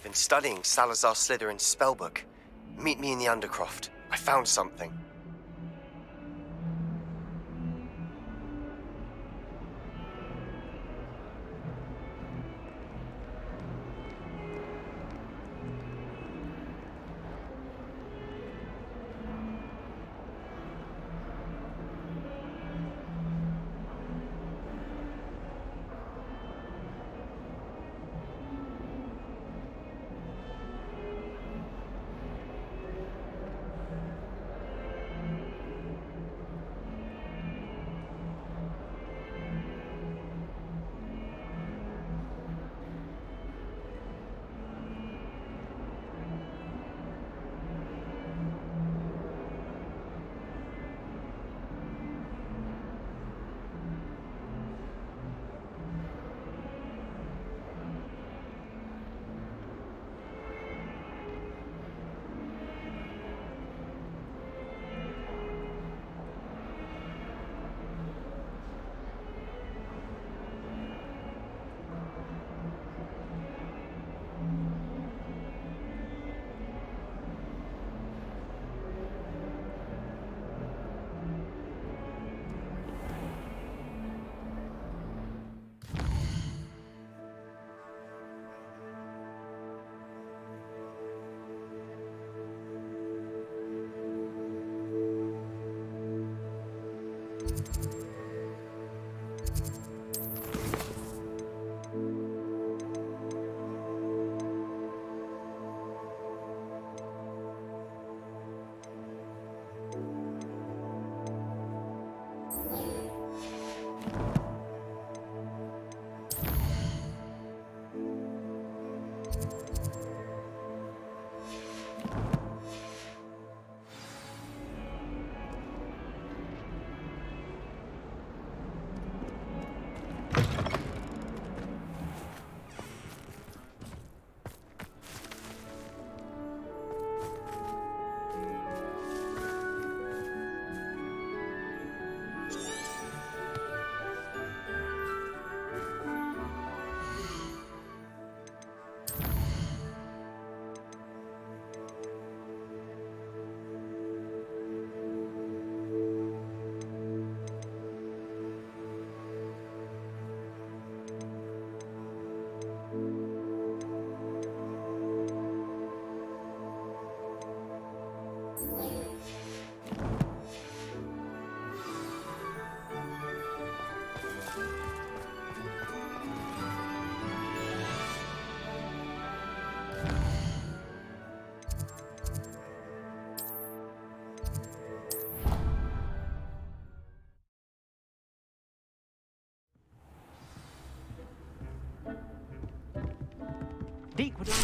I've been studying Salazar Slytherin's spellbook. Meet me in the Undercroft. I found something. Deke would like...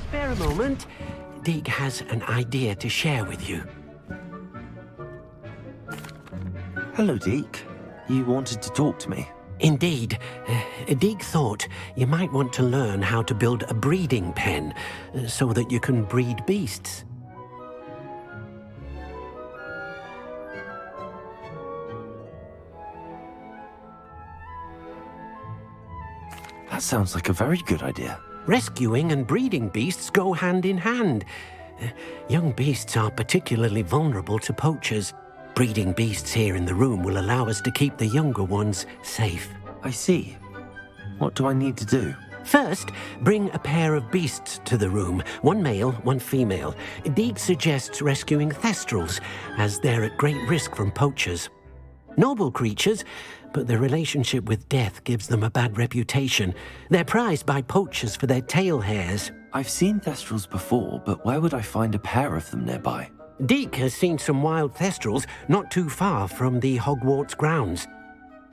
Spare a moment. Deke has an idea to share with you. Hello, Deke. You wanted to talk to me? Indeed. Deke thought you might want to learn how to build a breeding pen so that you can breed beasts. That sounds like a very good idea. Rescuing and breeding beasts go hand in hand. Young beasts are particularly vulnerable to poachers. Breeding beasts here in the room will allow us to keep the younger ones safe. I see. What do I need to do? First, bring a pair of beasts to the room. One male, one female. Deke suggests rescuing thestrals, as they're at great risk from poachers. Noble creatures, but their relationship with death gives them a bad reputation. They're prized by poachers for their tail hairs. I've seen Thestrals before, but where would I find a pair of them nearby? Deke has seen some wild Thestrals not too far from the Hogwarts grounds.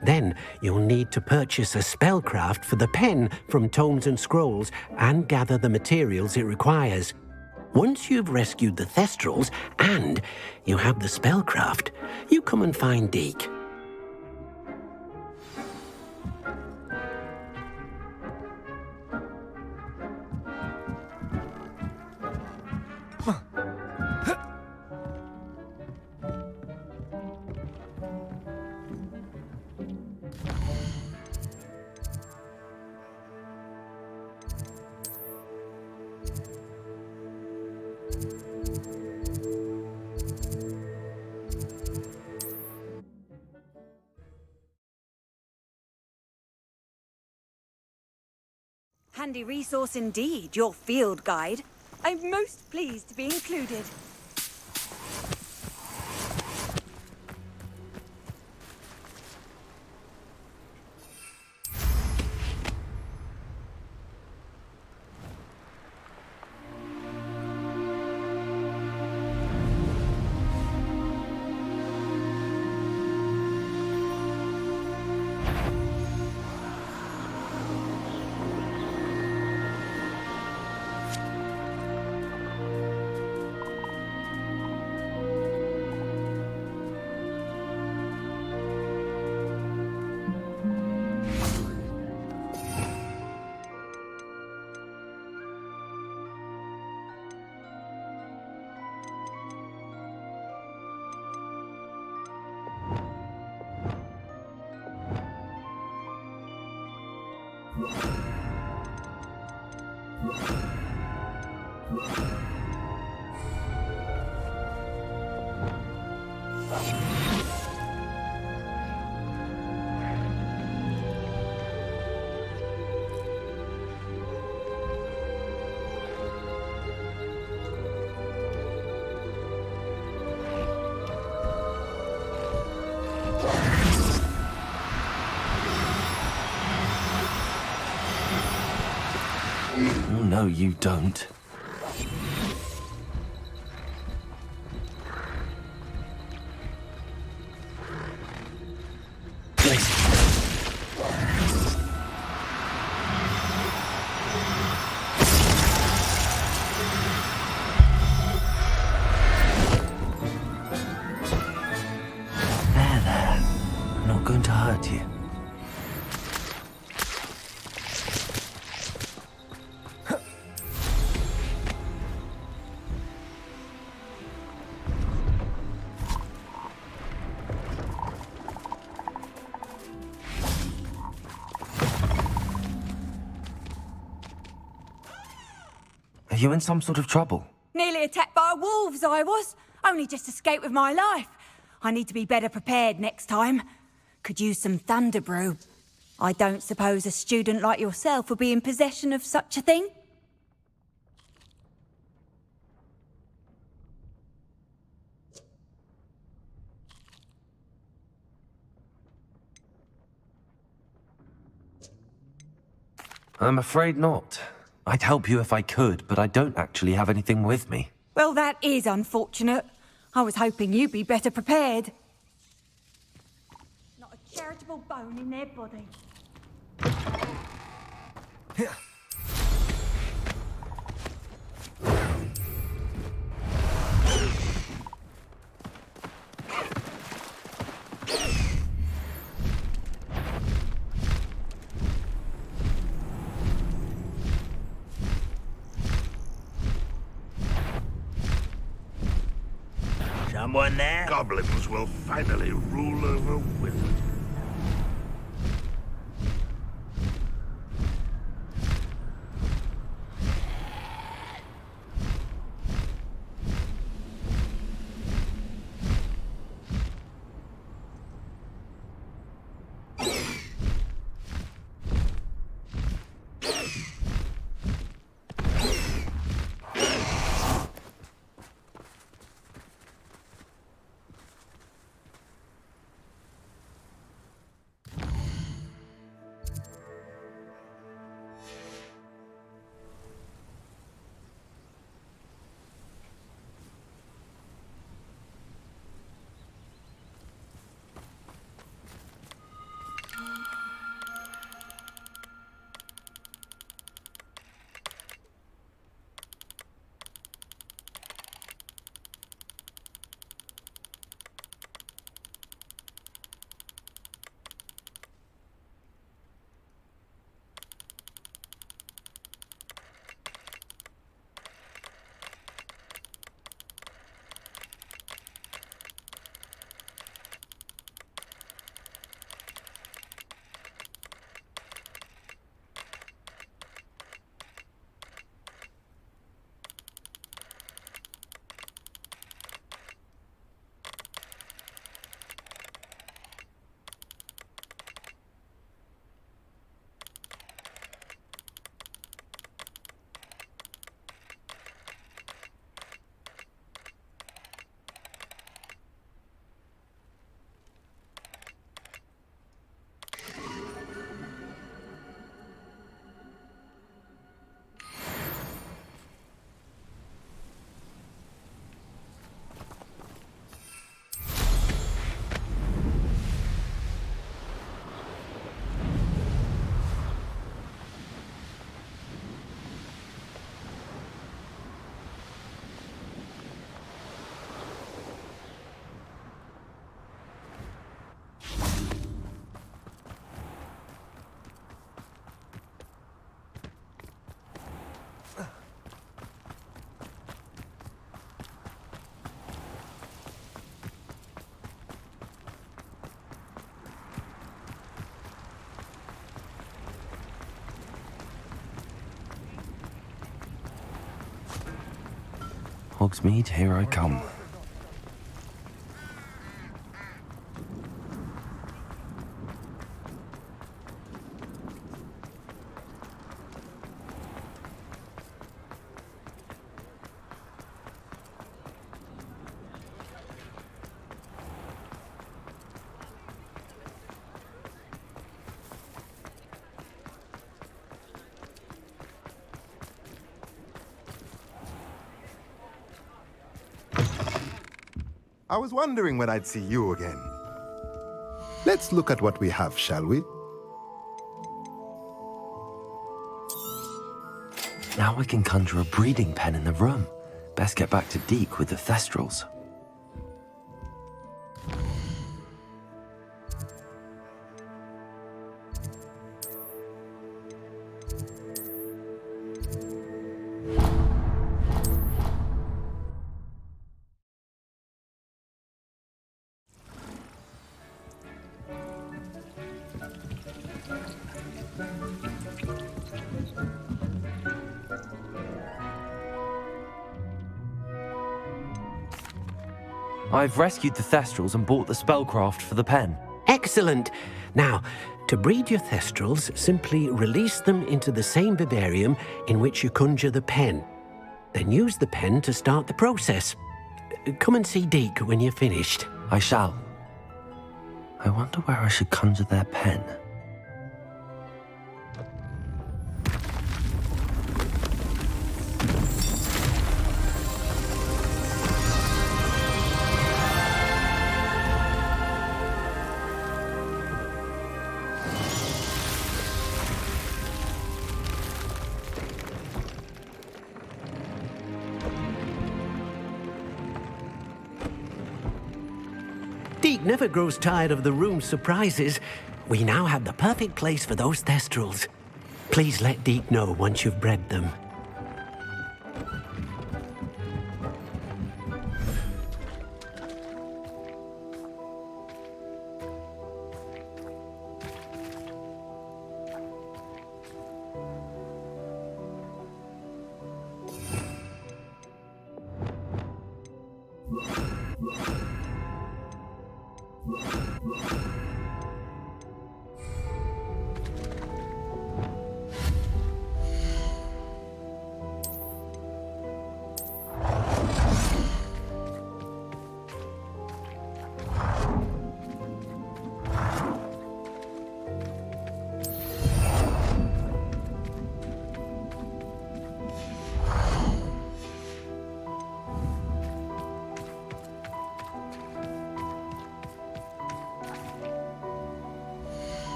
Then you'll need to purchase a spellcraft for the pen from Tomes and Scrolls and gather the materials it requires. Once you've rescued the Thestrals and you have the spellcraft, you come and find Deke. Handy resource indeed, your field guide. I'm most pleased to be included. Oh, no, you don't. There. I'm not going to hurt you. Are you in some sort of trouble? Nearly attacked by wolves, I was. Only just escaped with my life. I need to be better prepared next time. Could use some thunder brew. I don't suppose a student like yourself would be in possession of such a thing? I'm afraid not. I'd help you if I could, but I don't actually have anything with me. Well, that is unfortunate. I was hoping you'd be better prepared. Not a charitable bone in their body. Someone there? Goblins will finally rule over wizards. Hogsmeade, here I come. I was wondering when I'd see you again. Let's look at what we have, shall we? Now I can conjure a breeding pen in the room. Best get back to Deke with the Thestrals. I've rescued the Thestrals and bought the spellcraft for the pen. Excellent. Now, to breed your Thestrals, simply release them into the same vivarium in which you conjure the pen. Then use the pen to start the process. Come and see Deke when you're finished. I shall. I wonder where I should conjure their pen. Deke never grows tired of the room's surprises. We now have the perfect place for those Thestrals. Please let Deke know once you've bred them.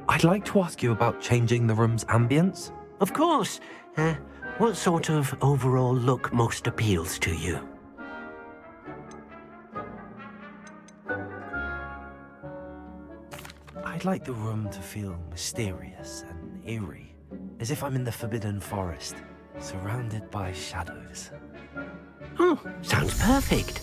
I'd like to ask you about changing the room's ambience. of course. What sort of overall look most appeals to you? I'd like the room to feel mysterious and eerie, as if I'm in the Forbidden Forest, surrounded by shadows. Oh, sounds perfect.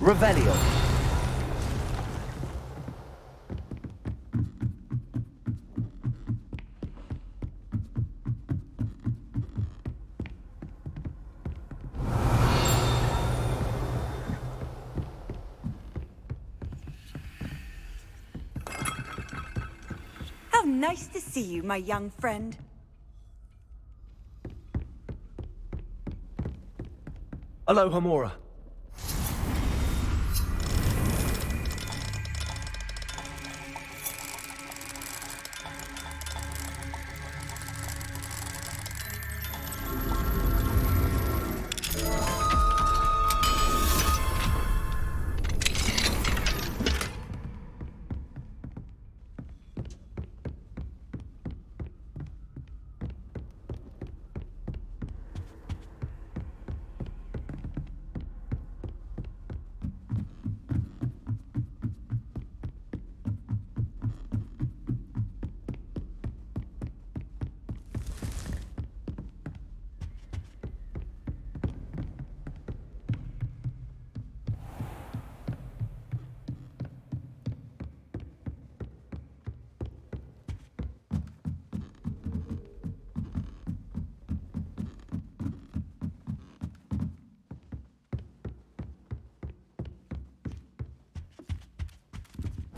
Revelio. How nice to see you, my young friend. Aloha Mora.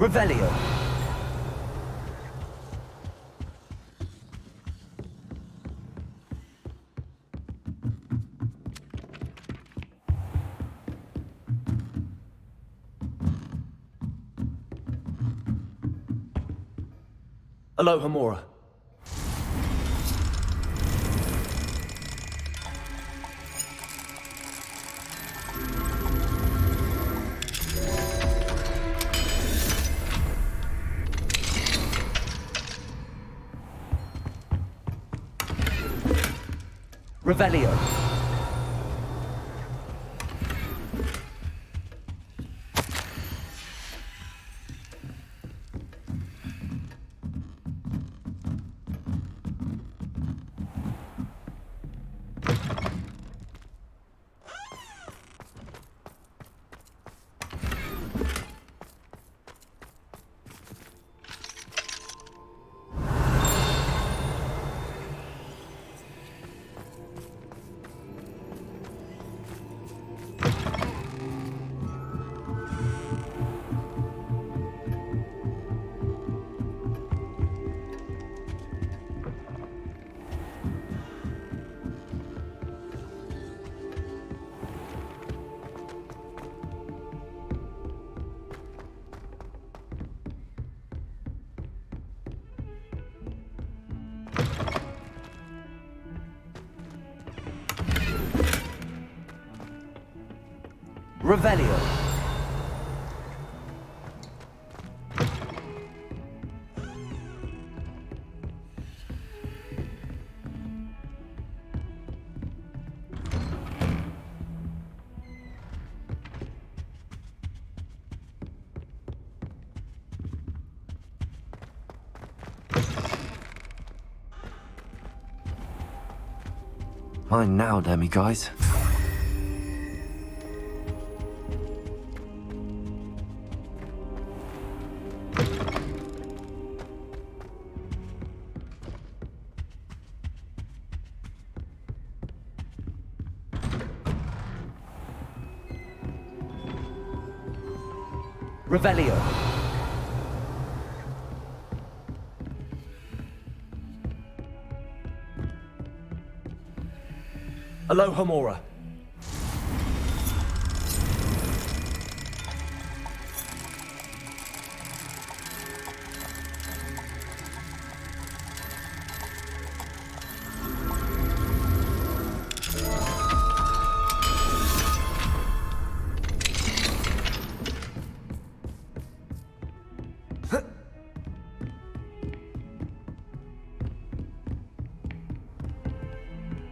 Revelio. Aloha Mora. Revelio. Revelio. Mine now, demiguise. Revelio. Alohomora.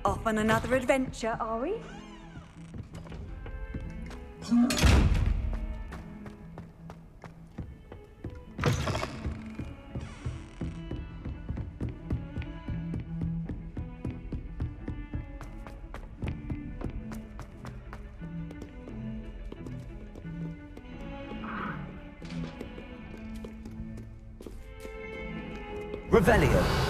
Off on another adventure, are we? Revelio.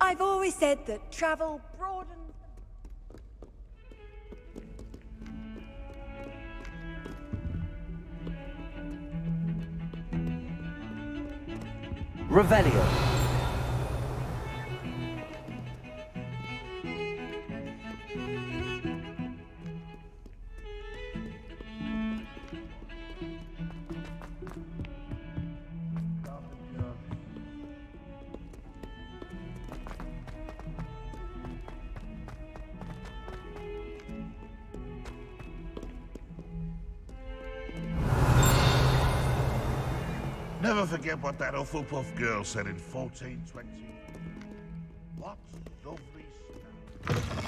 I've always said that travel broadens. Revelio. Never forget what that Hufflepuff girl said in 1420. What lovely stuff.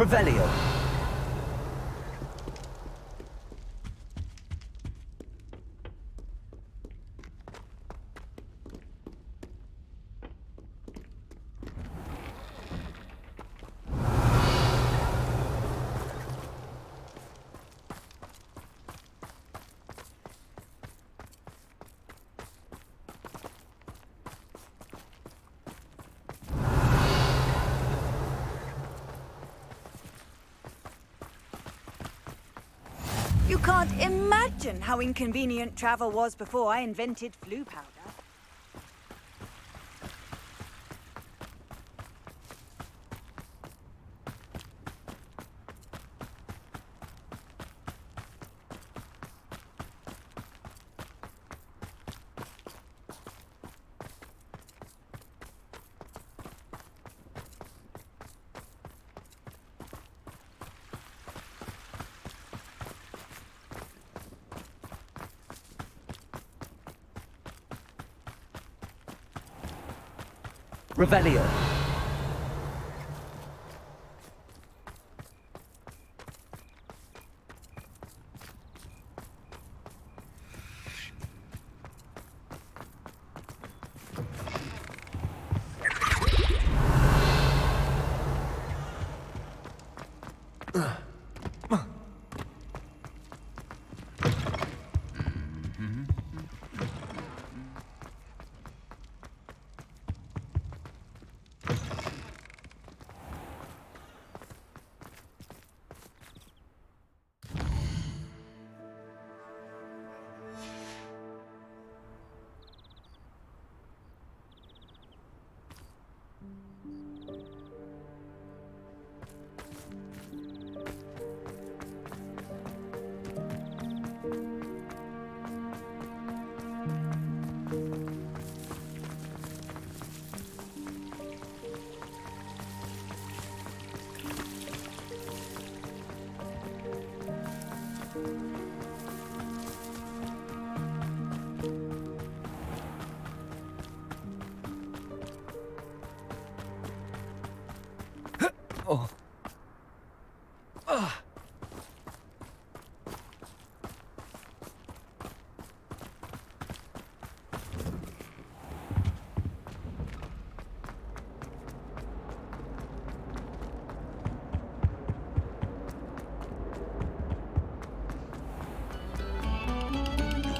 Revelio. can't imagine how inconvenient travel was before I invented flu powder. Revelio.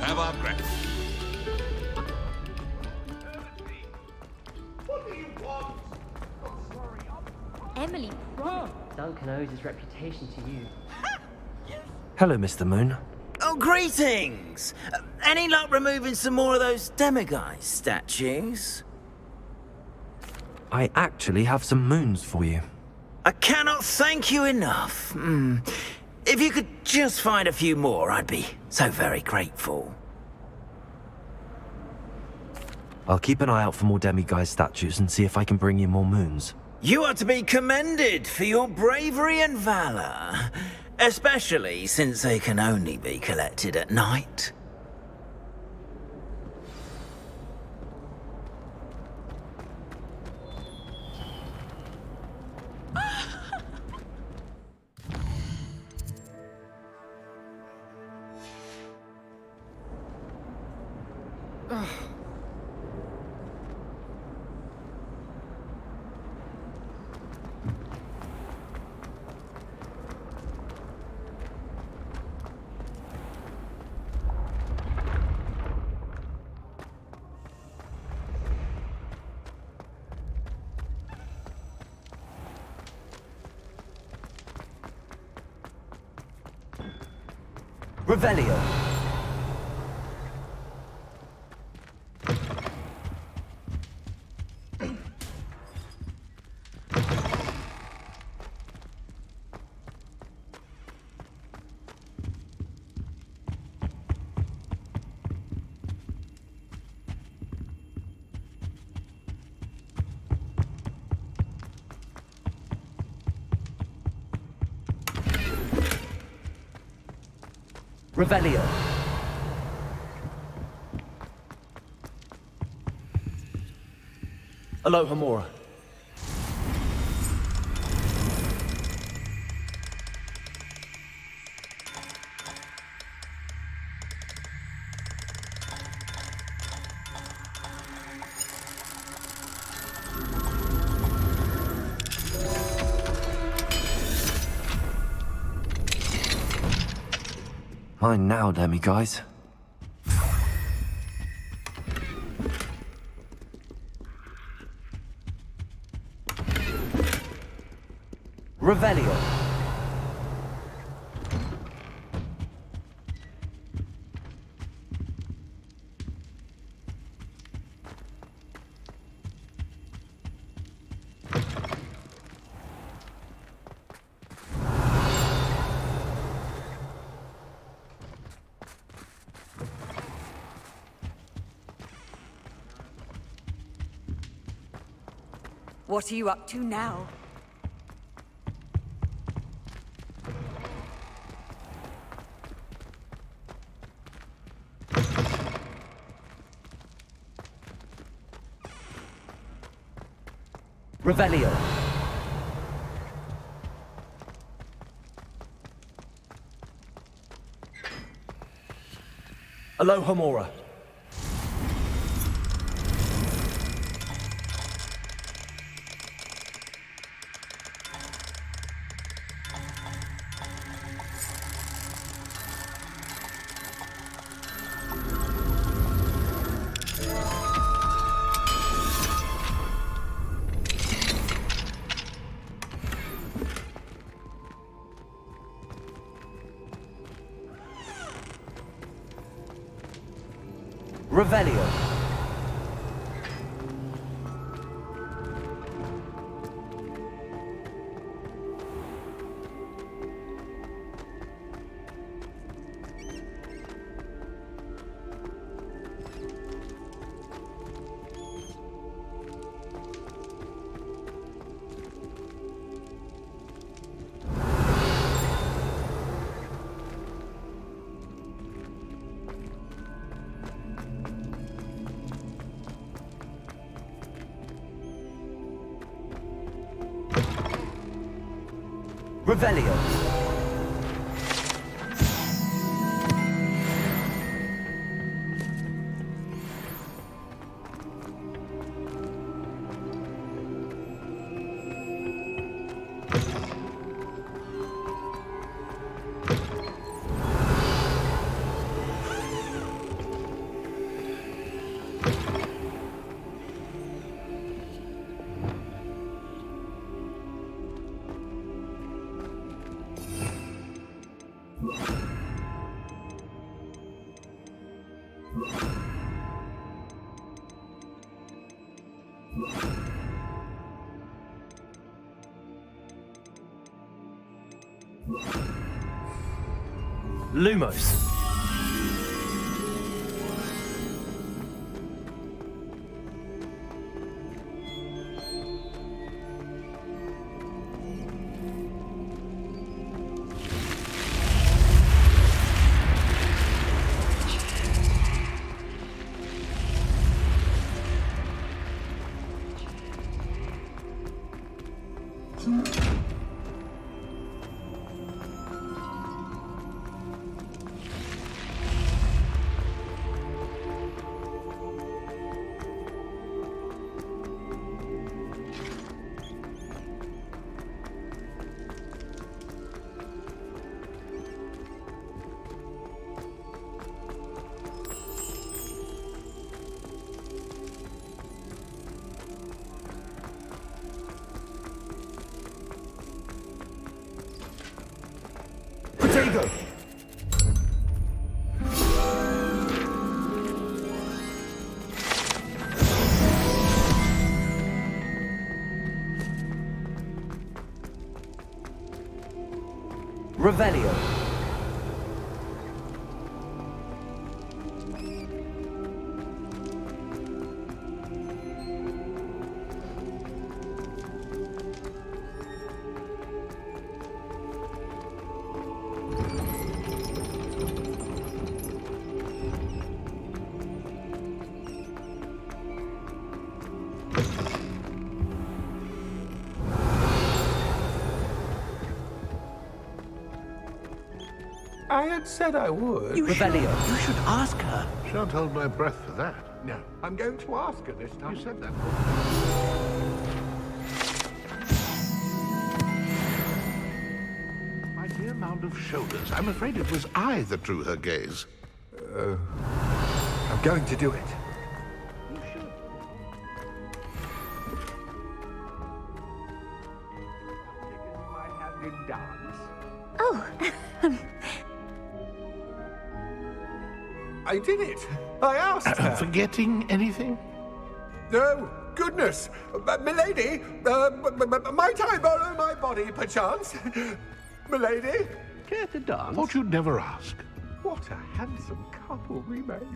Have our breath. Emily Prompt. Duncan owes his reputation to you. Hello, Mr. Moon. Oh, greetings! Any luck removing some more of those demiguise statues? I actually have some moons for you. I cannot thank you enough. If you could just find a few more, I'd be so very grateful. I'll keep an eye out for more demiguise statues and see if I can bring you more moons. You are to be commended for your bravery and valor, especially since they can only be collected at night. Revelio. Revelio. Aloha Mora. Mine now, demiguise. Revelio. What are you up to now? Revelio. Alohomora. Revelio. Revelio. Lumos. Protego. Revelio. I had said I would. Revelio. You should ask her. Shan't hold my breath for that. No, I'm going to ask her this time. You said that. My dear mound of shoulders, I'm afraid it was I that drew her gaze. I'm going to do it. You should. Taking my hand in dance. Oh, I did it. I asked her. Forgetting anything? No, goodness. Milady, might I borrow my body, perchance? Milady? Care to dance? Thought you'd never ask. What a handsome couple we made.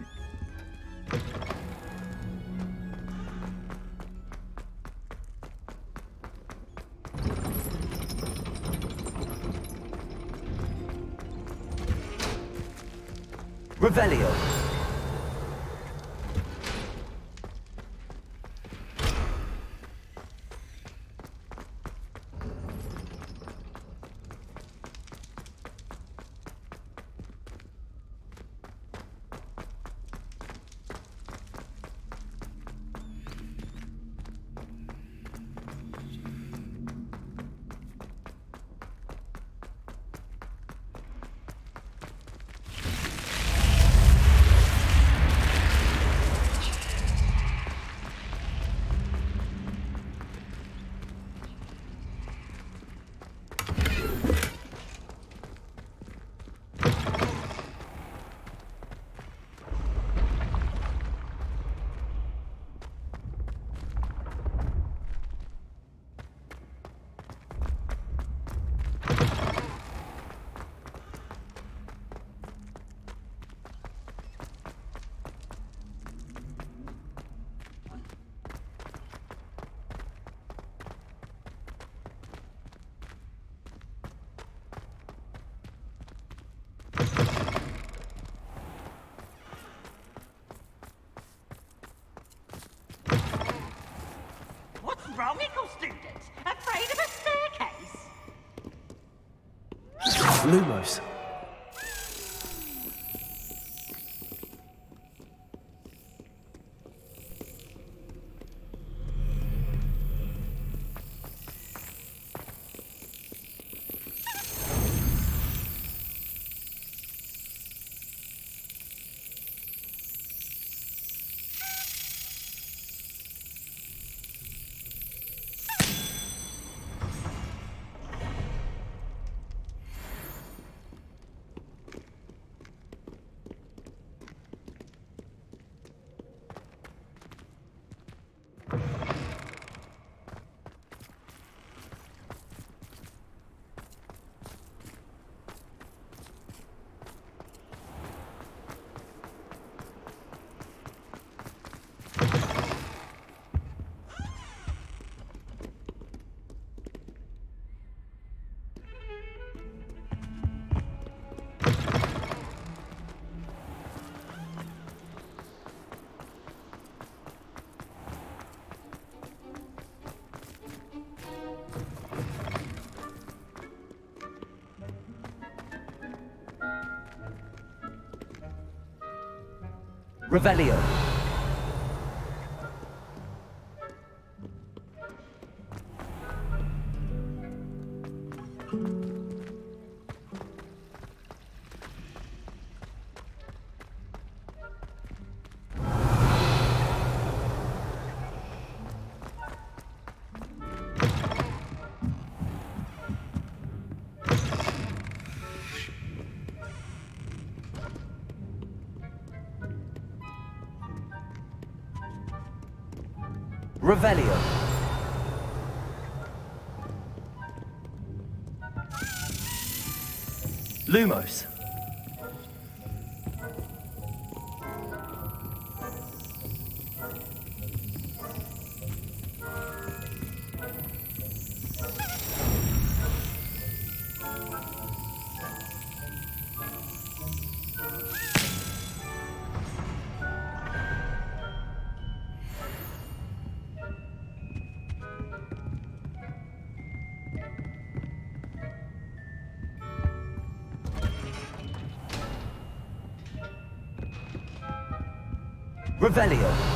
Revelio. What's wrong, Eagle students? Afraid of a staircase? Lumos. Revelio. Revelio. Lumos. Revelio.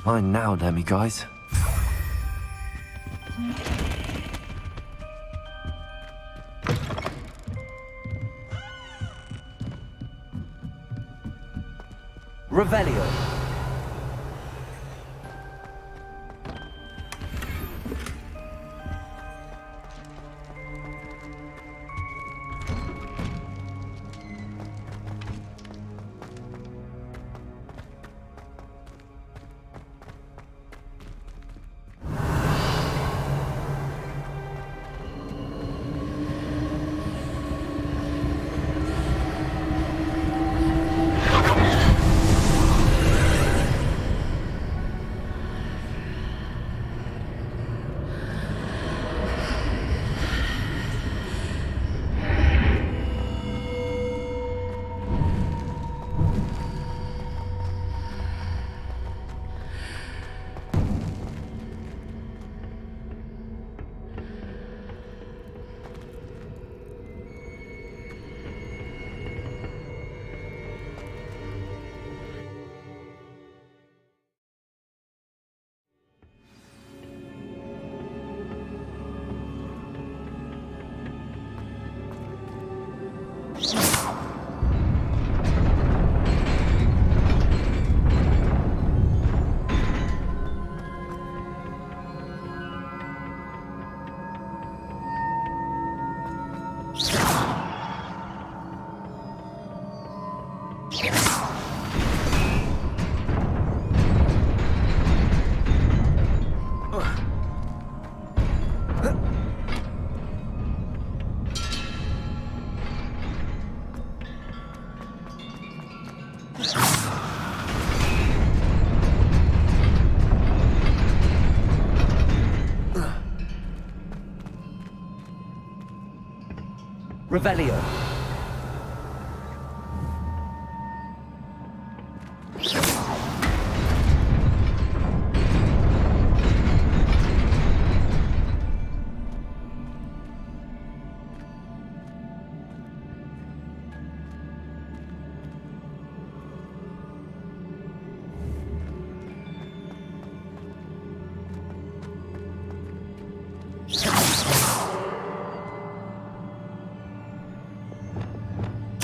Mine now, demi-guys. Revelio. Revelio.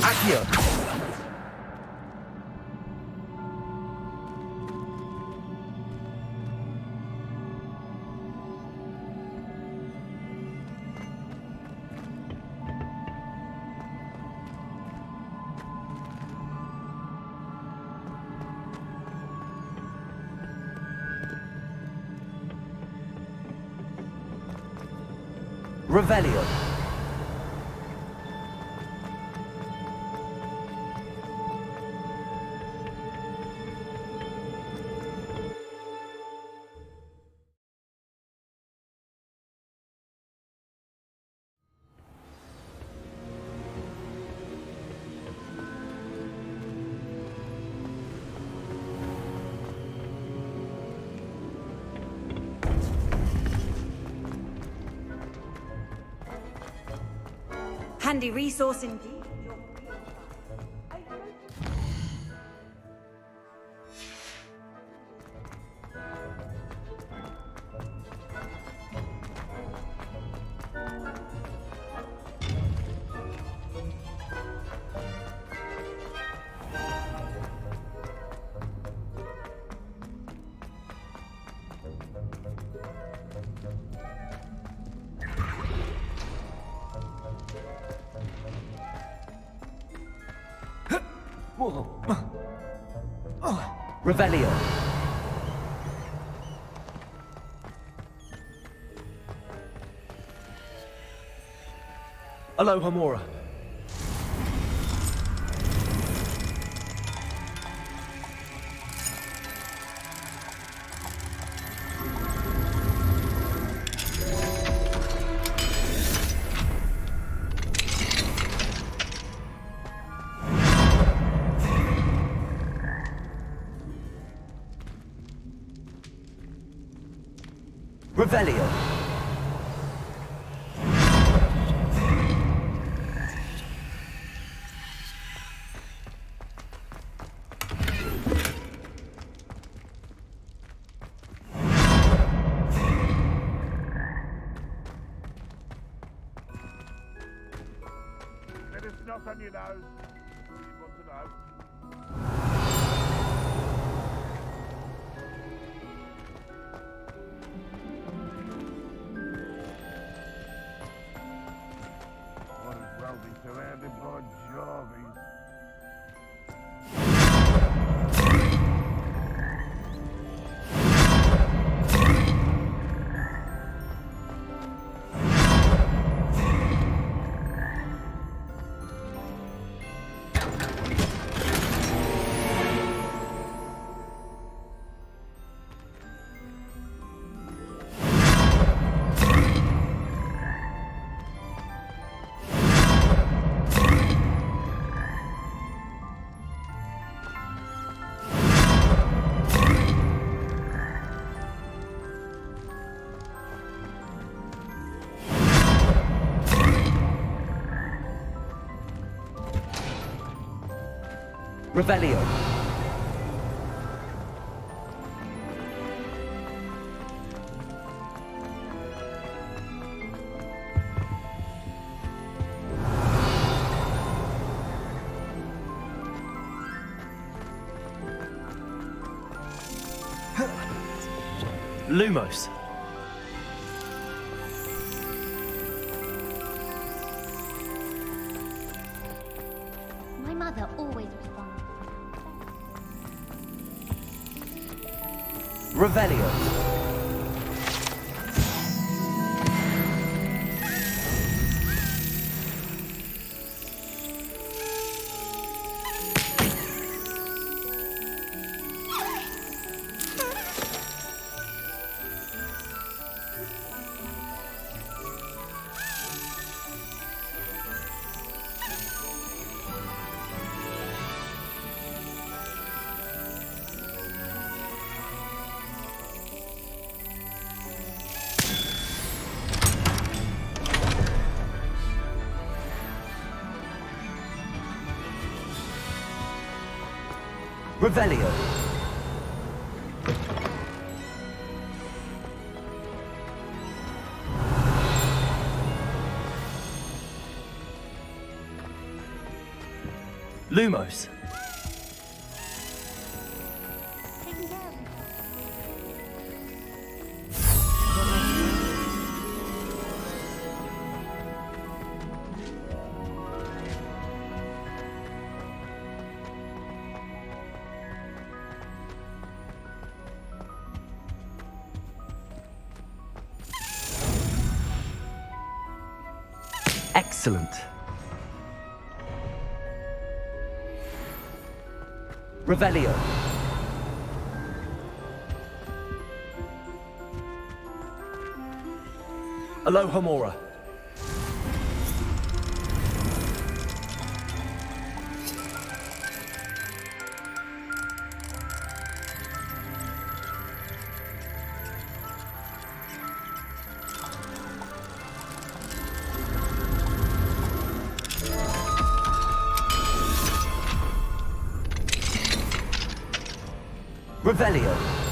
Accio. Revelio. Handy resource indeed. Revelio. Aloha Mora. Revelio. Let us not on your nose. You want to know? Might as well be surrounded by Jarvies. Revelio. Lumos. My mother always responds. Revelio. Revelio. Lumos. Taking care of him. Excellent. Revelio. Alohomora. Revelio.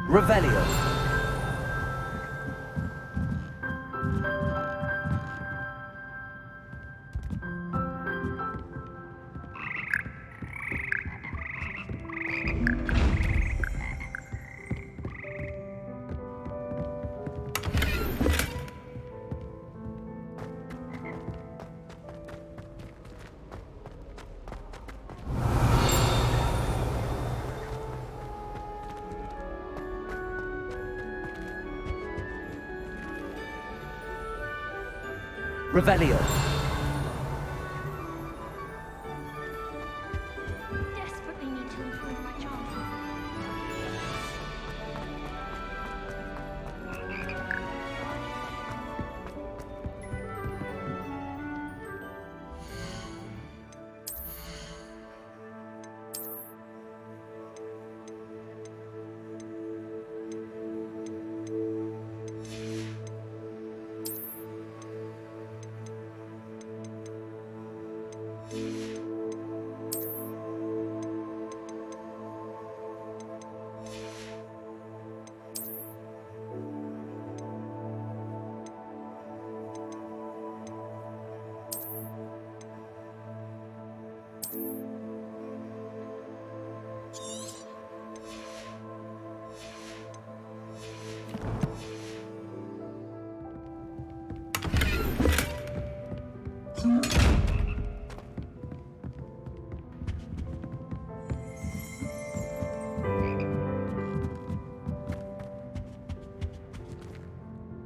Revelio. Revelio. Desperately need to improve my chances.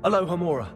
Alohomora.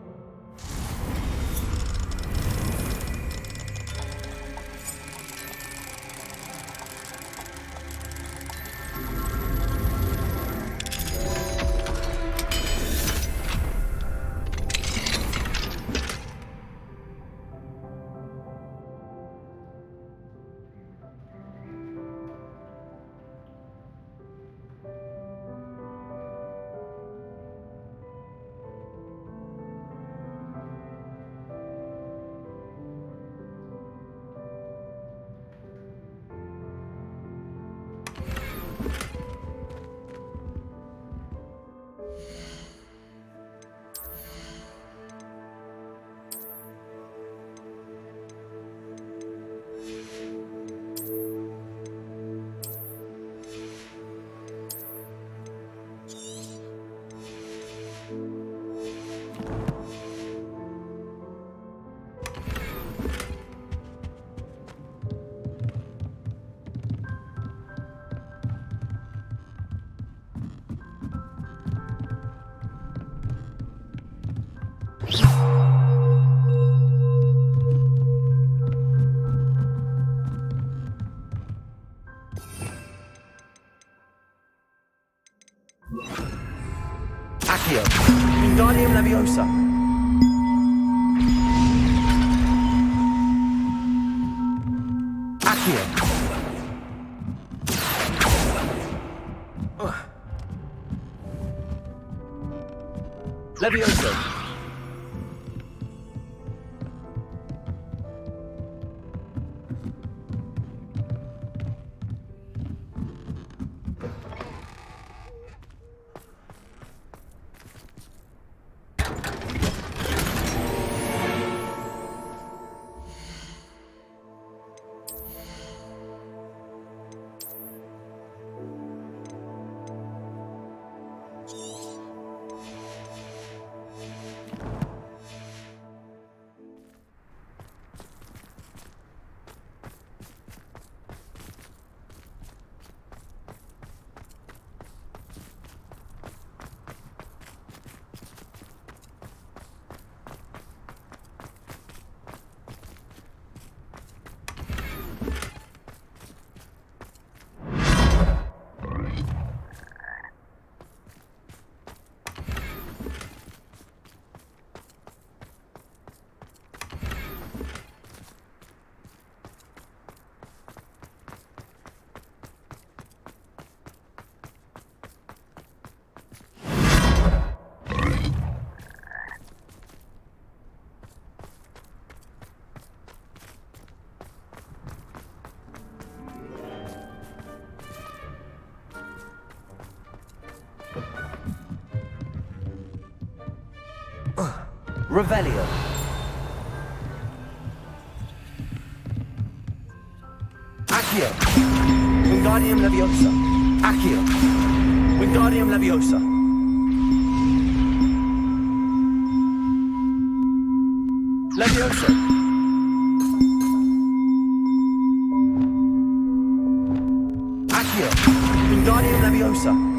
Revelio. Accio. Wingardium Leviosa. Accio. Wingardium Leviosa. Leviosa. Accio. Wingardium Leviosa.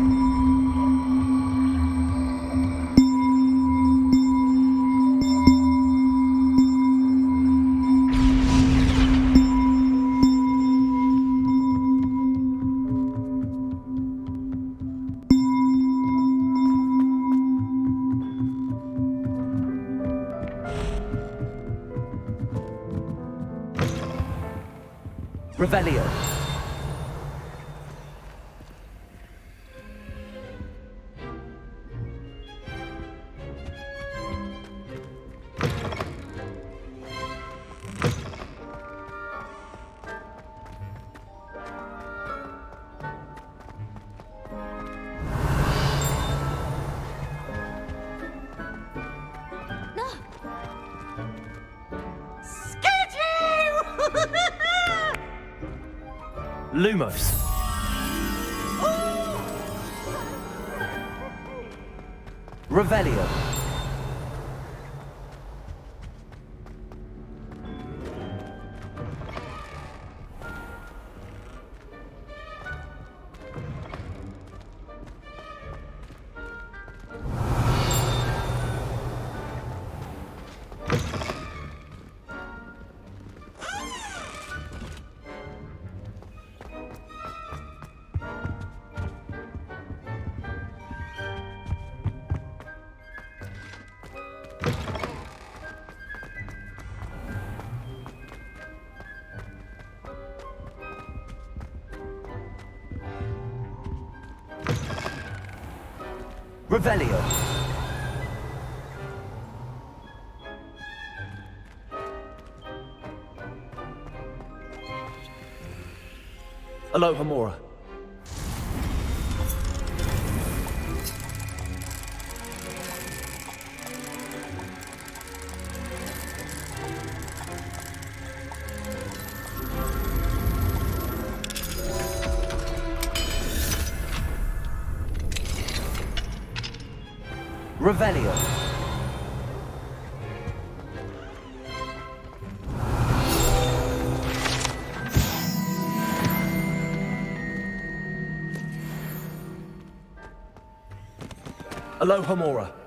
Revelio. Lumos. Revelio. Revelio. Alohomora. Revelio. Alohomora.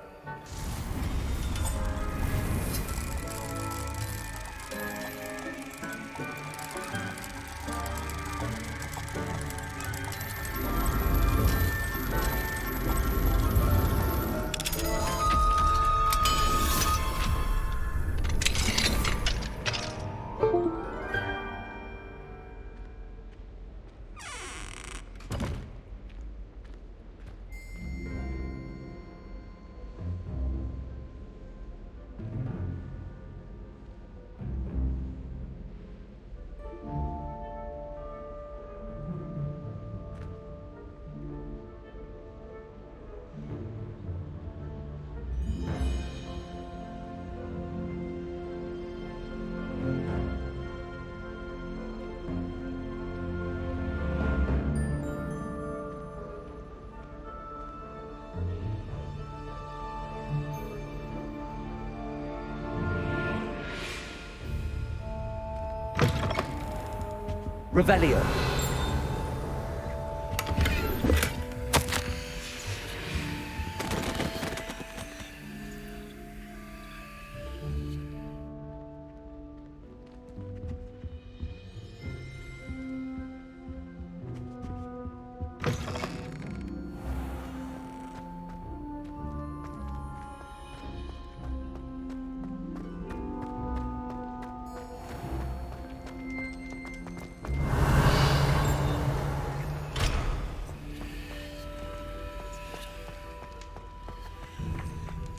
Revelio.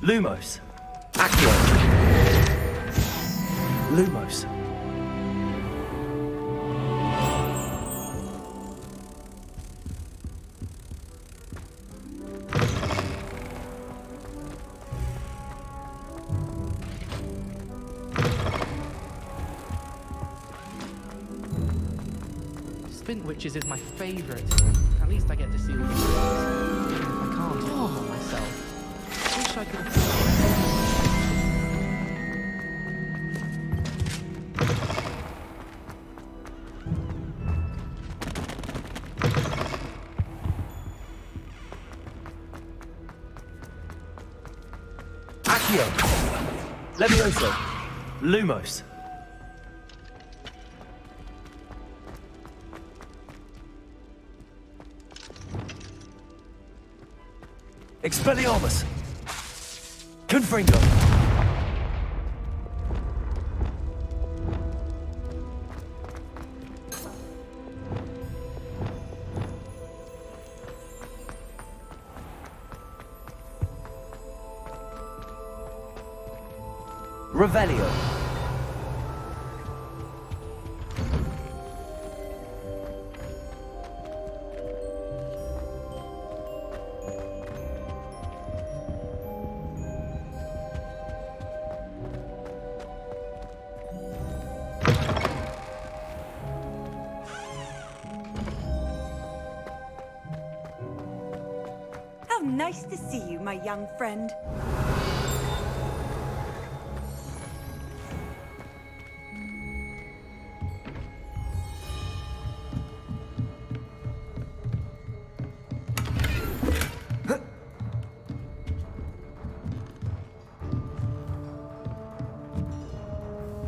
Lumos. Accio. Lumos. Splint Witches is my favourite. At least I get to see all the things, even if I can't do them all myself. Wish I could have... Levioso! Lumos! Expelliarmus! Confringo! Revelio. How nice to see you, my young friend.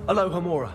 Aloha Mora.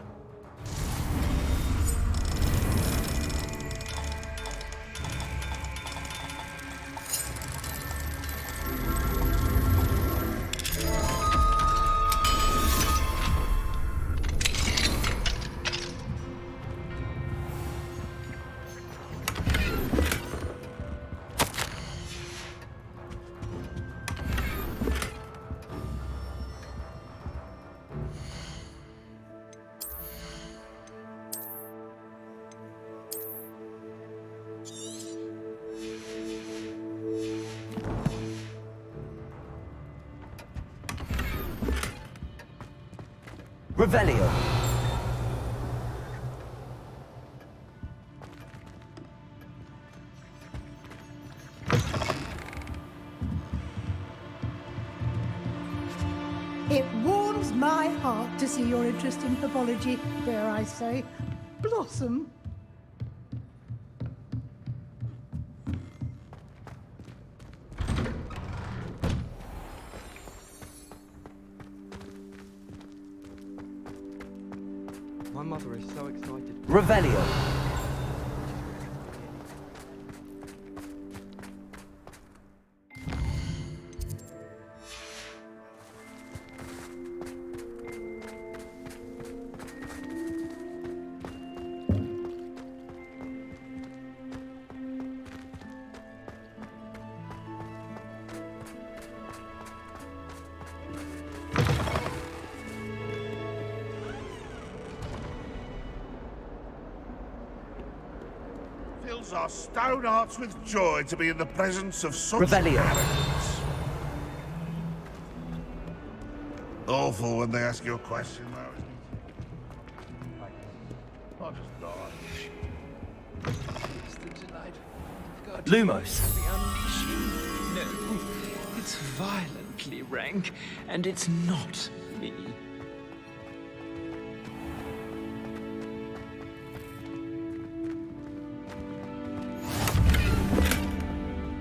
Revelio. It warms my heart to see your interest in pathology, dare I say, blossom. My mother is so excited. Revelio. Fills our stone hearts with joy to be in the presence of such Revelio. arrogance. Awful when they ask you a question, though, isn't it? I'll just die. It's the delight of God. Lumos. The unleashing. No, it's violently rank, and it's not me.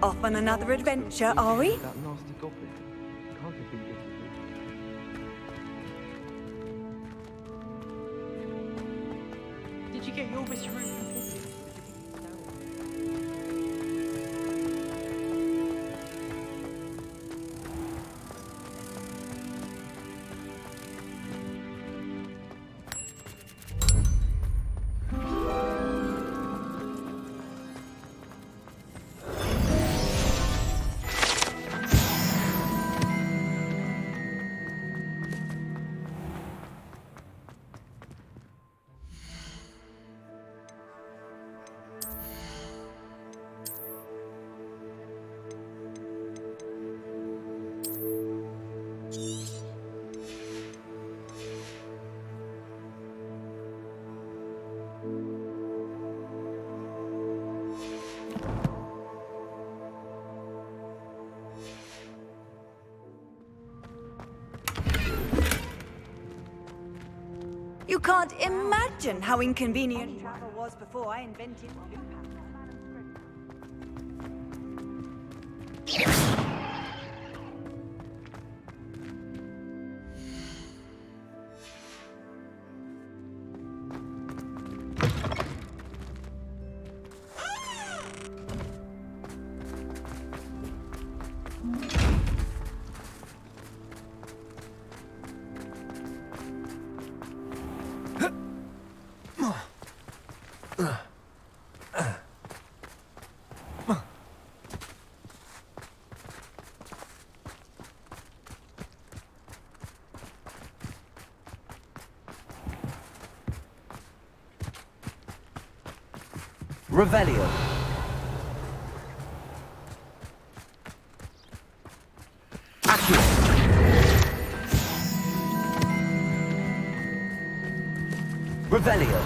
Off on another adventure, are we? That nasty goblin can't have been difficult. Did you get your wish room completed? You can't imagine how inconvenient travel was before I invented loop. Revelio. Accio. Revelio.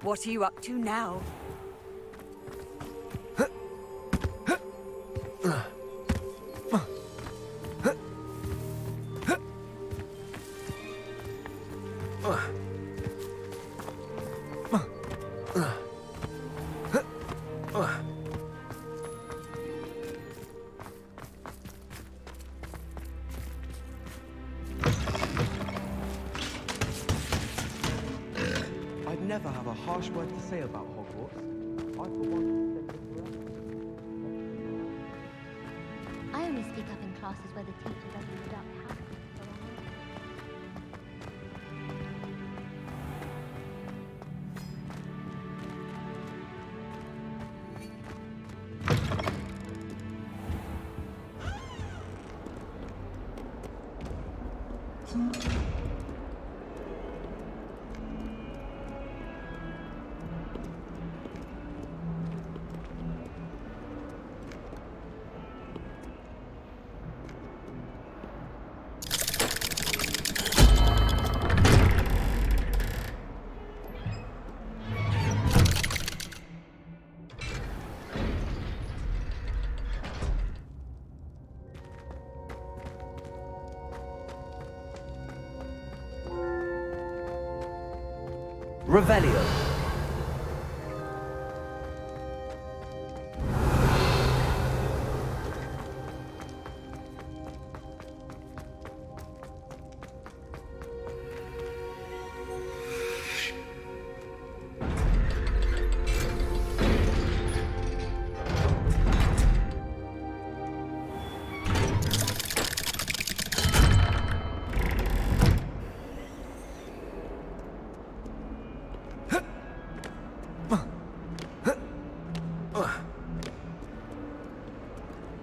What are you up to now? I'd never have a harsh word to say about Hogwarts. I, for one, defend it forever. I only speak up in classes where the teacher doesn't conduct habits. Revelio.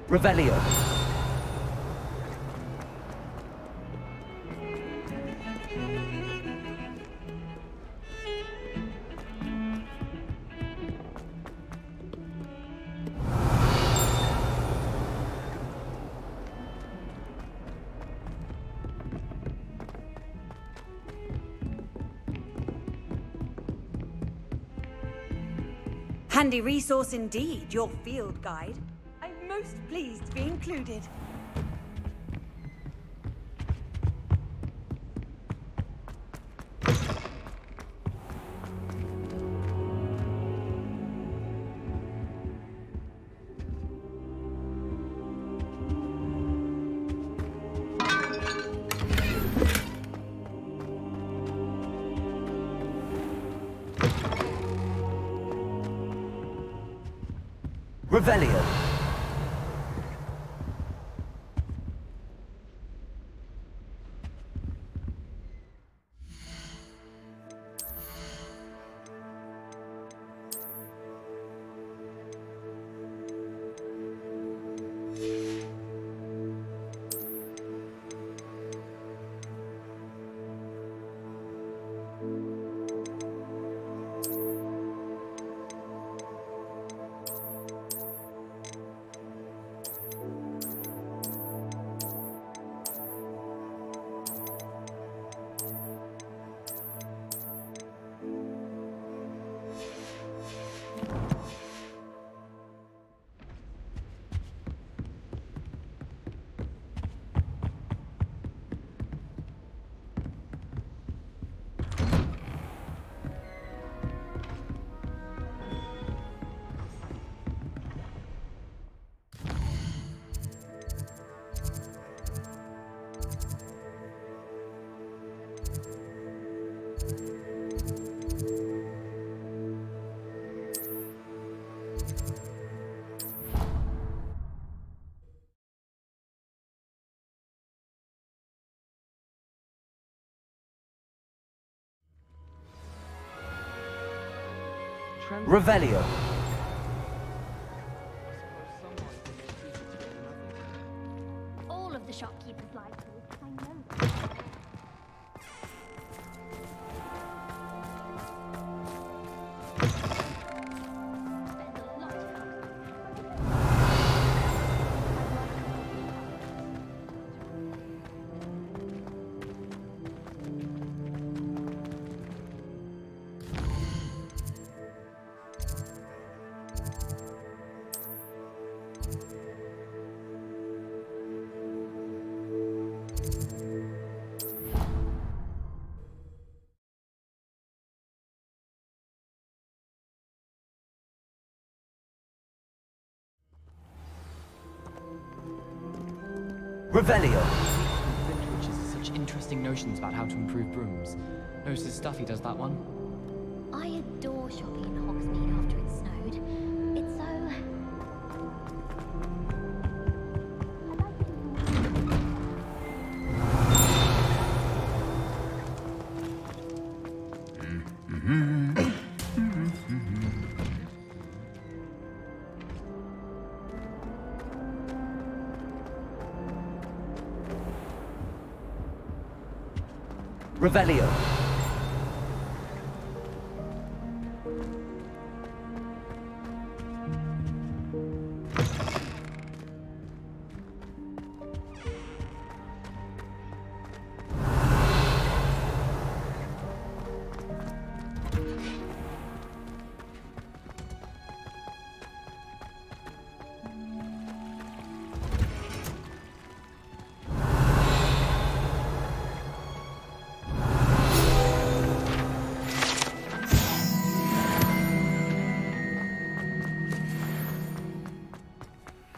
Revelio. Handy resource indeed, your field guide. I'm most pleased to be included. Revelio. trembling. Revelio. All of the shopkeepers like me. I know. Revelio. Which has such interesting notions about how to improve brooms. Notices Stuffy does that one. I adore shopping in Hogsmeade after it snowed. It's so... Revelio.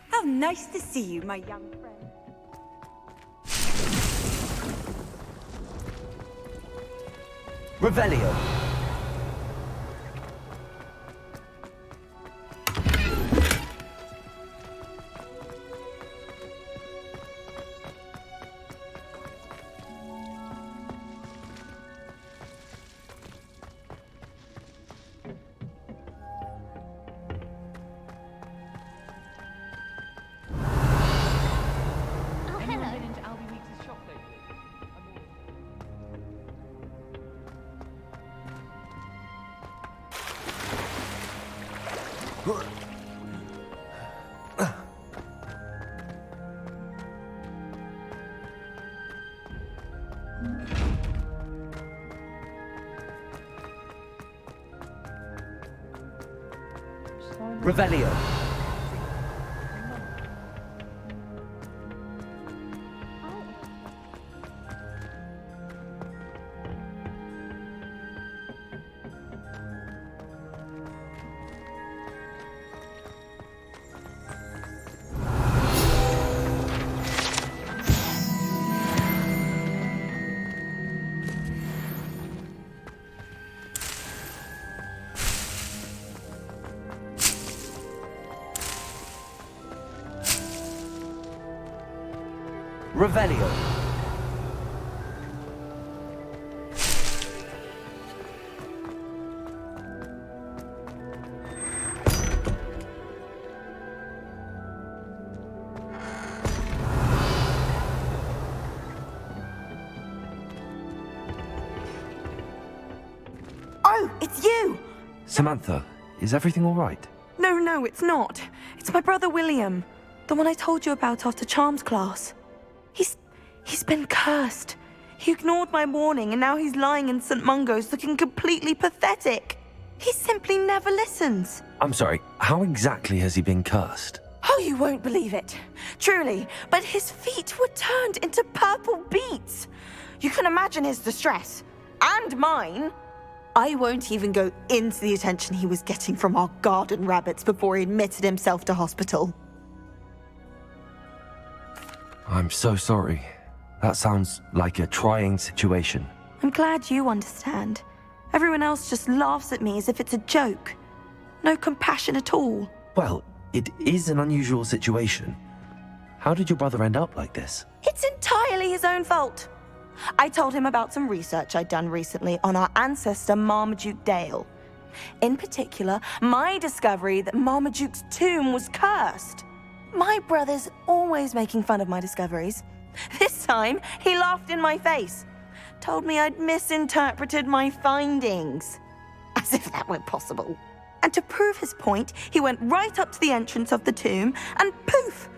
How nice to see you, my young friend. Revelio. Revelio. Revelio. Oh, it's you! Samantha, is everything all right? No, it's not. It's my brother William. The one I told you about after Charms class. He's been cursed. He ignored my warning and now he's lying in St. Mungo's looking completely pathetic. He simply never listens. I'm sorry, how exactly has he been cursed? Oh, you won't believe it. Truly, but his feet were turned into purple beets. You can imagine his distress. And mine. I won't even go into the attention he was getting from our garden rabbits before he admitted himself to hospital. I'm so sorry. That sounds like a trying situation. I'm glad you understand. Everyone else just laughs at me as if it's a joke. No compassion at all. Well, it is an unusual situation. How did your brother end up like this? It's entirely his own fault. I told him about some research I'd done recently on our ancestor Marmaduke Dale. In particular, my discovery that Marmaduke's tomb was cursed. My brother's always making fun of my discoveries. This time, he laughed in my face. Told me I'd misinterpreted my findings. As if that were possible. And to prove his point, he went right up to the entrance of the tomb and poof!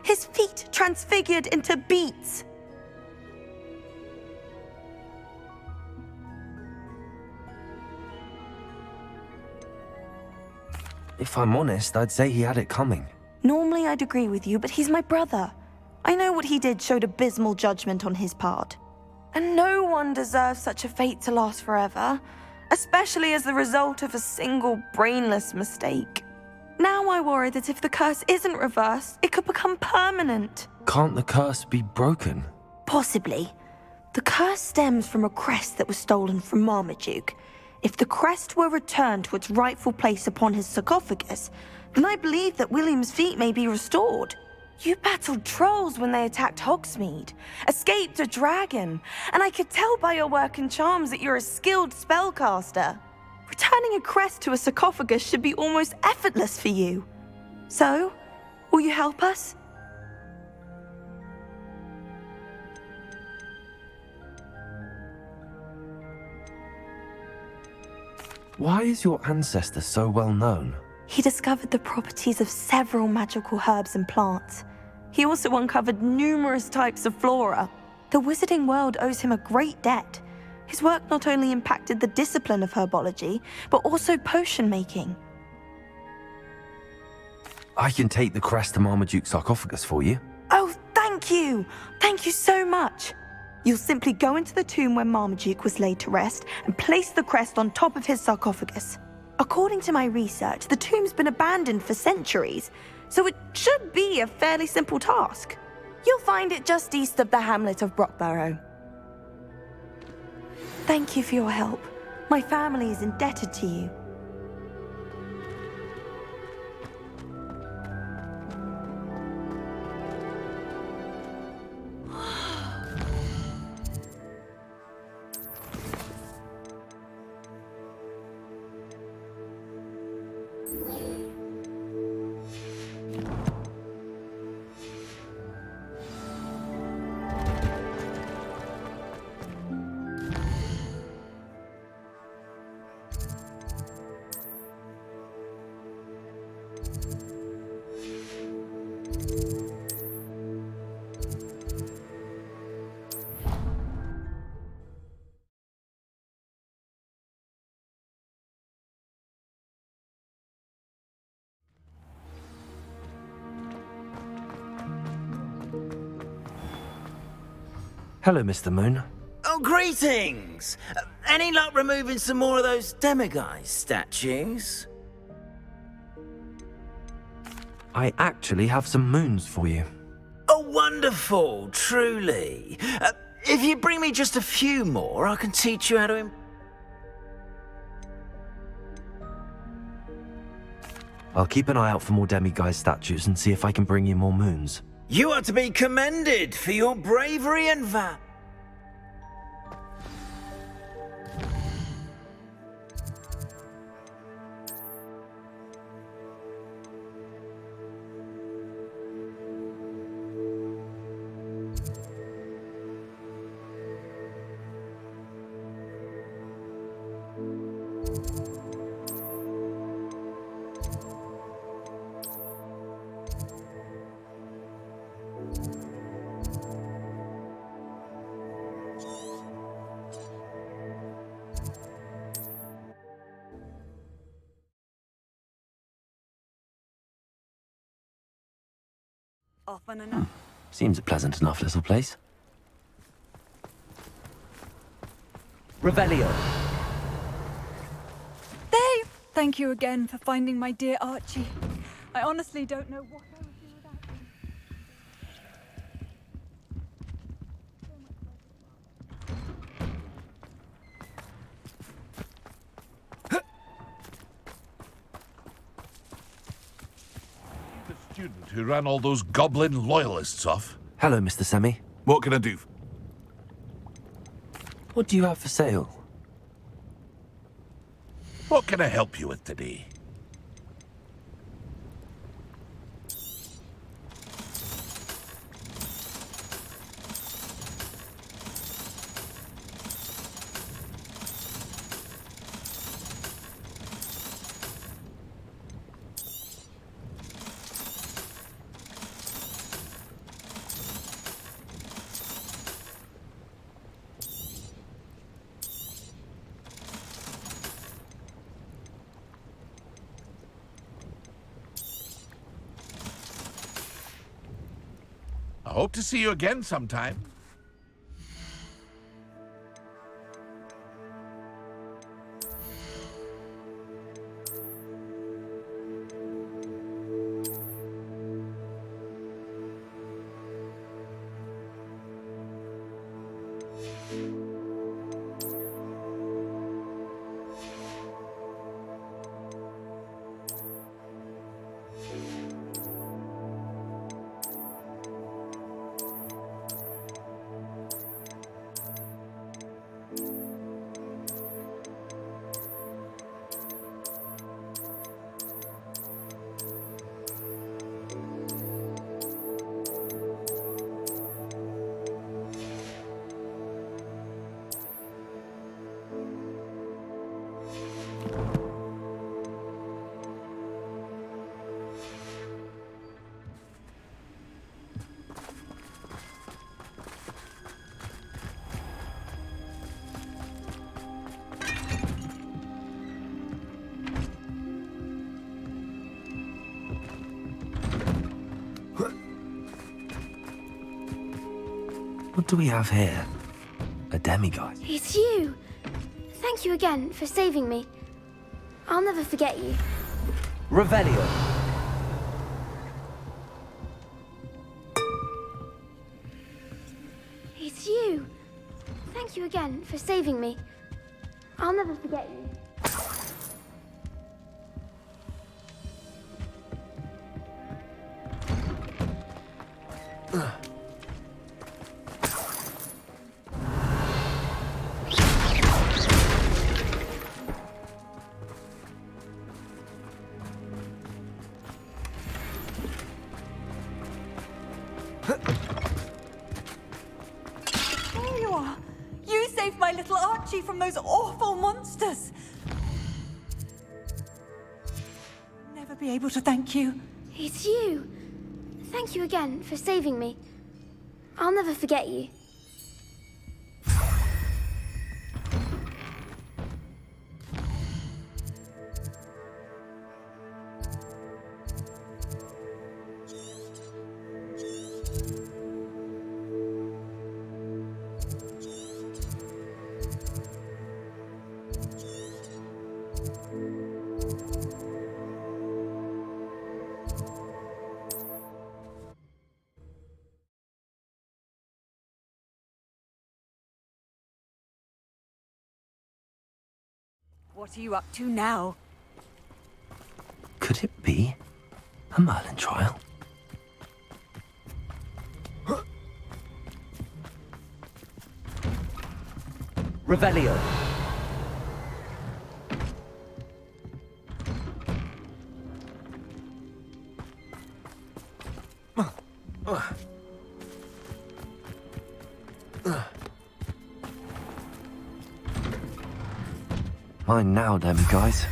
His feet transfigured into beets. If I'm honest, I'd say he had it coming. Normally I'd agree with you, but he's my brother. I know what he did showed abysmal judgment on his part. And no one deserves such a fate to last forever, especially as the result of a single brainless mistake. Now I worry that if the curse isn't reversed, it could become permanent. Can't the curse be broken? Possibly. The curse stems from a crest that was stolen from Marmaduke. If the crest were returned to its rightful place upon his sarcophagus, then I believe that William's feet may be restored. You battled trolls when they attacked Hogsmeade, escaped a dragon, and I could tell by your work and charms that you're a skilled spellcaster. Returning a crest to a sarcophagus should be almost effortless for you. So, will you help us? Why is your ancestor so well known? He discovered the properties of several magical herbs and plants. He also uncovered numerous types of flora. The wizarding world owes him a great debt. His work not only impacted the discipline of herbology, but also potion making. I can take the crest to Marmaduke's sarcophagus for you. Oh, thank you! Thank you so much! You'll simply go into the tomb where Marmaduke was laid to rest and place the crest on top of his sarcophagus. According to my research, the tomb's been abandoned for centuries, so it should be a fairly simple task. You'll find it just east of the hamlet of Brockborough. Thank you for your help. My family is indebted to you. Hello, Mr. Moon. Oh, greetings! Any luck removing some more of those demiguise statues? I actually have some moons for you. Oh, wonderful, truly. If you bring me just a few more, I can teach you how to... I'll keep an eye out for more demiguise statues and see if I can bring you more moons. You are to be commended for your bravery and valor. Often enough. Seems a pleasant enough little place. Revelio. Dave! Thank you again for finding my dear Archie. I honestly don't know what I would do without him. Student who ran all those goblin loyalists off. Hello, Mr. Semi. What can I do? What do you have for sale? What can I help you with today? I hope to see you again sometime. What do we have here? A demigod. It's you! Thank you again for saving me. I'll never forget you. Revelio. It's you! Thank you again for saving me. I'll never forget you. There you are! You saved my little Archie from those awful monsters! Never be able to thank you. It's you! Thank you again for saving me. I'll never forget you. What are you up to now? Could it be a Merlin trial? Revelio. Mine now, then, guys.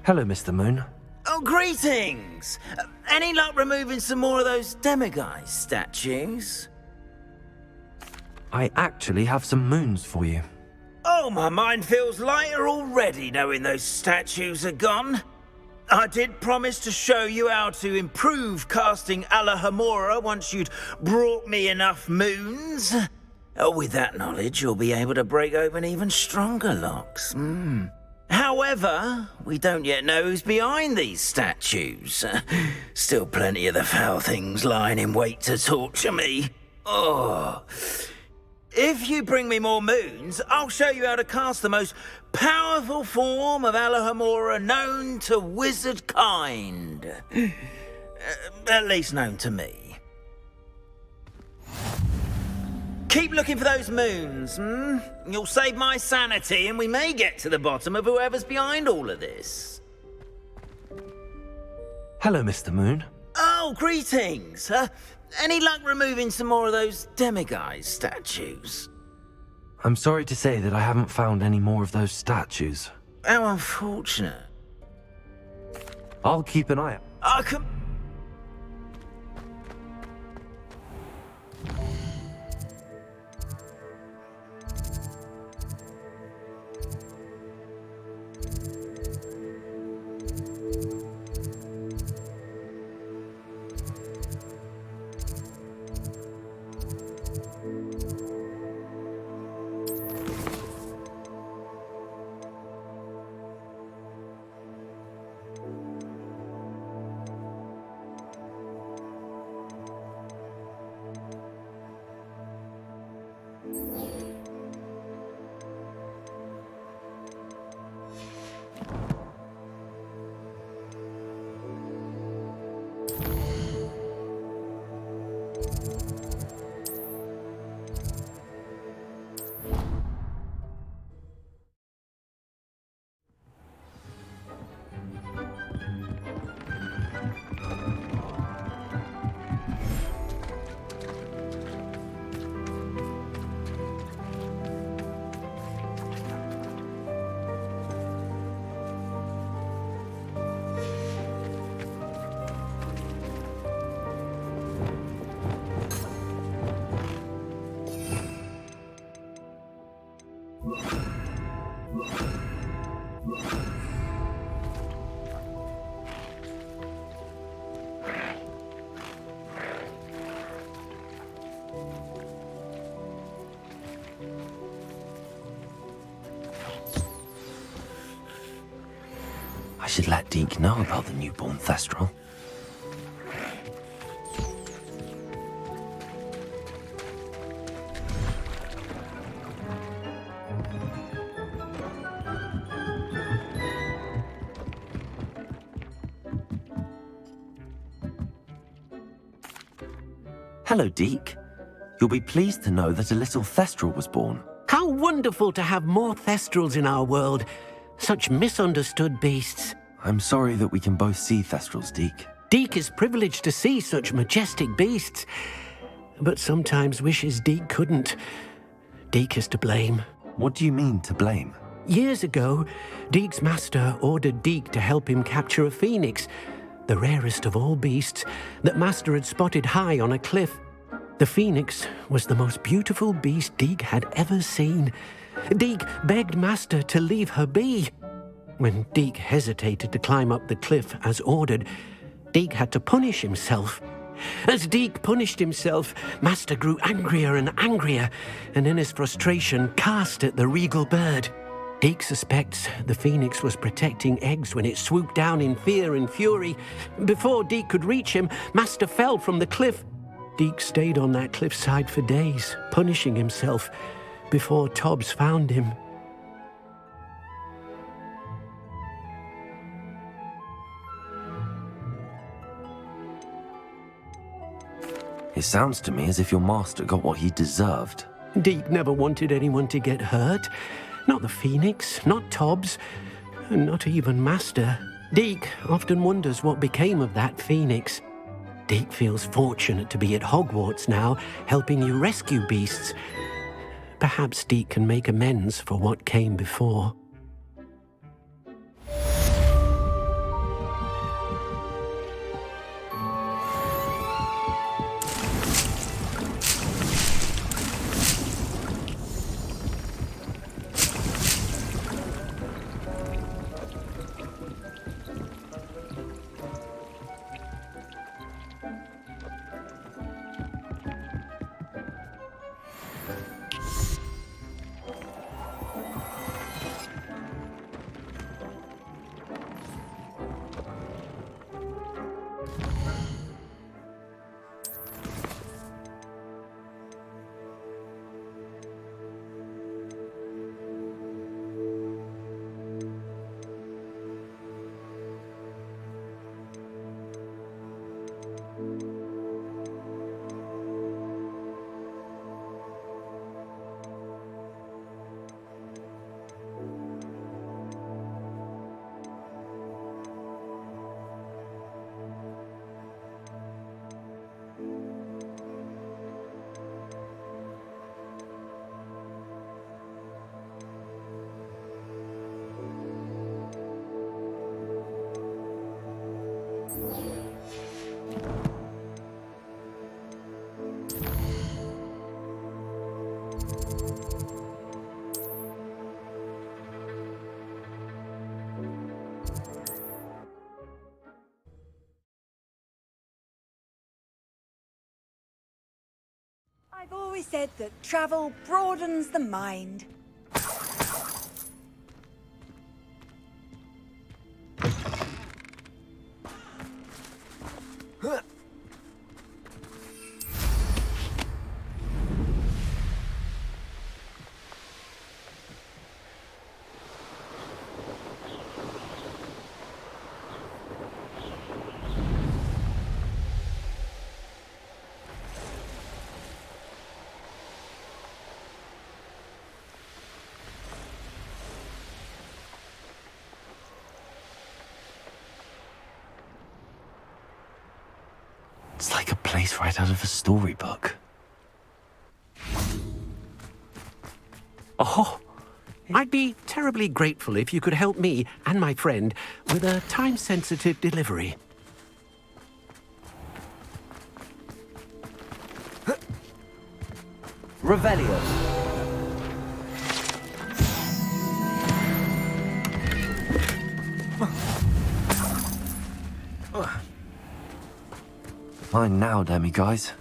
Hello, Mr. Moon. Oh, greetings! Any luck removing some more of those demiguise statues? I actually have some moons for you. Oh, my mind feels lighter already knowing those statues are gone. I did promise to show you how to improve casting Alahamora once you'd brought me enough moons. With that knowledge, you'll be able to break open even stronger locks. However, we don't yet know who's behind these statues. Still plenty of the foul things lying in wait to torture me. Oh. If you bring me more moons, I'll show you how to cast the most powerful form of Alohomora known to wizard kind. At least known to me. Keep looking for those moons, You'll save my sanity and we may get to the bottom of whoever's behind all of this. Hello, Mr. Moon. Oh, greetings. Any luck removing some more of those demiguise statues? I'm sorry to say that I haven't found any more of those statues. How unfortunate. I'll keep an eye out. I should let Deke know about the newborn Thestral. Hello, Deke. You'll be pleased to know that a little Thestral was born. How wonderful to have more Thestrals in our world. Such misunderstood beasts. I'm sorry that we can both see Thestrals, Deke. Deke is privileged to see such majestic beasts, but sometimes wishes Deke couldn't. Deke is to blame. What do you mean, to blame? Years ago, Deke's master ordered Deke to help him capture a phoenix, the rarest of all beasts, that master had spotted high on a cliff. The phoenix was the most beautiful beast Deke had ever seen. Deke begged master to leave her be. When Deke hesitated to climb up the cliff as ordered, Deke had to punish himself. As Deke punished himself, master grew angrier and angrier, and in his frustration cast at the regal bird. Deke suspects the phoenix was protecting eggs when it swooped down in fear and fury. Before Deke could reach him, master fell from the cliff. Deke stayed on that cliffside for days, punishing himself, before Tobbs found him. It sounds to me as if your master got what he deserved. Deke never wanted anyone to get hurt. Not the phoenix, not Tobbs, and not even master. Deke often wonders what became of that phoenix. Deke feels fortunate to be at Hogwarts now, helping you rescue beasts. Perhaps Deke can make amends for what came before. I've always said that travel broadens the mind. It's like a place right out of a storybook. Oh, I'd be terribly grateful if you could help me and my friend with a time-sensitive delivery. Revelio. Fine now, demiguys.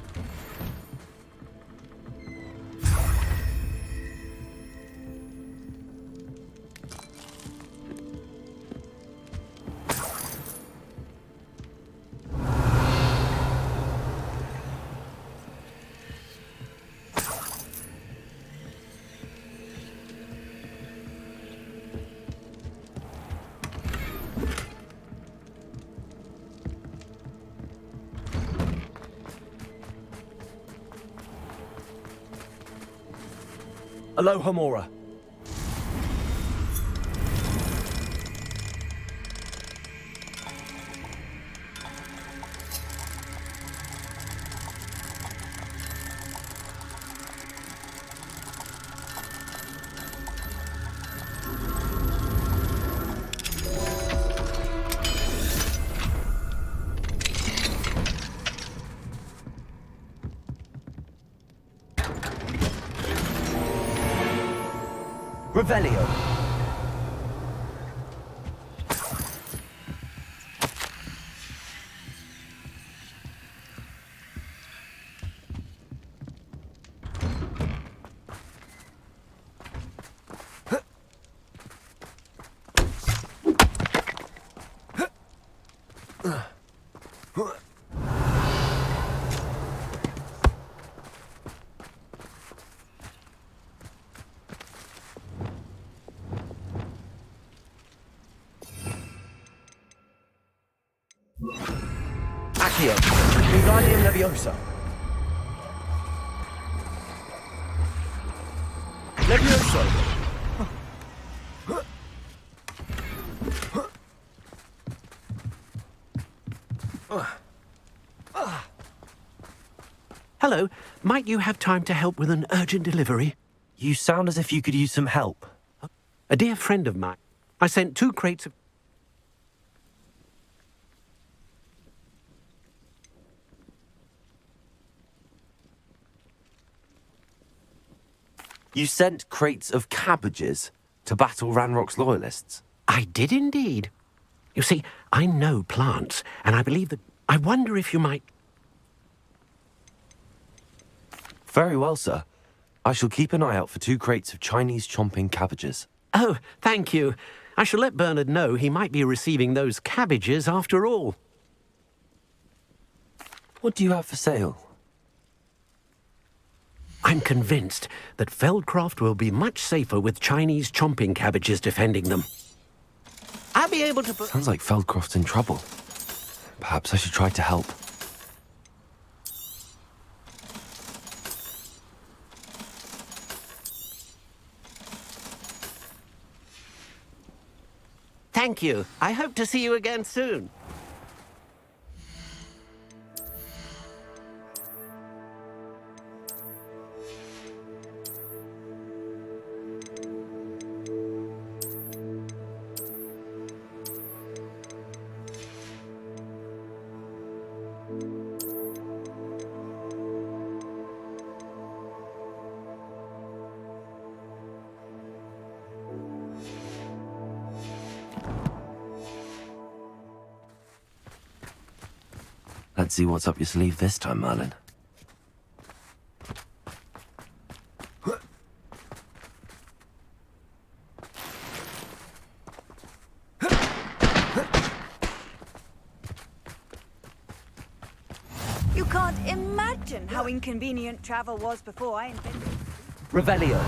Aloha Mora. Revelio. Accio. Wingardium Leviosa. Levioso. Hello, might you have time to help with an urgent delivery? You sound as if you could use some help. A dear friend of mine. I sent 2 crates of... You sent crates of cabbages to battle Ranrock's loyalists? I did indeed. You see, I know plants, and I believe that... I wonder if you might... Very well, sir. I shall keep an eye out for 2 crates of Chinese chomping cabbages. Oh, thank you. I shall let Bernard know he might be receiving those cabbages after all. What do you have for sale? I'm convinced that Feldcroft will be much safer with Chinese chomping cabbages defending them. I'll be able to put... Sounds like Feldcroft's in trouble. Perhaps I should try to help. Thank you. I hope to see you again soon. Let's see what's up your sleeve this time, Merlin. how inconvenient travel was before I invented it. Revelio.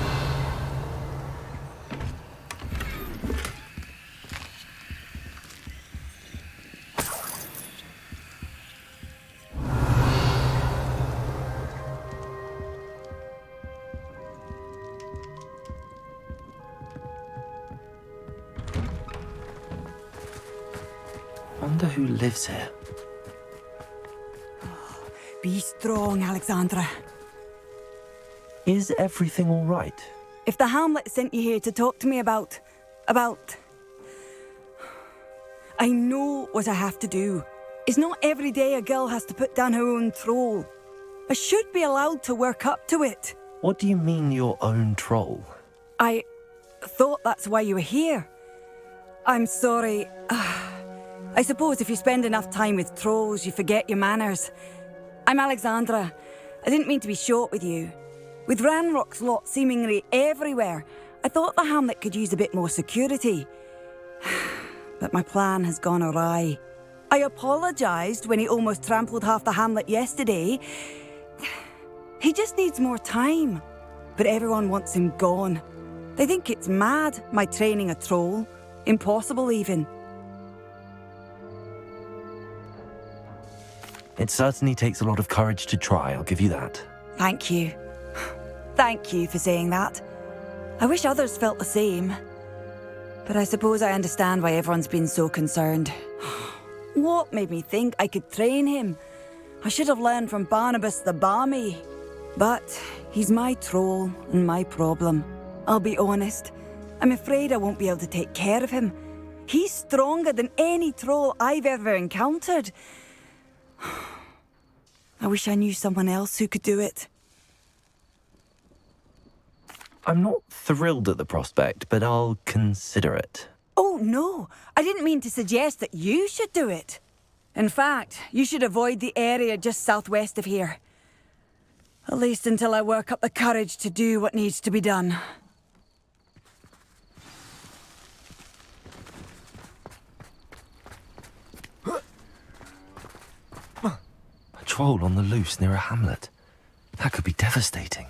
Wonder who lives here. Be strong, Alexandra. Is everything all right? If the Hamlet sent you here to talk to me about... I know what I have to do. It's not every day a girl has to put down her own troll. I should be allowed to work up to it. What do you mean, your own troll? I thought that's why you were here. I'm sorry. I suppose if you spend enough time with trolls, you forget your manners. I'm Alexandra. I didn't mean to be short with you. With Ranrock's lot seemingly everywhere, I thought the Hamlet could use a bit more security. But my plan has gone awry. I apologised when he almost trampled half the Hamlet yesterday. He just needs more time. But everyone wants him gone. They think it's mad, my training a troll. Impossible, even. It certainly takes a lot of courage to try, I'll give you that. Thank you. Thank you for saying that. I wish others felt the same. But I suppose I understand why everyone's been so concerned. What made me think I could train him? I should have learned from Barnabas the Barmy. But he's my troll and my problem. I'll be honest. I'm afraid I won't be able to take care of him. He's stronger than any troll I've ever encountered. I wish I knew someone else who could do it. I'm not thrilled at the prospect, but I'll consider it. Oh, no. I didn't mean to suggest that you should do it. In fact, you should avoid the area just southwest of here. At least until I work up the courage to do what needs to be done. A troll on the loose near a hamlet. That could be devastating.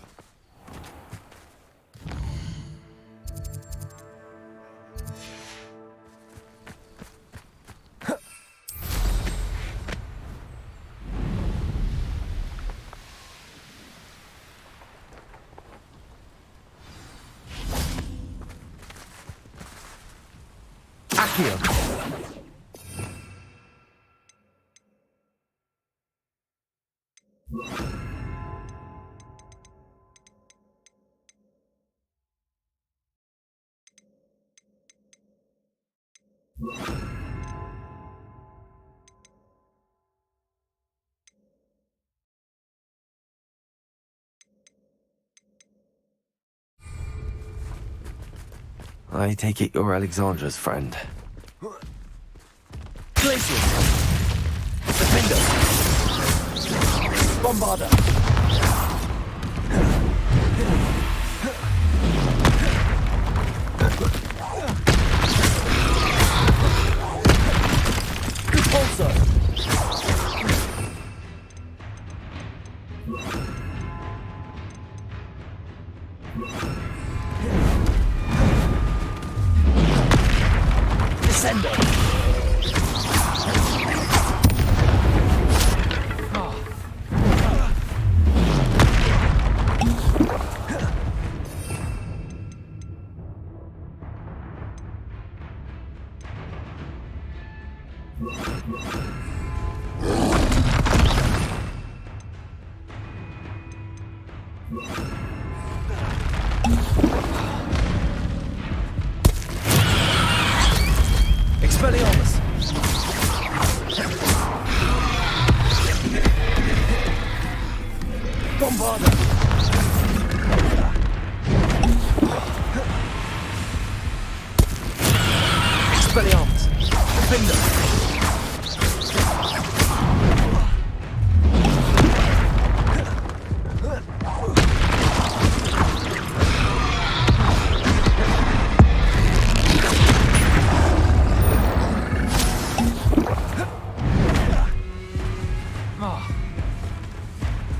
I take it you're Alexandra's friend. Glacius! Defender! Bombarder! Repulsor! Descender! Expelliarmus! Bombarder! Expelliarmus! Defender!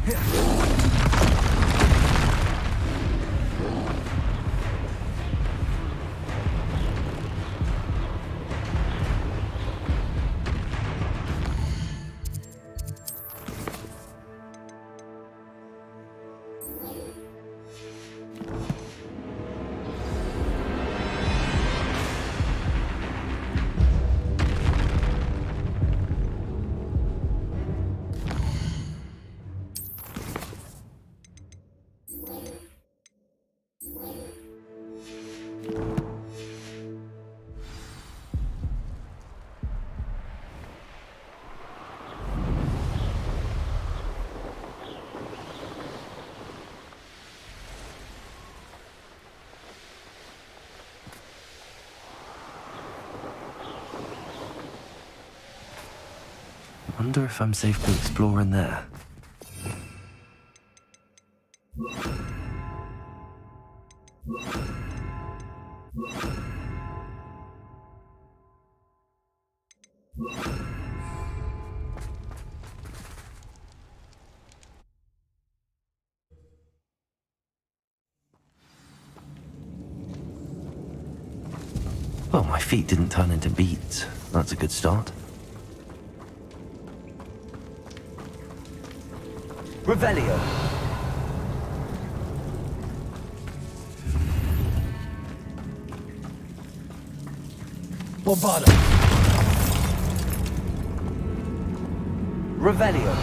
Yeah. Wonder if I'm safe to explore in there. Well, my feet didn't turn into beads. That's a good start. Revelio. Bombarda. Revelio.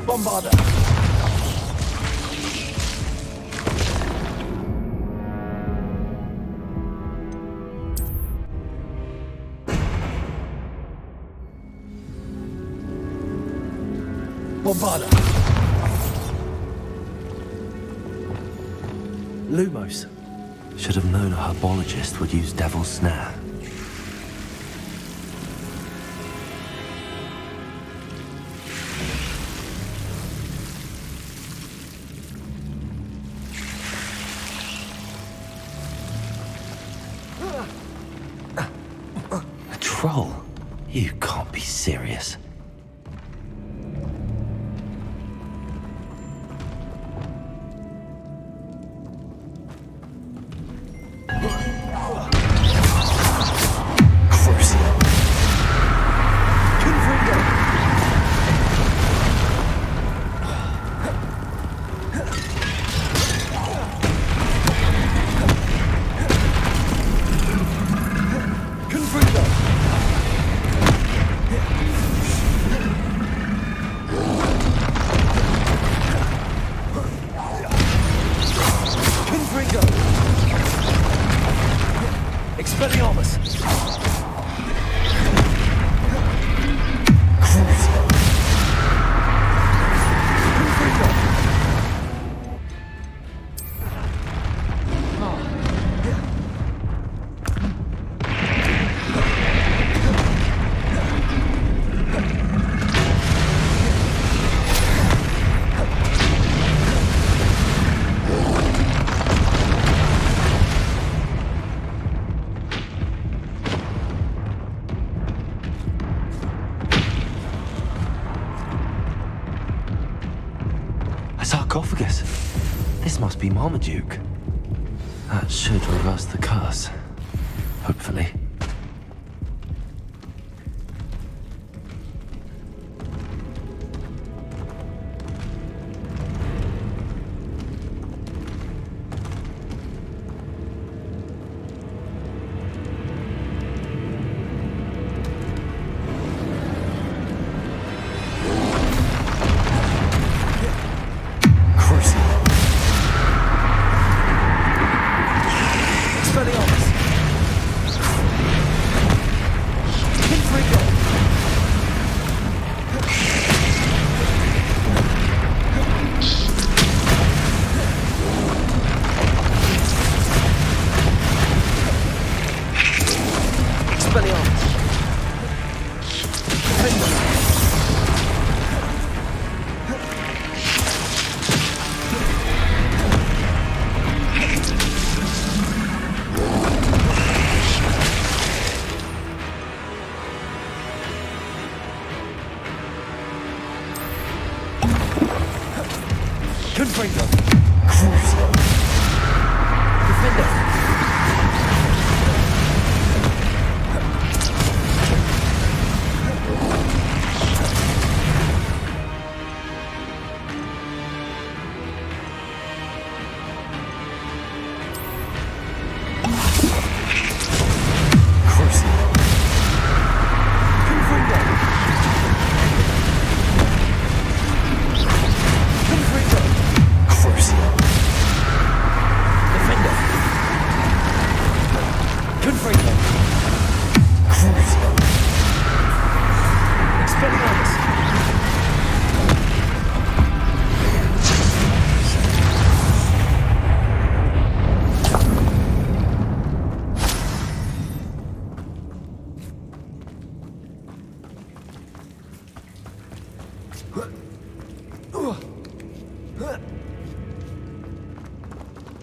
Bombarda. Bombarda. Lumos. Should have known a herbologist would use Devil's Snare. A troll? You can't be serious. Sarcophagus. This must be Marmaduke. That should reverse the curse. Hopefully.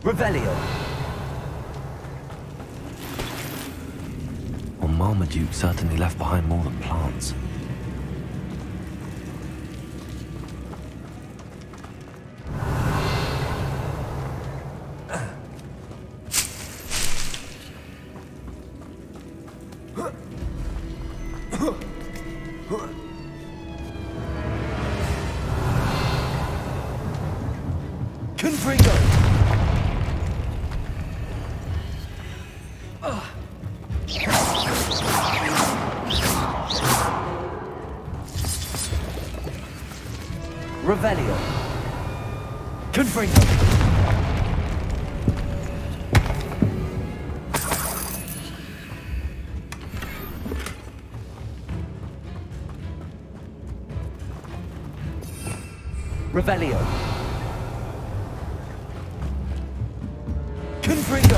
Revelio. Well, Marmaduke certainly left behind more than plants. Confringo! Revelio. Confringo. Revelio. Confringo.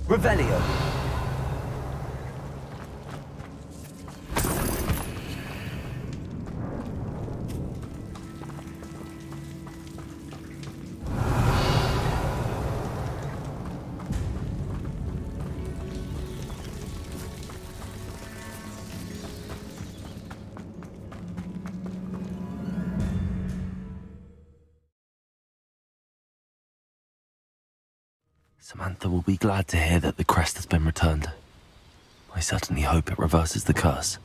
Revelio. Samantha will be glad to hear that the crest has been returned. I certainly hope it reverses the curse.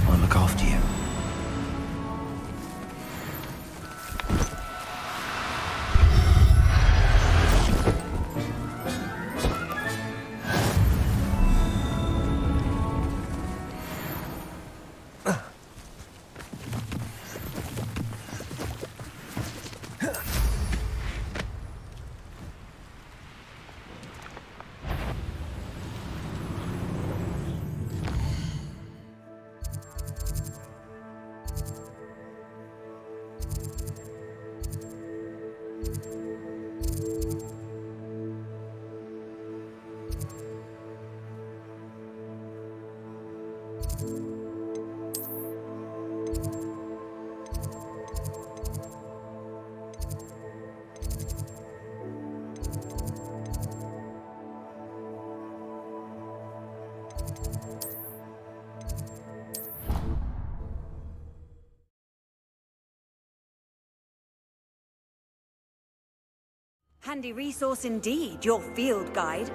I'll look after you. Handy resource indeed, your field guide.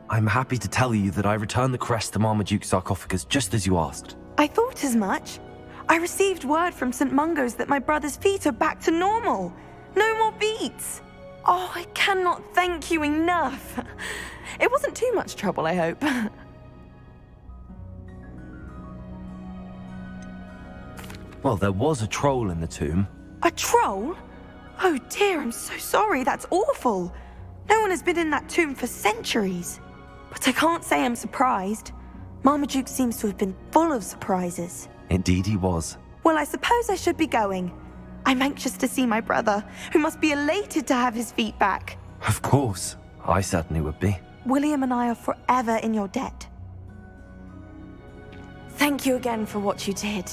I'm happy to tell you that I returned the crest to Marmaduke's sarcophagus just as you asked. I thought as much. I received word from St. Mungo's that my brother's feet are back to normal. No more beats. Oh, I cannot thank you enough. It wasn't too much trouble, I hope. Well, there was a troll in the tomb. A troll? Oh dear, I'm so sorry. That's awful. No one has been in that tomb for centuries. But I can't say I'm surprised. Marmaduke seems to have been full of surprises. Indeed he was. Well, I suppose I should be going. I'm anxious to see my brother, who must be elated to have his feet back. Of course. I certainly would be. William and I are forever in your debt. Thank you again for what you did.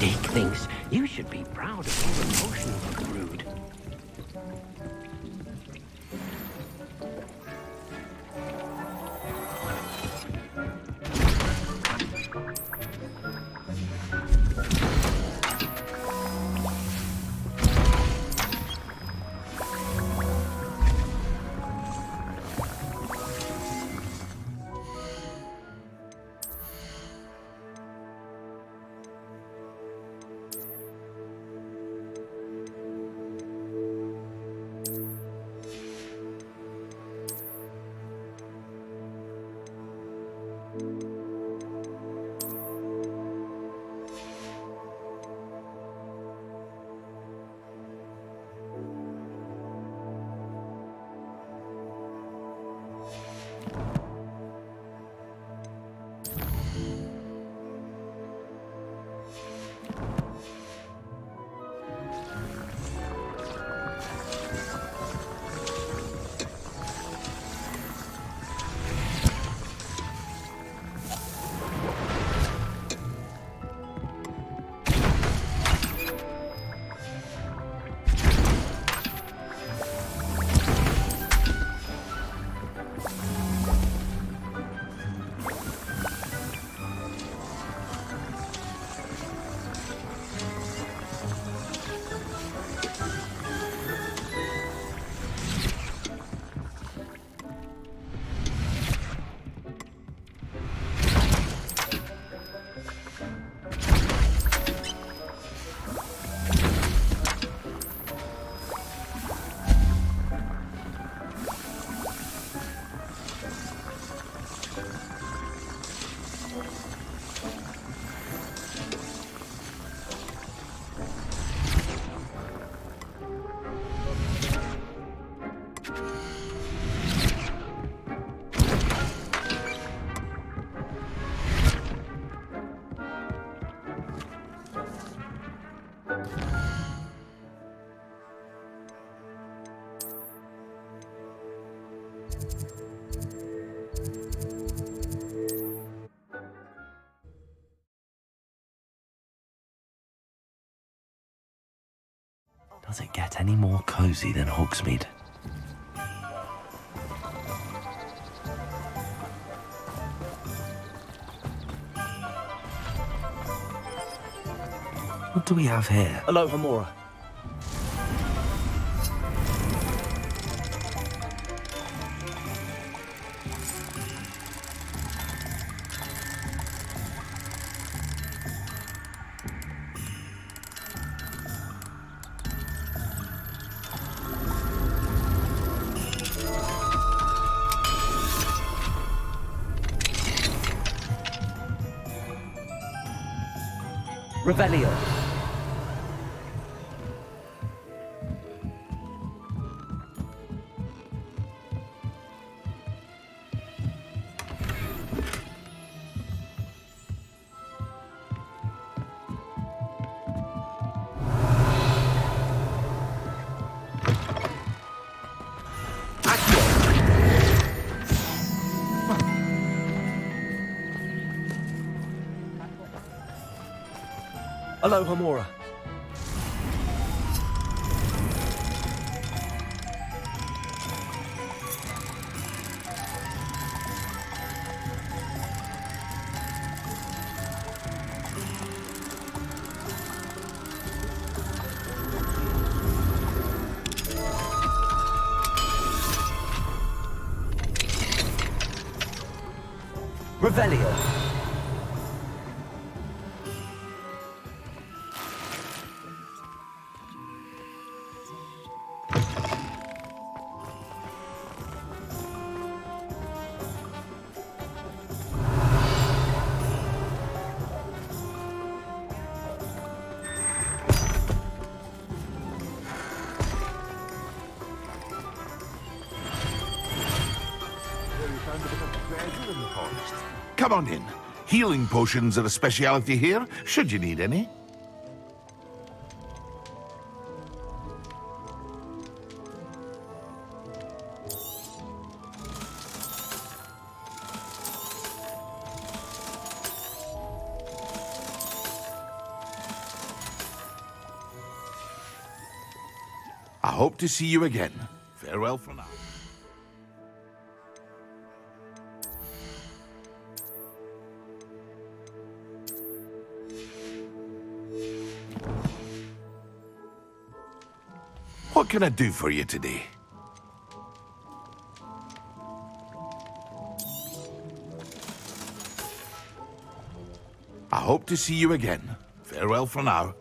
Dick thinks you should be proud of all the potions you brewed. Does it get any more cozy than Hogsmeade? What do we have here? Aloha Mora. Revelio. Aloha Mora. Revelio. Come on in. Healing potions are a speciality here, should you need any. I hope to see you again. Farewell for now. What can I do for you today? I hope to see you again. Farewell for now.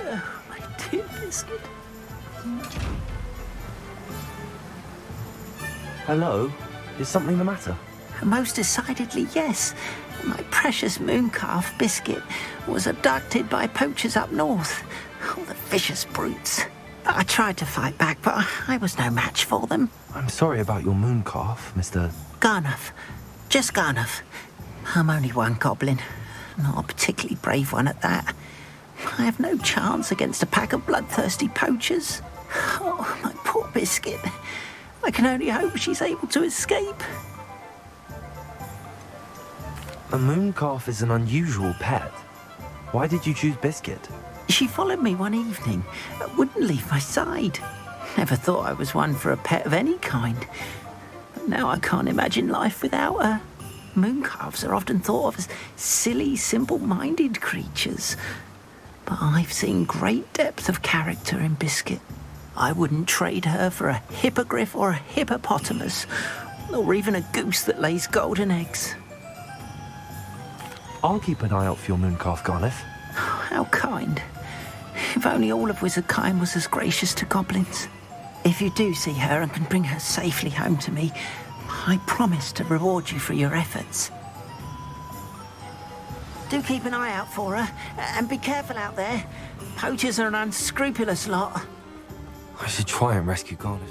Oh, my dear Biscuit. Hello? Is something the matter? Most decidedly, yes. My precious mooncalf, Biscuit, was abducted by poachers up north. Oh, the vicious brutes. I tried to fight back, but I was no match for them. I'm sorry about your mooncalf, Mr. Garnuff. Just Garnuff. I'm only one goblin. Not a particularly brave one at that. I have no chance against a pack of bloodthirsty poachers. Oh, my poor Biscuit. I can only hope she's able to escape. A mooncalf is an unusual pet. Why did you choose Biscuit? She followed me one evening, wouldn't leave my side. Never thought I was one for a pet of any kind. But now I can't imagine life without her. Mooncalves are often thought of as silly, simple-minded creatures. But I've seen great depth of character in Biscuit. I wouldn't trade her for a hippogriff or a hippopotamus, or even a goose that lays golden eggs. I'll keep an eye out for your mooncalf, Garniff. How kind. If only all of Wizardkind was as gracious to goblins. If you do see her and can bring her safely home to me, I promise to reward you for your efforts. Do keep an eye out for her, and be careful out there. Poachers are an unscrupulous lot. I should try and rescue Garniff.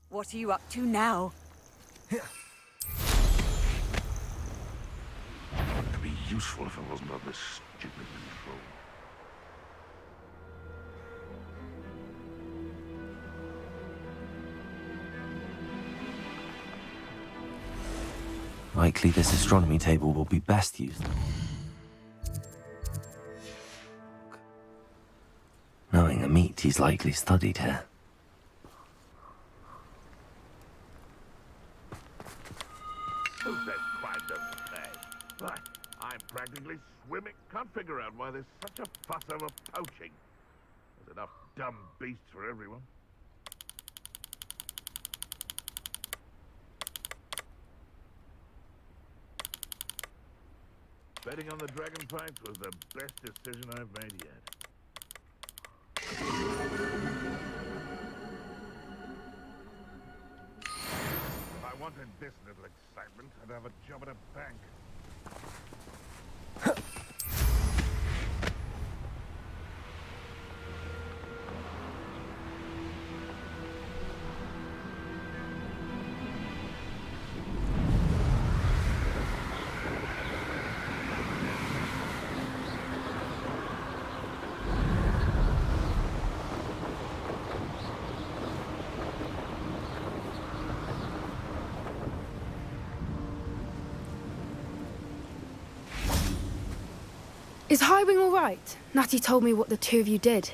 What are you up to now? It'd be useful if I wasn't on this stupid patrol. Likely this astronomy table will be best used. Knowing a meat, he's likely studied here. Who says crime doesn't pay? Right, I'm practically swimming. Can't figure out why there's such a fuss over poaching. There's enough dumb beasts for everyone. Betting on the dragon fights was the best decision I've made yet. If I wanted this little excitement, I'd have a job at a bank. Is Highwing all right? Natty told me what the two of you did.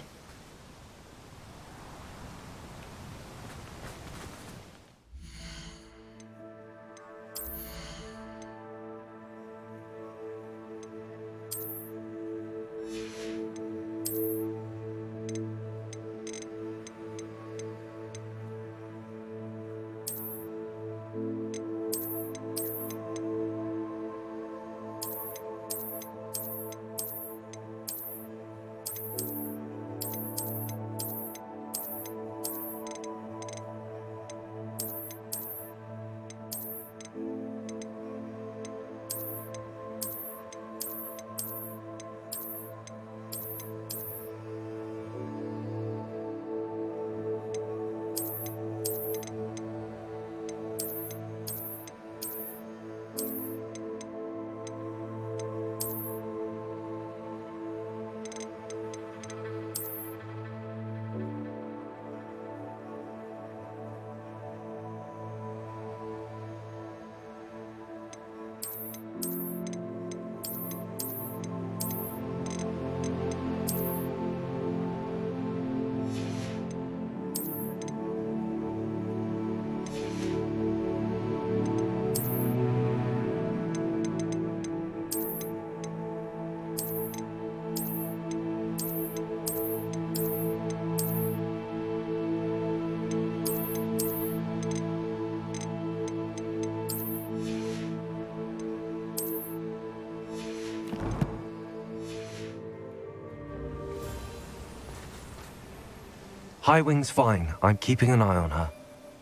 Highwing's fine. I'm keeping an eye on her.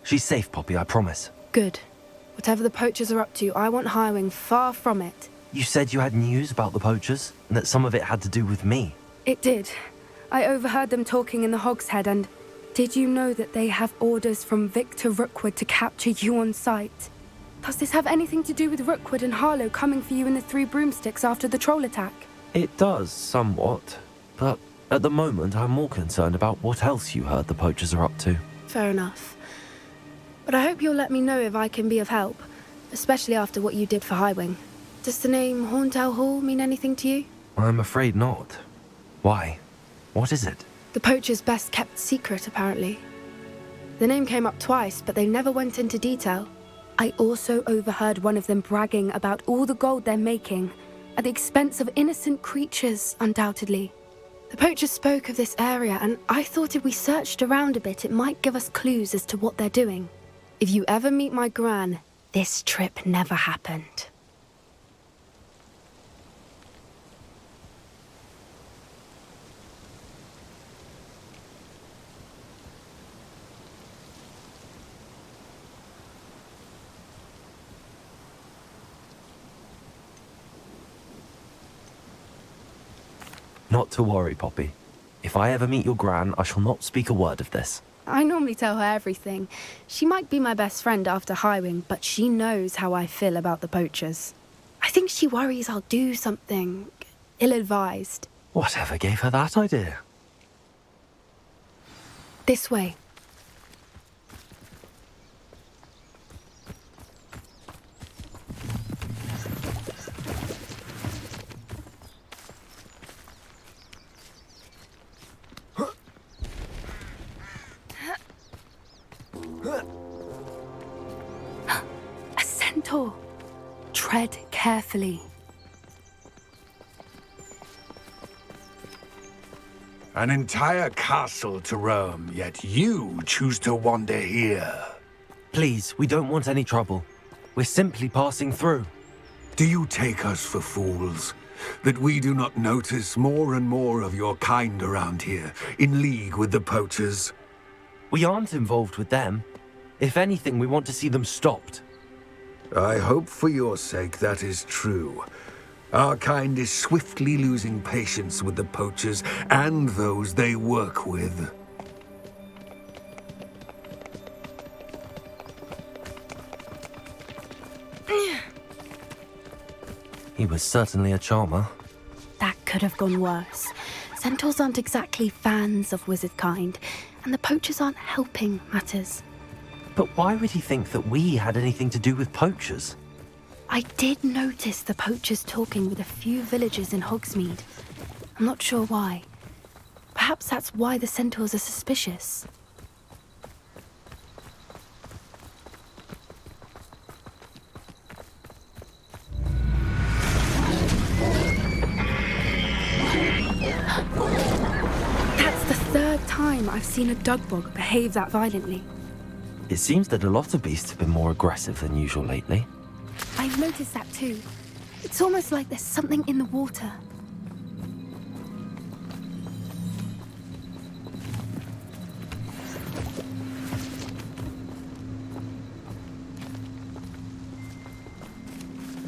She's safe, Poppy, I promise. Good. Whatever the poachers are up to, I want Highwing far from it. You said you had news about the poachers, and that some of it had to do with me. It did. I overheard them talking in the Hogshead, and did you know that they have orders from Victor Rookwood to capture you on sight? Does this have anything to do with Rookwood and Harlow coming for you in the Three Broomsticks after the troll attack? It does, somewhat. But at the moment, I'm more concerned about what else you heard the poachers are up to. Fair enough. But I hope you'll let me know if I can be of help, especially after what you did for Highwing. Does the name Horntail Hall mean anything to you? I'm afraid not. Why? What is it? The poachers' best kept secret, apparently. The name came up twice, but they never went into detail. I also overheard one of them bragging about all the gold they're making, at the expense of innocent creatures, undoubtedly. The poachers spoke of this area, and I thought if we searched around a bit, it might give us clues as to what they're doing. If you ever meet my gran, this trip never happened. Not to worry, Poppy. If I ever meet your gran, I shall not speak a word of this. I normally tell her everything. She might be my best friend after Highwing, but she knows how I feel about the poachers. I think she worries I'll do something ill-advised. Whatever gave her that idea? This way. A centaur. Tread carefully. An entire castle to roam, yet you choose to wander here. Please, we don't want any trouble. We're simply passing through. Do you take us for fools? That we do not notice more and more of your kind around here, in league with the poachers? We aren't involved with them. If anything, we want to see them stopped. I hope for your sake that is true. Our kind is swiftly losing patience with the poachers and those they work with. He was certainly a charmer. That could have gone worse. Centaurs aren't exactly fans of wizard kind, and the poachers aren't helping matters. But why would he think that we had anything to do with poachers? I did notice the poachers talking with a few villagers in Hogsmeade. I'm not sure why. Perhaps that's why the centaurs are suspicious. That's the third time I've seen a dugbog behave that violently. It seems that a lot of beasts have been more aggressive than usual lately. I've noticed that too. It's almost like there's something in the water.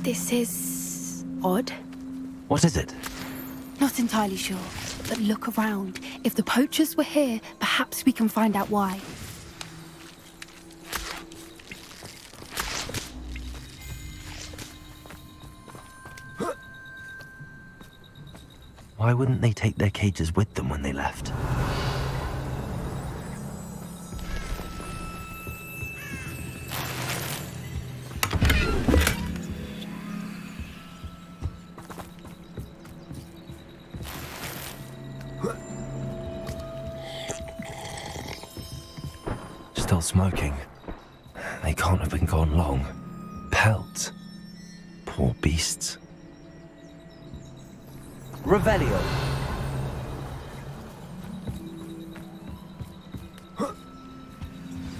This is odd. What is it? Not entirely sure, but look around. If the poachers were here, perhaps we can find out why. Why wouldn't they take their cages with them when they left? Still smoking. They can't have been gone long. Pelts. Poor beasts. Revelio.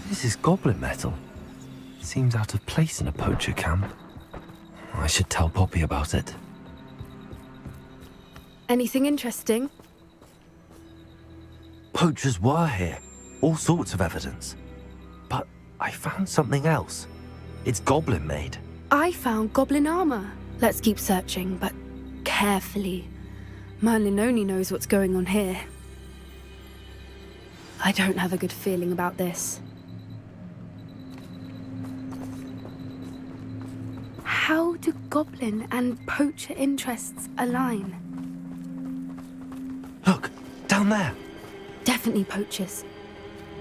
This is goblin metal. Seems out of place in a poacher camp. I should tell Poppy about it. Anything interesting? Poachers were here. all sorts of evidence. But I found something else. It's goblin made. I found goblin armor. Let's keep searching, but carefully. Merlin only knows what's going on here. I don't have a good feeling about this. How do goblin and poacher interests align? Look, down there. Definitely poachers.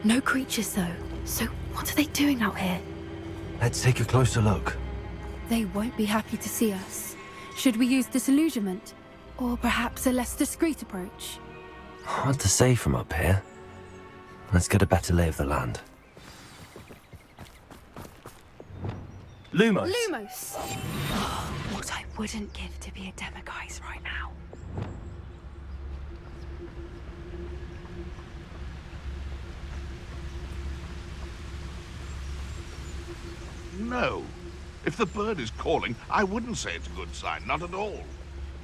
No creatures, though. So what are they doing out here? Let's take a closer look. They won't be happy to see us. Should we use disillusionment? Or perhaps a less discreet approach? Hard to say from up here. Let's get a better lay of the land. Lumos! Lumos! What I wouldn't give to be a Demiguise right now. No. If the bird is calling, I wouldn't say it's a good sign, not at all.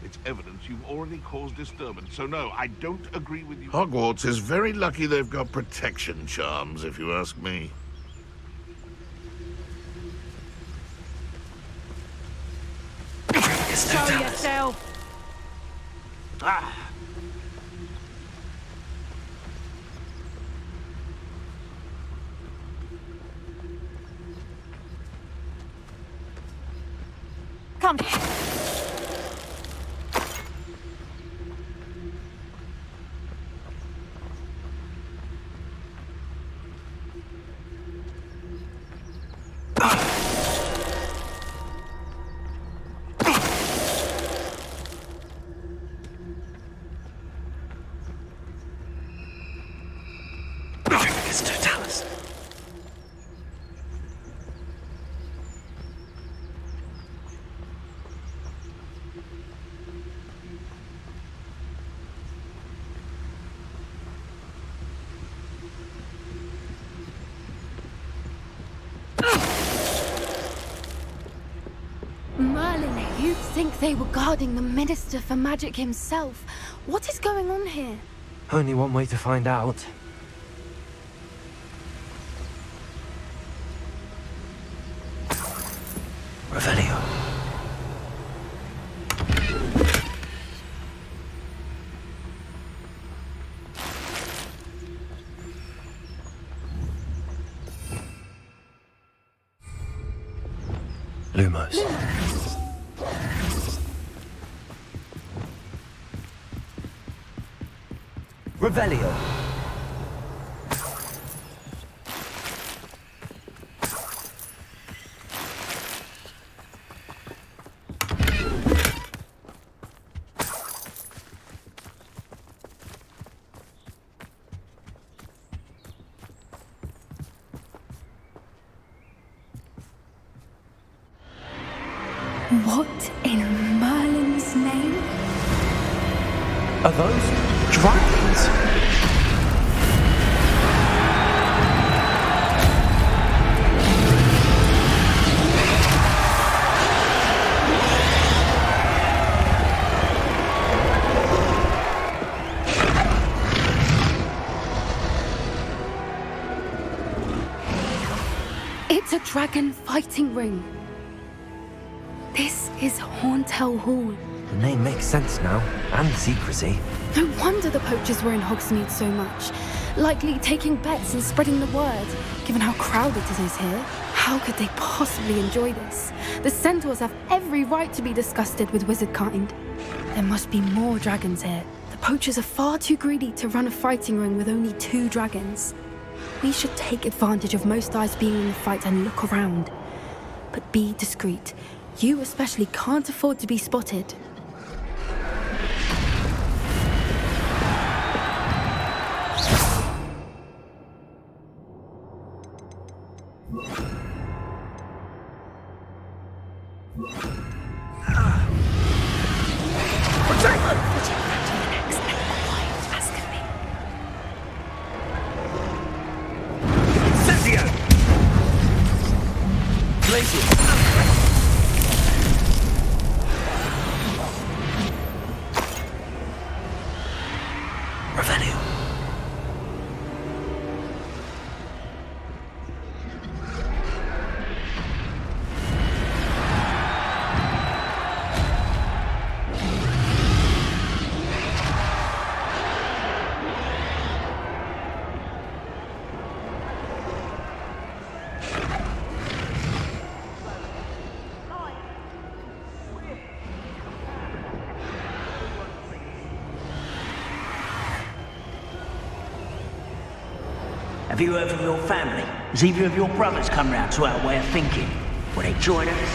It's evidence you've already caused disturbance, so no, I don't agree with you. Hogwarts is very lucky they've got protection charms, if you ask me. Show yourself! Ah! Come. Merlin, you'd think they were guarding the Minister for Magic himself. What is going on here? Only one way to find out. Revelio. Lumos. Revelio. What in Merlin's name? Are those dragons? It's a dragon fighting ring. This is Hauntel Hall. The name makes sense now, and secrecy. No wonder the poachers were in Hogsmeade so much. Likely taking bets and spreading the word, given how crowded it is here. How could they possibly enjoy this? The centaurs have every right to be disgusted with wizard kind. There must be more dragons here. The poachers are far too greedy to run a fighting ring with only 2 dragons. We should take advantage of most eyes being in the fight and look around. But be discreet. You especially can't afford to be spotted. Have you heard from your family? Has either of your brothers come round to our way of thinking? Will they join us?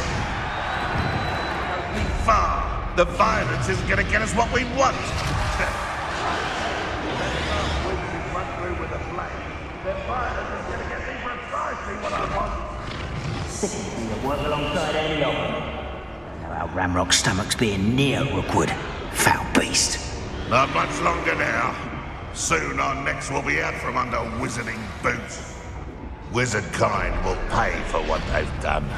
Don't be far. The violence isn't going to get us what we want. Run through with a flame. The violence is going to get me precisely what I want. Sitting to work alongside any of them. I know how Ramrock's stomach's being near Rookwood. Foul beast. Not much longer now. Soon our necks will be out from under wizarding boots. Wizard kind will pay for what they've done.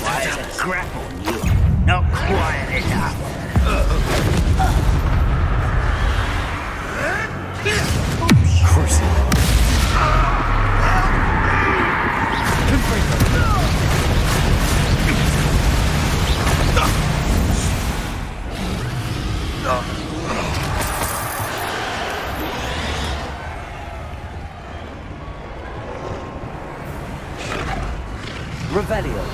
Why is a grapple you? Not quiet enough. Revelio.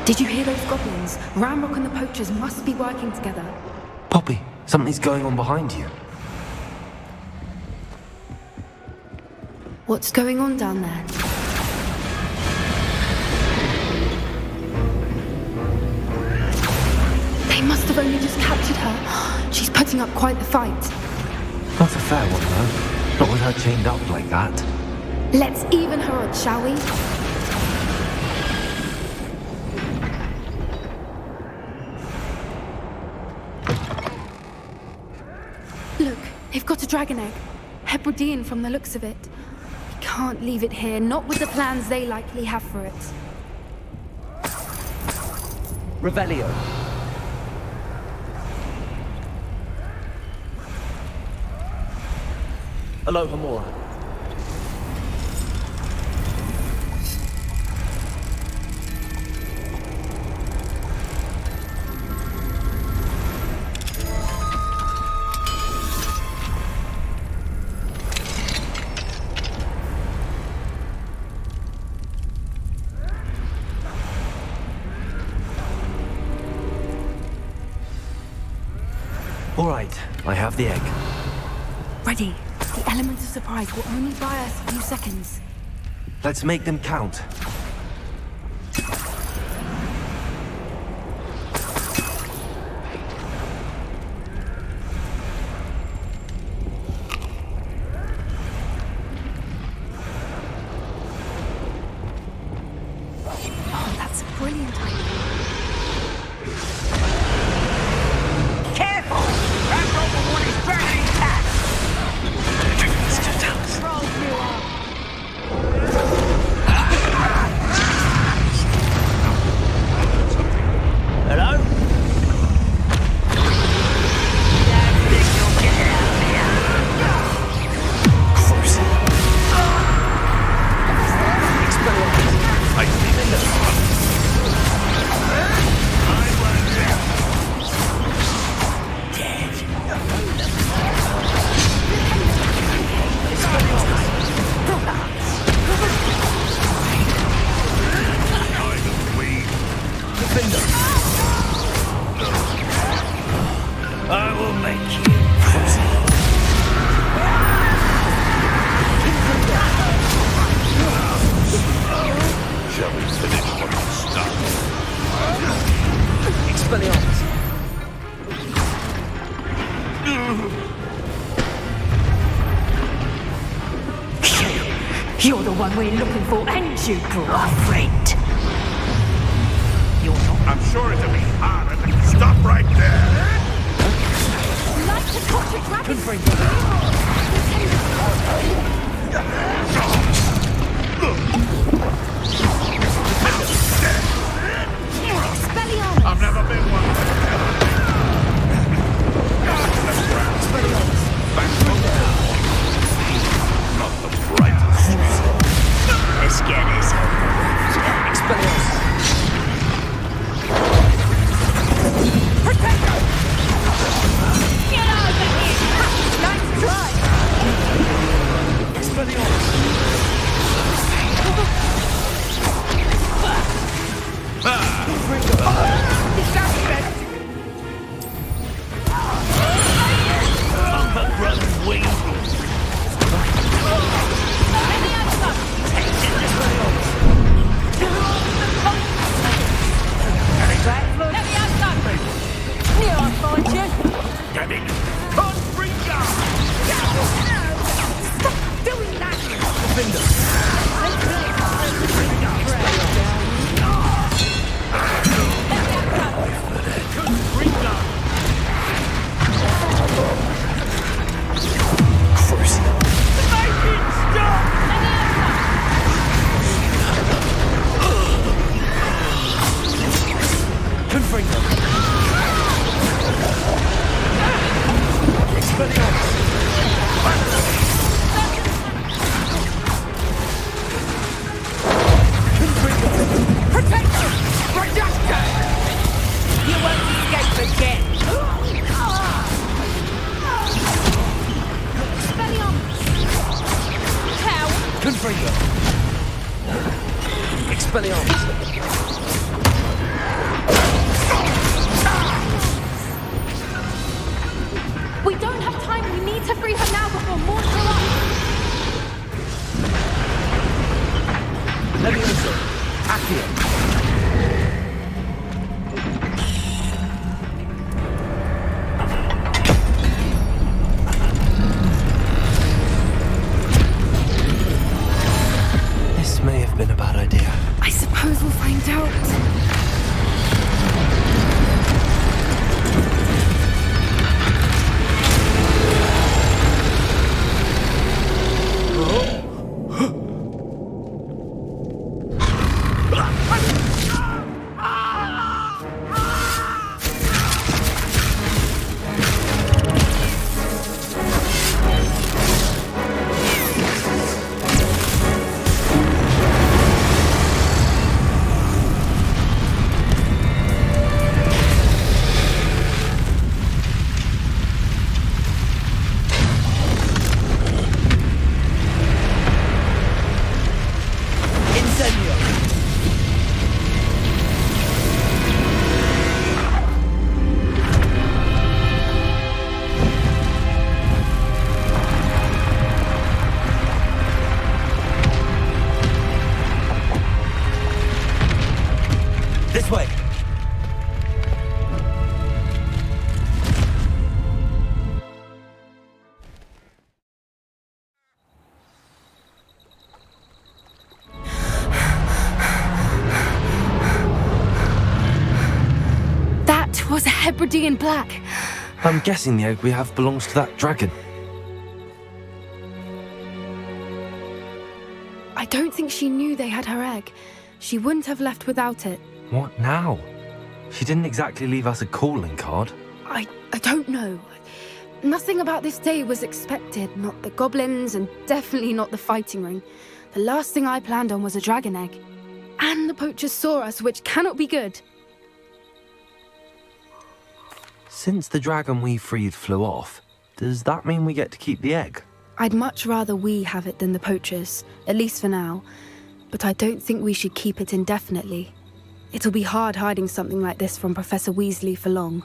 Did you hear those goblins? Ramrock and the poachers must be working together. Poppy, something's going on behind you. What's going on down there? They must have only just captured her. She's putting up quite the fight. Not a fair one, though. Not with her chained up like that. Let's even her odds, shall we? Look, they've got a dragon egg. Hebridean from the looks of it. We can't leave it here, not with the plans they likely have for it. Revelio. Aloha Mora. All right, I have the egg. Ready. The element of surprise will only buy us a few seconds. Let's make them count. Oh, that's a brilliant idea. Careful! Ramrock will want his dragon intact! Hello? Don't think you'll get it out of here. Close. I see the front. I won't I will make you. Shall we finish what we started? Expelliarmus. You're the one we're looking for, ain't you, poor friend? You're not. I'm sure it'll be harder than stop right there. Like to catch a dragon for I've never been one. menace overwhelms you. Expelliarmus! Get over here! Nice try! Expelliarmus! Overgrown weevils. I'll find you! Damn it! Confringo! Stop doing that! You won't escape again! Confringo! Expelliarmus! We don't have time. We need to free her now before more show up. Levioso! Accio! This may have been a bad idea. I suppose we'll find out. This way! That was a Hebridean black. I'm guessing the egg we have belongs to that dragon. I don't think she knew they had her egg. She wouldn't have left without it. What now? She didn't exactly leave us a calling card. I don't know. Nothing about this day was expected. Not the goblins, and definitely not the fighting ring. The last thing I planned on was a dragon egg. And the poachers saw us, which cannot be good. Since the dragon we freed flew off, does that mean we get to keep the egg? I'd much rather we have it than the poachers, at least for now. But I don't think we should keep it indefinitely. It'll be hard hiding something like this from Professor Weasley for long.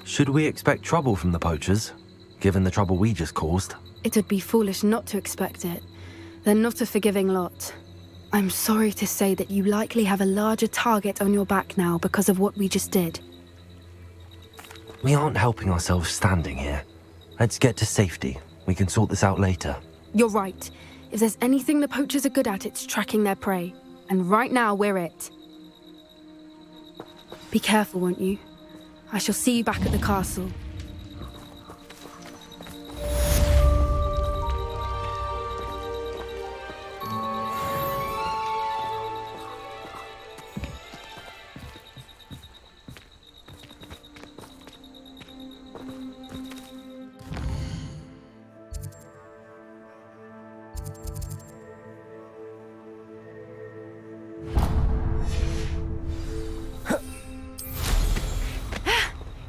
Should we expect trouble from the poachers, given the trouble we just caused? It would be foolish not to expect it. They're not a forgiving lot. I'm sorry to say that you likely have a larger target on your back now because of what we just did. We aren't helping ourselves standing here. Let's get to safety. We can sort this out later. You're right. If there's anything the poachers are good at, it's tracking their prey. And right now, we're it. Be careful, won't you? I shall see you back at the castle.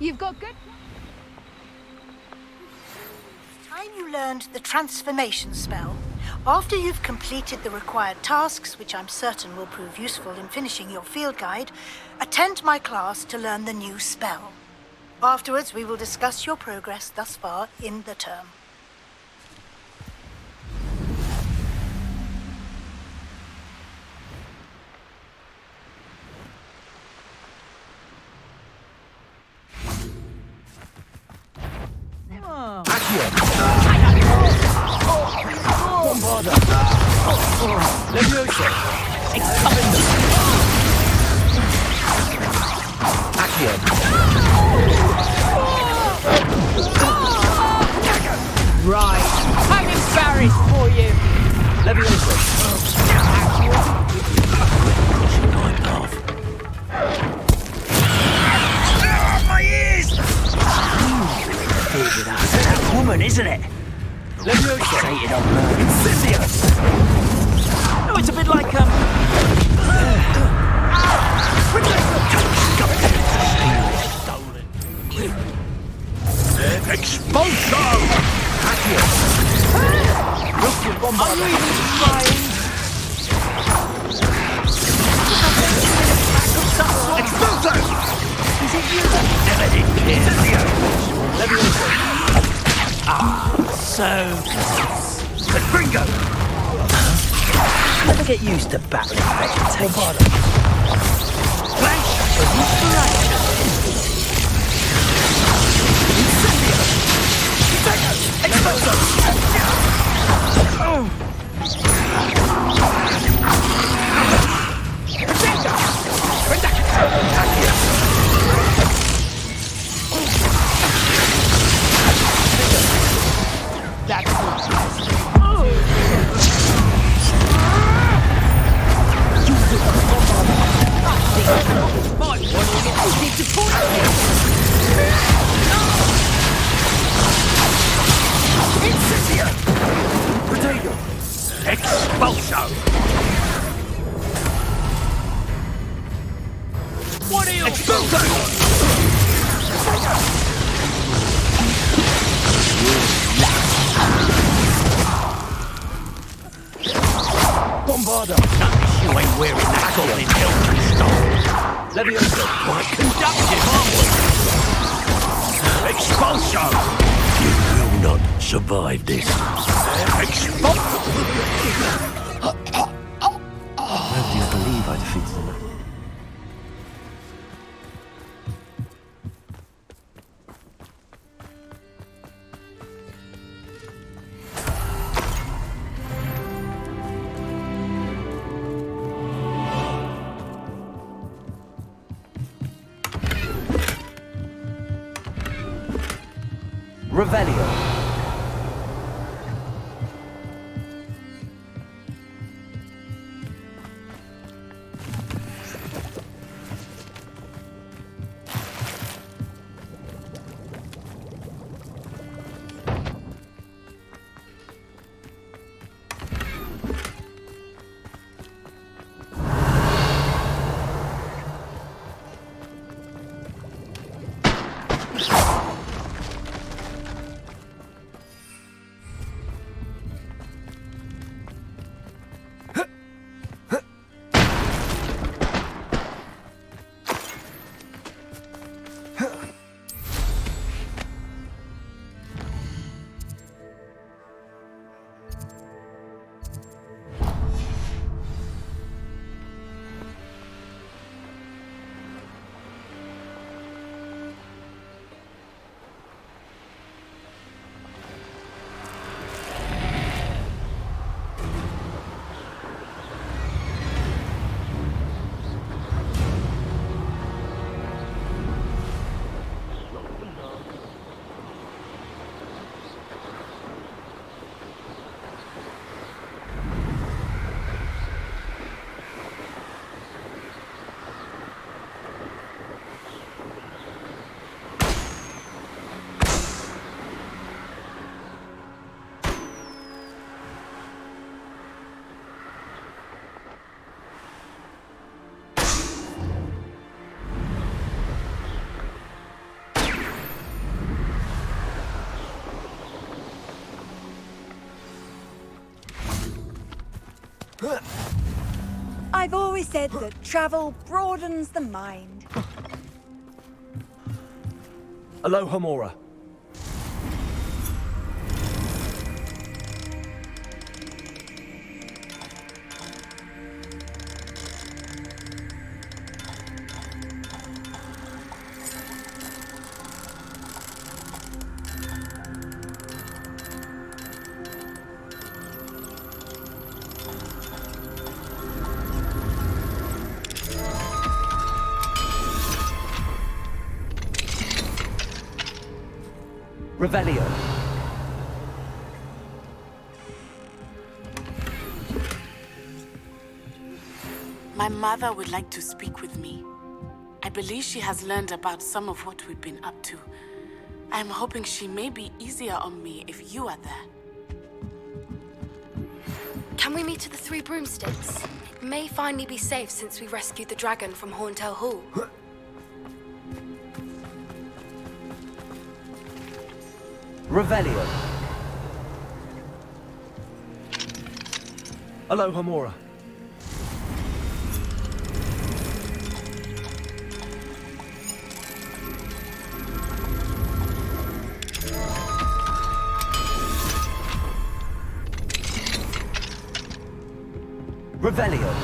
You've got good... Time you learned the transformation spell. After you've completed the required tasks, which I'm certain will prove useful in finishing your field guide, attend my class to learn the new spell. Afterwards, we will discuss your progress thus far in the term. Leviosa! Examine! Accio! Right. I'm embarrassed for you. Leviosa! My ears! That woman, isn't it? Leviosa! Sated on her. Incendio! No, it's a bit like, Expulso! Accio! Look, you're bombarded. Expulso! Is it you? Never did care. Leviosa! So close. But Gringo! Never get used to battling vegetation. Flash of inspiration. Incendio! Exploso! That's Incendio! Protego! Expulso! What are you? Expulso! Bombarda! Notice you ain't wearing that goblin helmet stuff. Leviosa! Quite conductive, aren't we? Expulso! You will not survive this. Expulso! How do you believe I defeated them? Revelio! I've always said that travel broadens the mind. Aloha Mora. Revelio. My mother would like to speak with me. I believe she has learned about some of what we've been up to. I am hoping she may be easier on me if you are there. Can we meet at the Three Broomsticks? It may finally be safe since we rescued the dragon from Horntail Hall. Revelio. Aloha Mora. Revelio.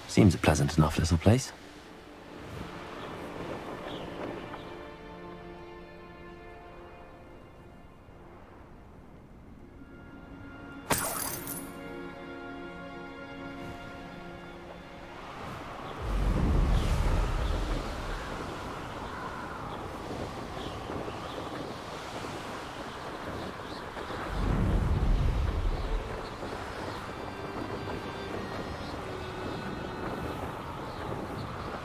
Seems a pleasant enough little place.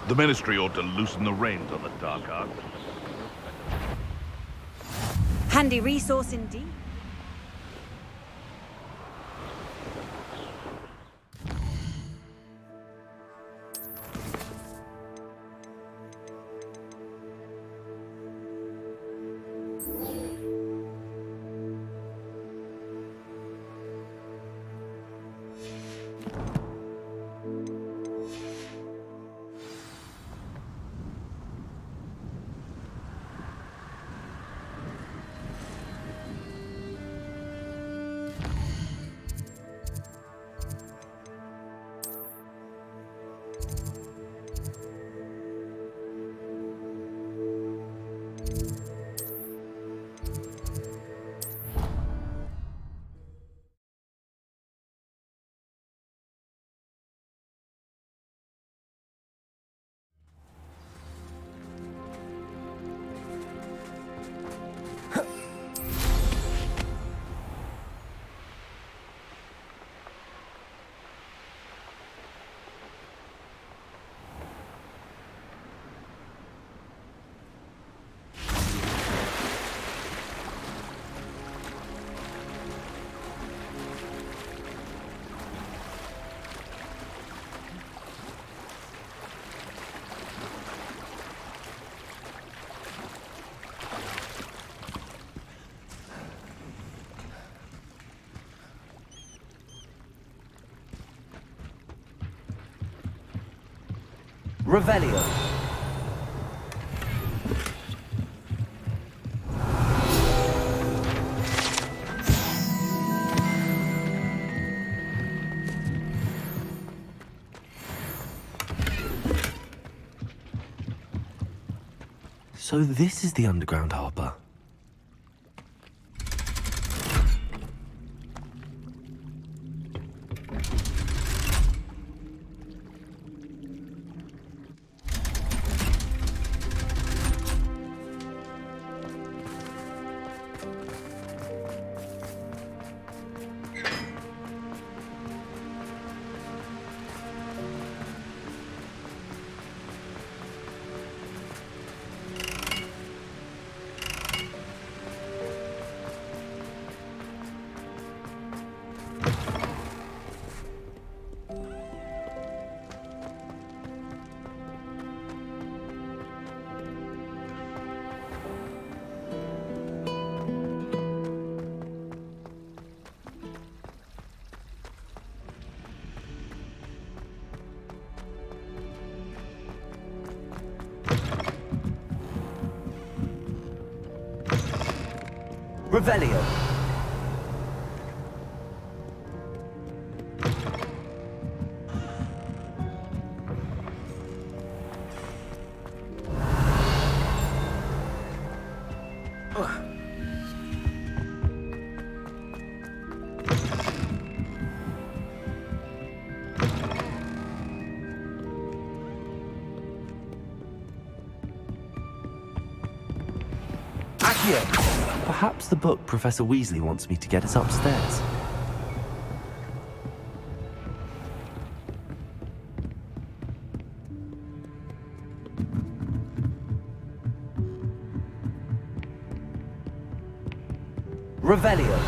The Ministry ought to loosen the reins on the dark arts. Handy resource indeed. Revelio. So this is the underground harbour. Revelio. Perhaps the book Professor Weasley wants me to get is upstairs. Revelio.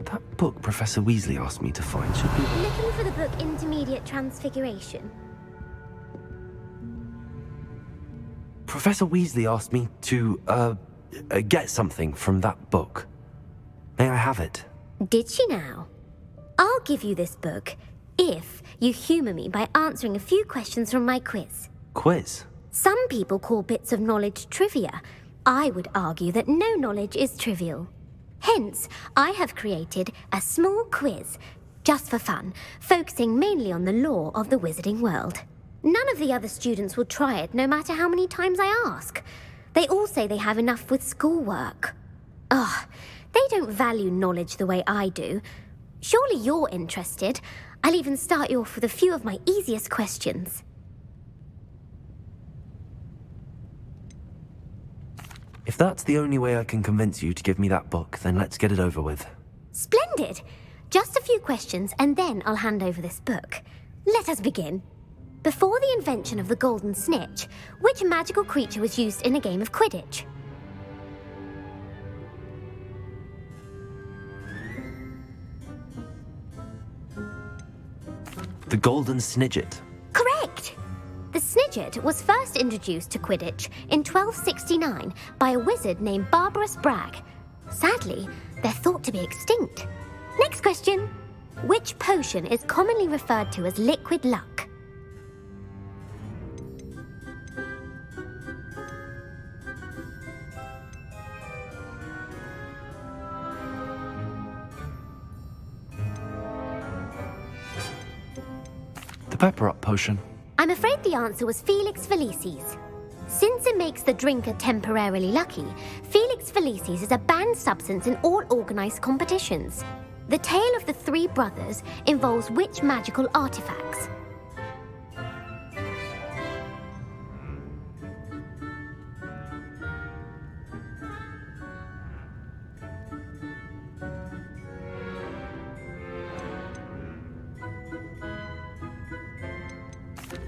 That book Professor Weasley asked me to find should be... Looking for the book Intermediate Transfiguration. Professor Weasley asked me to, get something from that book. May I have it? Did she now? I'll give you this book if you humour me by answering a few questions from my quiz. Quiz? Some people call bits of knowledge trivia. I would argue that no knowledge is trivial. Hence, I have created a small quiz, just for fun, focusing mainly on the lore of the wizarding world. None of the other students will try it, no matter how many times I ask. They all say they have enough with schoolwork. Ugh, they don't value knowledge the way I do. Surely you're interested. I'll even start you off with a few of my easiest questions. If that's the only way I can convince you to give me that book, then let's get it over with. Splendid! Just a few questions, and then I'll hand over this book. Let us begin. Before the invention of the golden snitch, which magical creature was used in a game of Quidditch? The golden snidget. Correct! The snidget was first introduced to Quidditch in 1269 by a wizard named Barbarous Bragg. Sadly, they're thought to be extinct. Next question. Which potion is commonly referred to as liquid luck? The pepper-up potion. I'm afraid the answer was Felix Felicis. Since it makes the drinker temporarily lucky, Felix Felicis is a banned substance in all organised competitions. The tale of the three brothers involves which magical artifacts?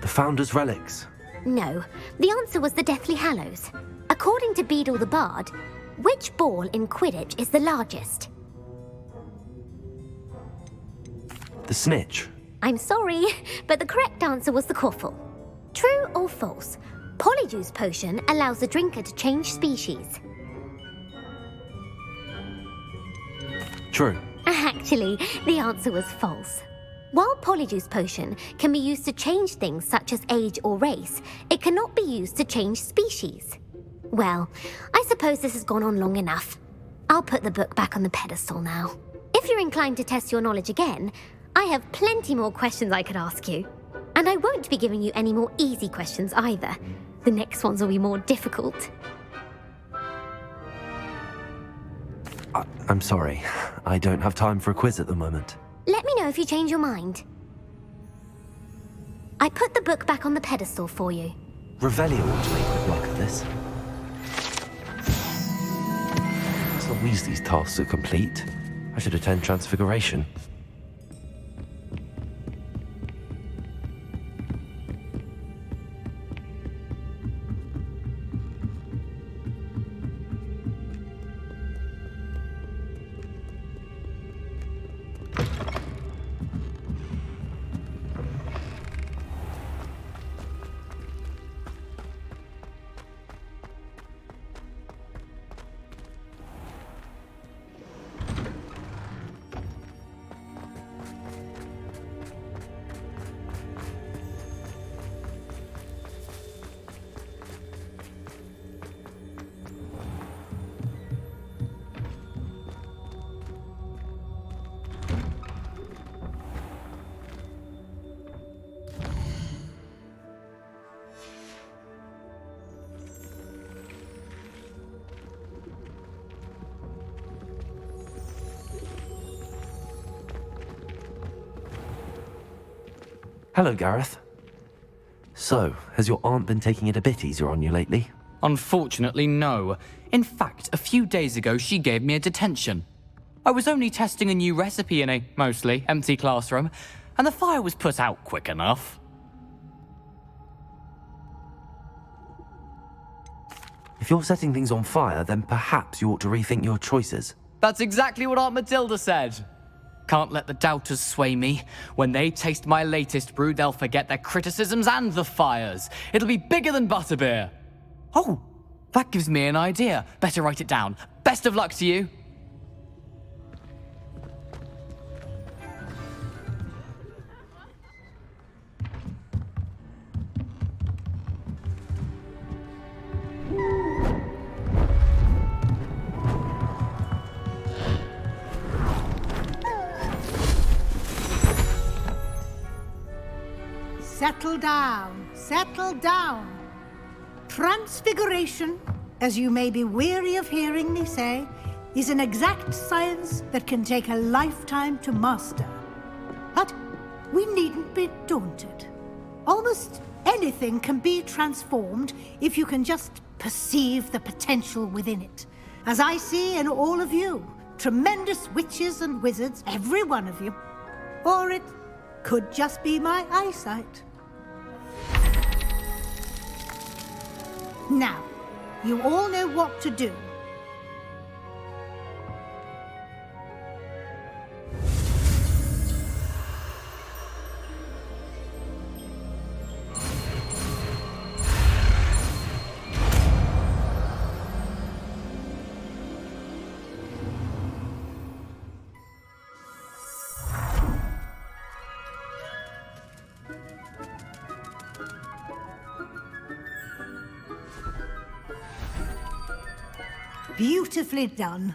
The Founder's Relics. No, the answer was the Deathly Hallows. According to Beadle the Bard, which ball in Quidditch is the largest? The snitch. I'm sorry, but the correct answer was the Quaffle. True or false? Polyjuice potion allows the drinker to change species. True. Actually, the answer was false. While Polyjuice potion can be used to change things such as age or race, it cannot be used to change species. Well, I suppose this has gone on long enough. I'll put the book back on the pedestal now. If you're inclined to test your knowledge again, I have plenty more questions I could ask you. And I won't be giving you any more easy questions either. The next ones will be more difficult. I'm sorry. I don't have time for a quiz at the moment. Let me know if you change your mind. I put the book back on the pedestal for you. Revelio ought to make quick work of this. Professor Weasley's tasks are complete. I should attend Transfiguration. Hello, Gareth. So, has your aunt been taking it a bit easier on you lately? Unfortunately, no. In fact, a few days ago, she gave me a detention. I was only testing a new recipe in a mostly empty classroom, and the fire was put out quick enough. If you're setting things on fire, then perhaps you ought to rethink your choices. That's exactly what Aunt Matilda said. Can't let the doubters sway me. When they taste my latest brew, they'll forget their criticisms and the fires. It'll be bigger than butterbeer. Oh, that gives me an idea. Better write it down. Best of luck to you. Settle down, settle down. Transfiguration, as you may be weary of hearing me say, is an exact science that can take a lifetime to master. But we needn't be daunted. Almost anything can be transformed if you can just perceive the potential within it. As I see in all of you, tremendous witches and wizards, every one of you. Or it could just be my eyesight. Now, you all know what to do. Beautifully done.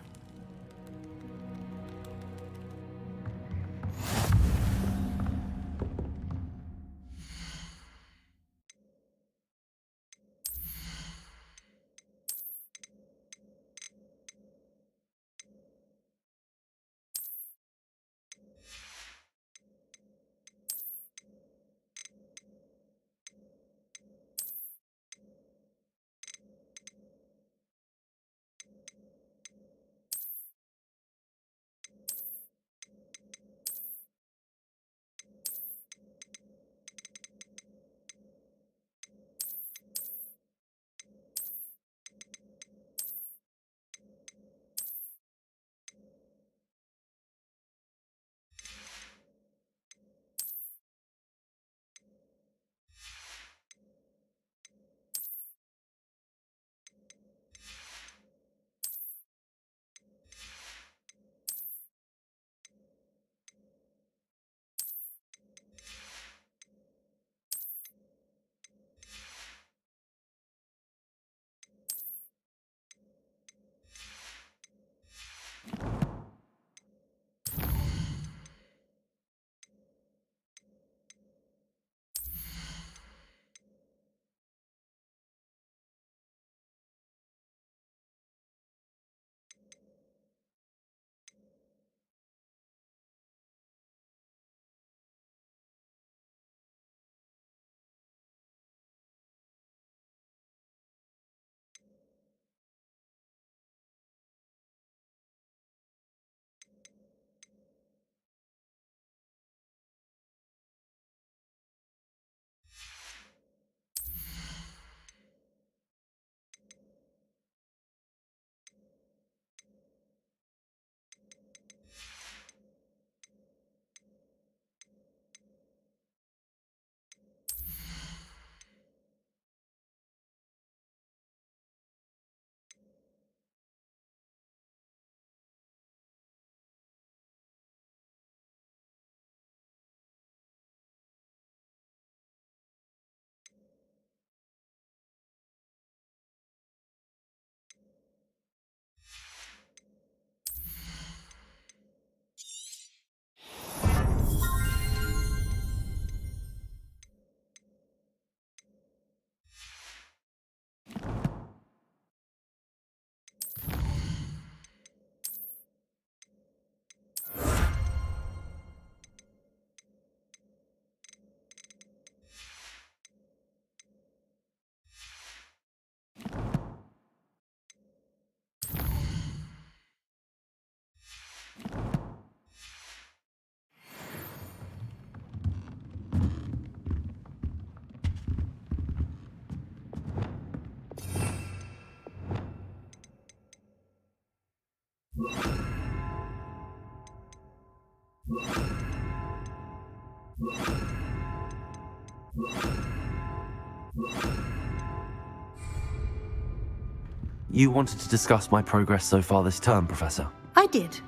You wanted to discuss my progress so far this term, Professor? I did.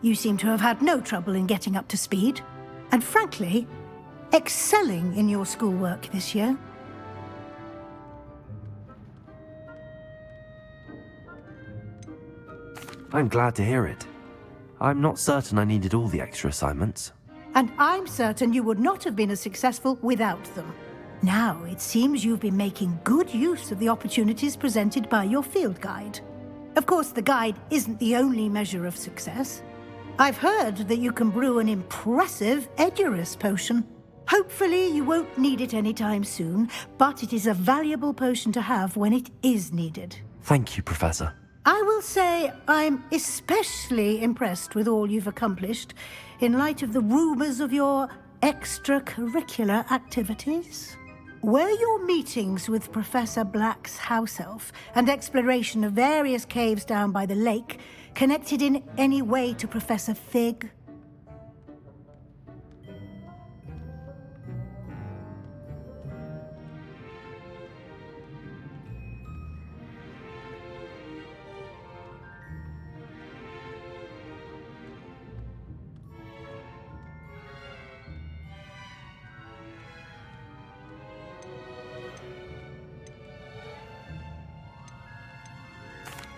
You seem to have had no trouble in getting up to speed, and frankly, excelling in your schoolwork this year. I'm glad to hear it. I'm not certain I needed all the extra assignments. And I'm certain you would not have been as successful without them. Now, it seems you've been making good use of the opportunities presented by your field guide. Of course, the guide isn't the only measure of success. I've heard that you can brew an impressive Edurus potion. Hopefully, you won't need it anytime soon, but it is a valuable potion to have when it is needed. Thank you, Professor. I will say I'm especially impressed with all you've accomplished in light of the rumors of your extracurricular activities. Were your meetings with Professor Black's house elf and exploration of various caves down by the lake connected in any way to Professor Fig?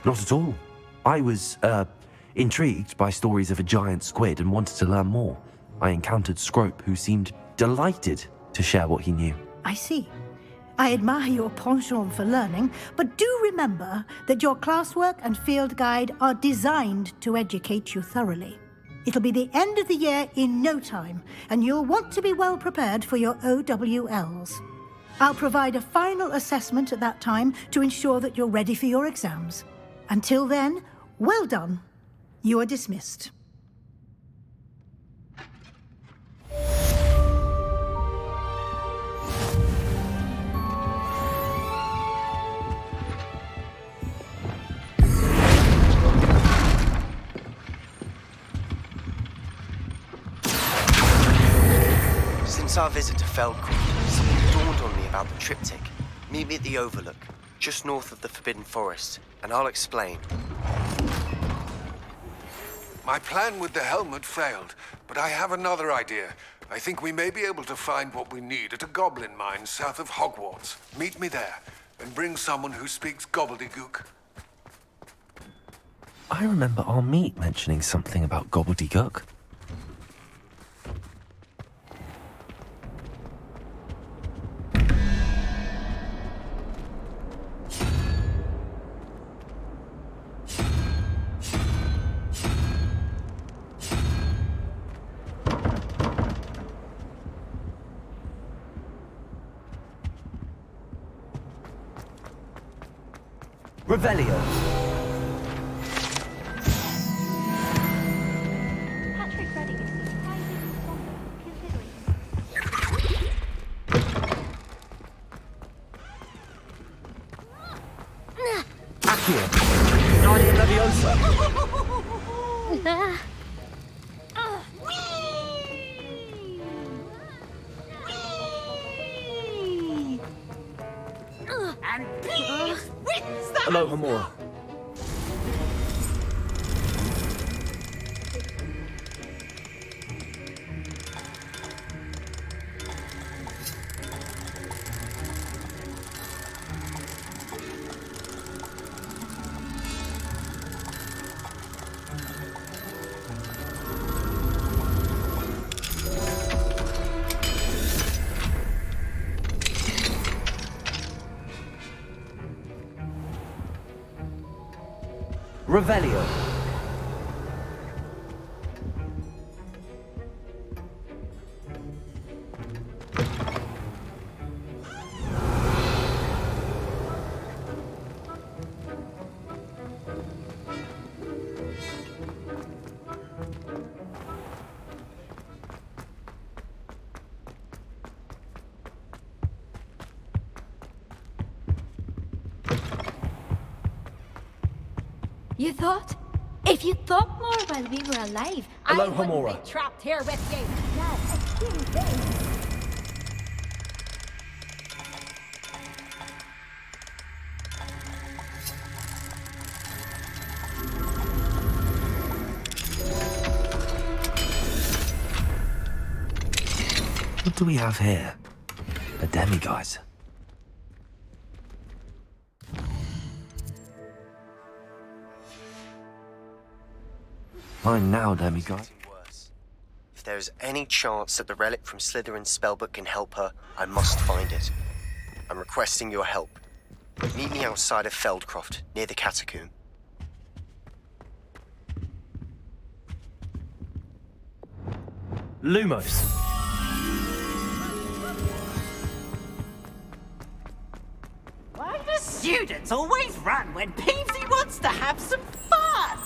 Not at all. I was, intrigued by stories of a giant squid and wanted to learn more. I encountered Scrope, who seemed delighted to share what he knew. I see. I admire your penchant for learning, but do remember that your classwork and field guide are designed to educate you thoroughly. It'll be the end of the year in no time, and you'll want to be well prepared for your OWLs. I'll provide a final assessment at that time to ensure that you're ready for your exams. Until then, well done. You are dismissed. Since our visit to Feldcroft, something dawned on me about the triptych. Meet me at the Overlook, just north of the Forbidden Forest, and I'll explain. My plan with the helmet failed, but I have another idea. I think we may be able to find what we need at a goblin mine south of Hogwarts. Meet me there, and bring someone who speaks gobbledygook. I remember our meet mentioning something about gobbledygook. Revelio. Patrick Redding is surprisingly somber, considering. Accio. Guardian Leviosa. And peace wins the Aloha Mora. Revelio. You thought? If you thought more while we were alive, Aloha I wouldn't Mora. be trapped here with you. Now, a king What do we have here? A demiguise. Mine now, demiguise. If there is any chance that the relic from Slytherin's spellbook can help her, I must find it. I'm requesting your help. Meet me outside of Feldcroft, near the catacomb. Lumos. Why do students always run when Peevesy wants to have some fun?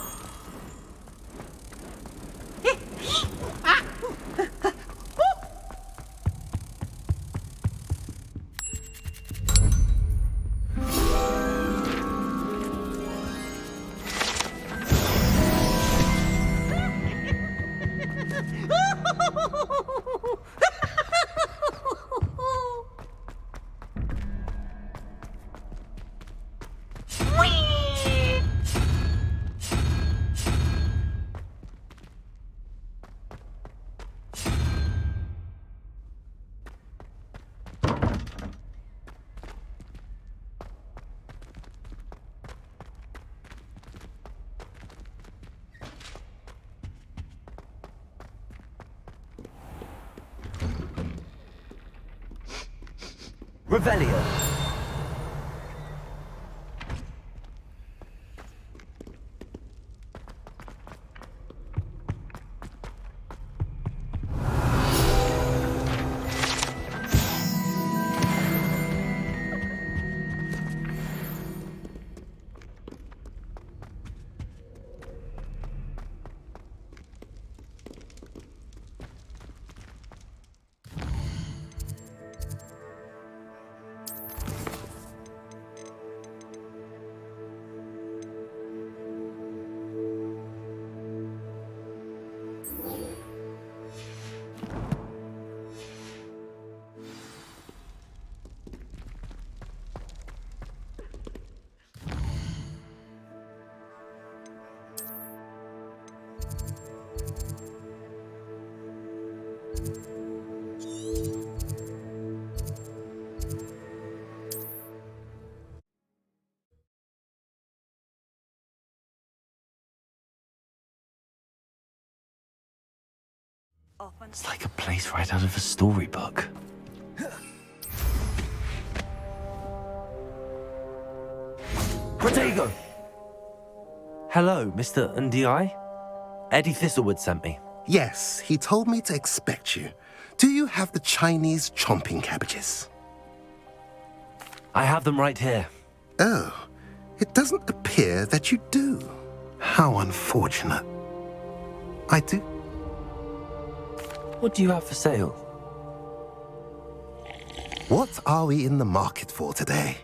Revelio. It's like a place right out of a storybook. Protego! Hello, Mr. Ndi? Eddie Thistlewood sent me. Yes, he told me to expect you. Do you have the Chinese chomping cabbages? I have them right here. Oh, it doesn't appear that you do. How unfortunate. I do. What do you have for sale? What are we in the market for today?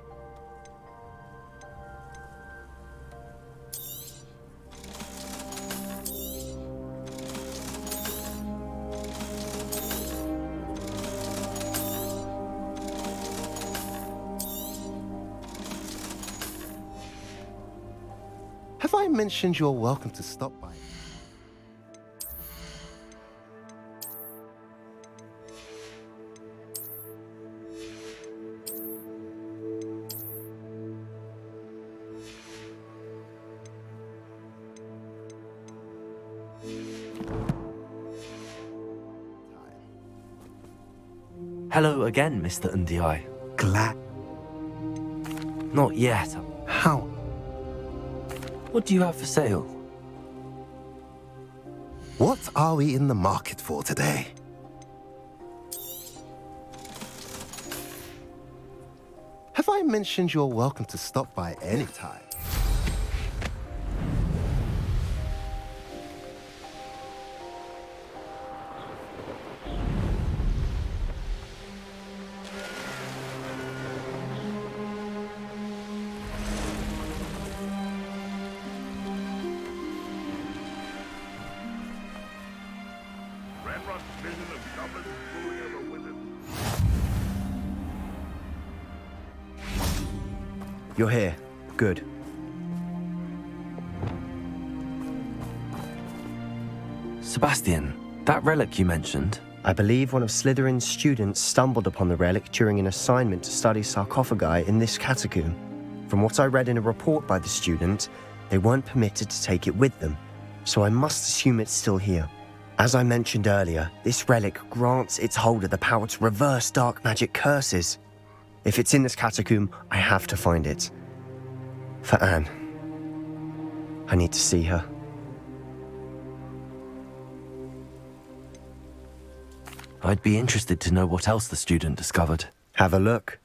Have I mentioned you're welcome to stop by? Hello again, Mr. Ndi. Glad. Not yet. How? What do you have for sale? What are we in the market for today? Have I mentioned you're welcome to stop by any time? You're here. Good. Sebastian, that relic you mentioned, I believe one of Slytherin's students stumbled upon the relic during an assignment to study sarcophagi in this catacomb. From what I read in a report by the student, they weren't permitted to take it with them, so I must assume it's still here. As I mentioned earlier, this relic grants its holder the power to reverse dark magic curses. If it's in this catacomb, I have to find it. For Anne. I need to see her. I'd be interested to know what else the student discovered. Have a look.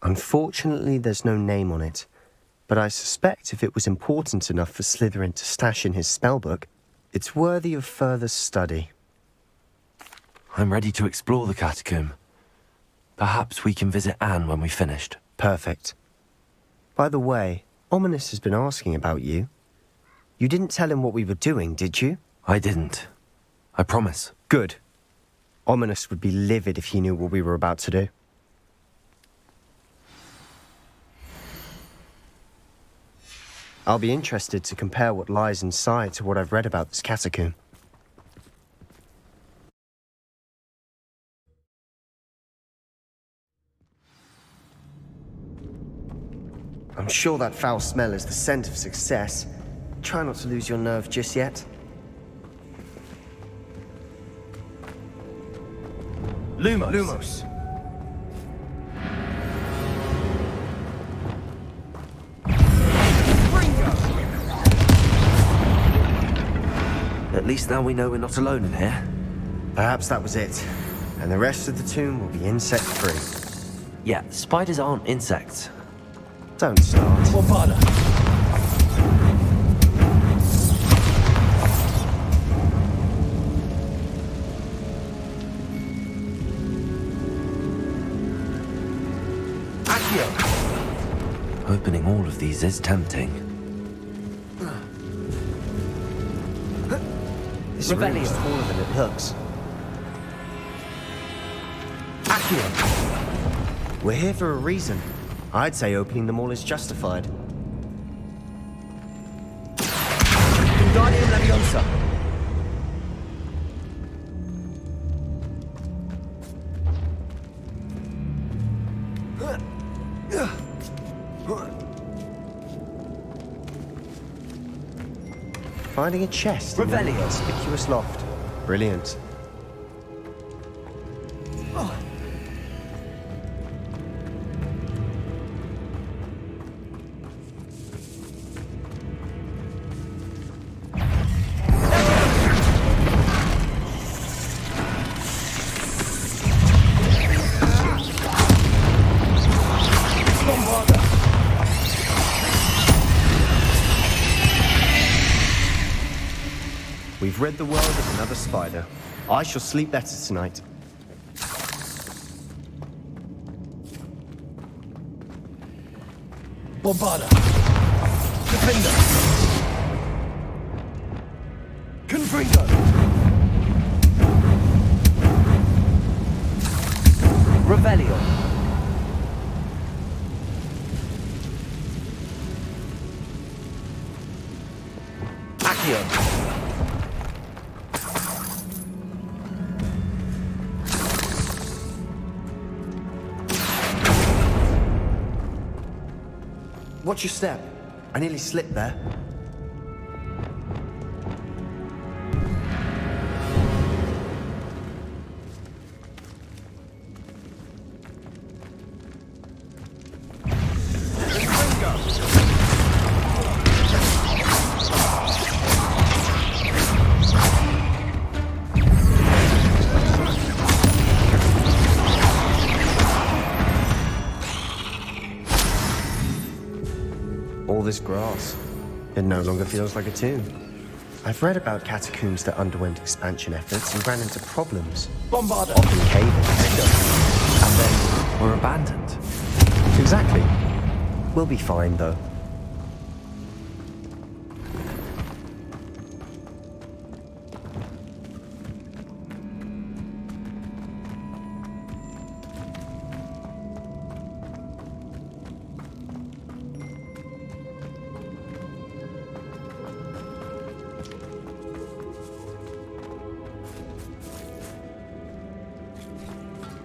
Unfortunately, there's no name on it, but I suspect if it was important enough for Slytherin to stash in his spellbook, it's worthy of further study. I'm ready to explore the catacomb. Perhaps we can visit Anne when we've finished. Perfect. By the way, Ominous has been asking about you. You didn't tell him what we were doing, did you? I didn't. I promise. Good. Ominous would be livid if he knew what we were about to do. I'll be interested to compare what lies inside to what I've read about this catacomb. I'm sure that foul smell is the scent of success. Try not to lose your nerve just yet. Lumos. Lumos. At least now we know we're not alone in here. Perhaps that was it. And the rest of the tomb will be insect-free. Yeah, spiders aren't insects. Don't start. Bombarda. Opening all of these is tempting. This room is taller than it looks. Accio. We're here for a reason. I'd say opening them all is justified. Wingardium Leviosa. Finding a chest in a conspicuous loft. Brilliant. We've rid the world of another spider. I shall sleep better tonight. Bombarda. Defender. Confringo. Revelio. Accio. Watch your step. I nearly slipped there. All this grass. It no longer feels like a tomb. I've read about catacombs that underwent expansion efforts and ran into problems. Bombarda. Often caving. And then were abandoned. Exactly. We'll be fine, though.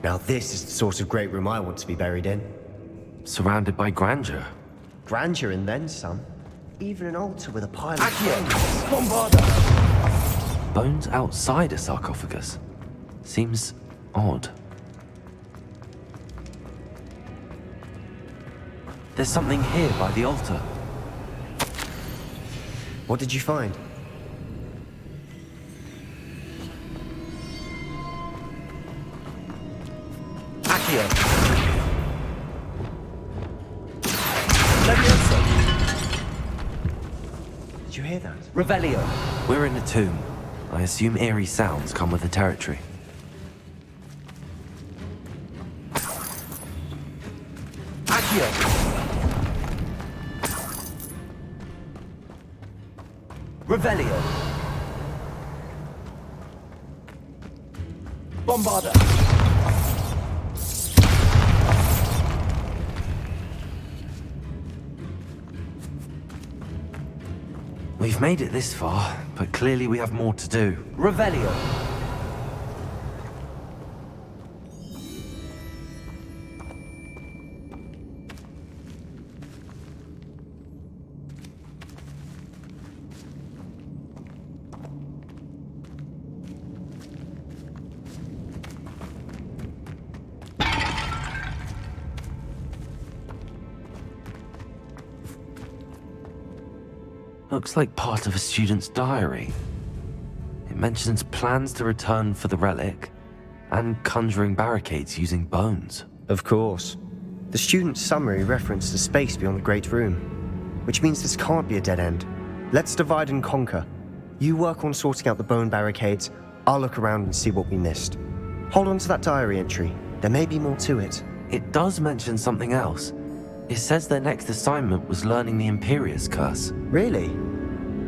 Now this is the sort of great room I want to be buried in. Surrounded by grandeur. Grandeur and then some. Even an altar with a pile of Accio! Bombarda! Bones outside a sarcophagus. Seems odd. There's something here by the altar. What did you find? Accio! Did you hear that? Revelio! We're in a tomb. I assume eerie sounds come with the territory. Accio! Revelio! Bombarda! We've made it this far, but clearly we have more to do. Revelio! Looks like part of a student's diary. It mentions plans to return for the relic and conjuring barricades using bones. Of course. The student's summary referenced a space beyond the Great Room, which means this can't be a dead end. Let's divide and conquer. You work on sorting out the bone barricades, I'll look around and see what we missed. Hold on to that diary entry. There may be more to it. It does mention something else. It says their next assignment was learning the Imperius Curse. Really?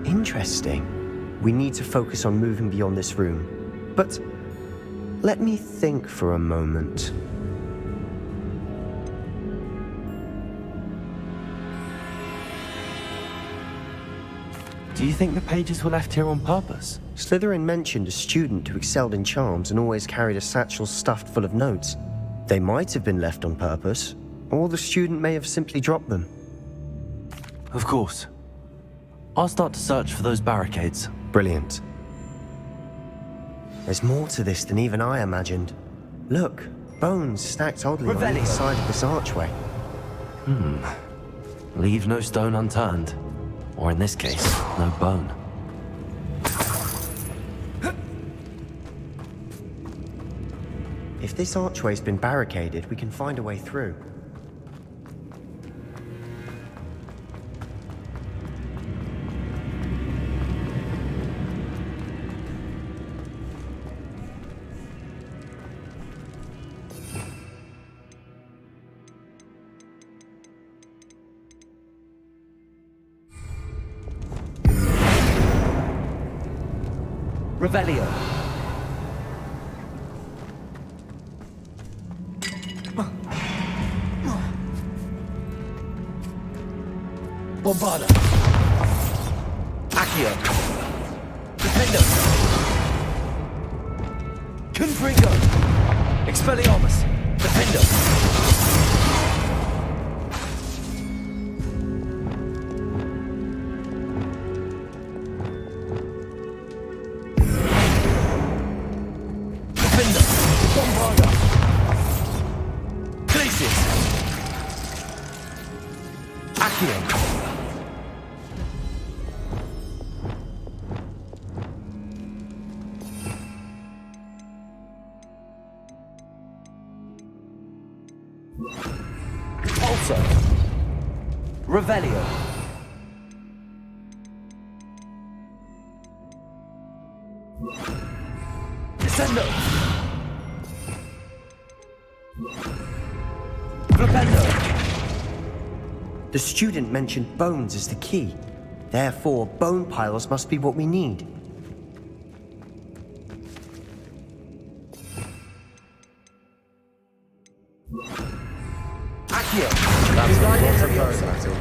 Interesting. We need to focus on moving beyond this room. But let me think for a moment. Do you think the pages were left here on purpose? Slytherin mentioned a student who excelled in charms and always carried a satchel stuffed full of notes. They might have been left on purpose, or the student may have simply dropped them. Of course. I'll start to search for those barricades. Brilliant. There's more to this than even I imagined. Look, bones stacked oddly on each side of this archway. Leave no stone unturned. Or in this case, no bone. If this archway's been barricaded, we can find a way through. Revelio! Bombarda! Accio! Defendo! Confringo! Expelliarmus! Defendo! Also, Revelio. Descendo. Flipendo. The student mentioned bones as the key. Therefore, bone piles must be what we need. Accio. That's a lot of bone metal.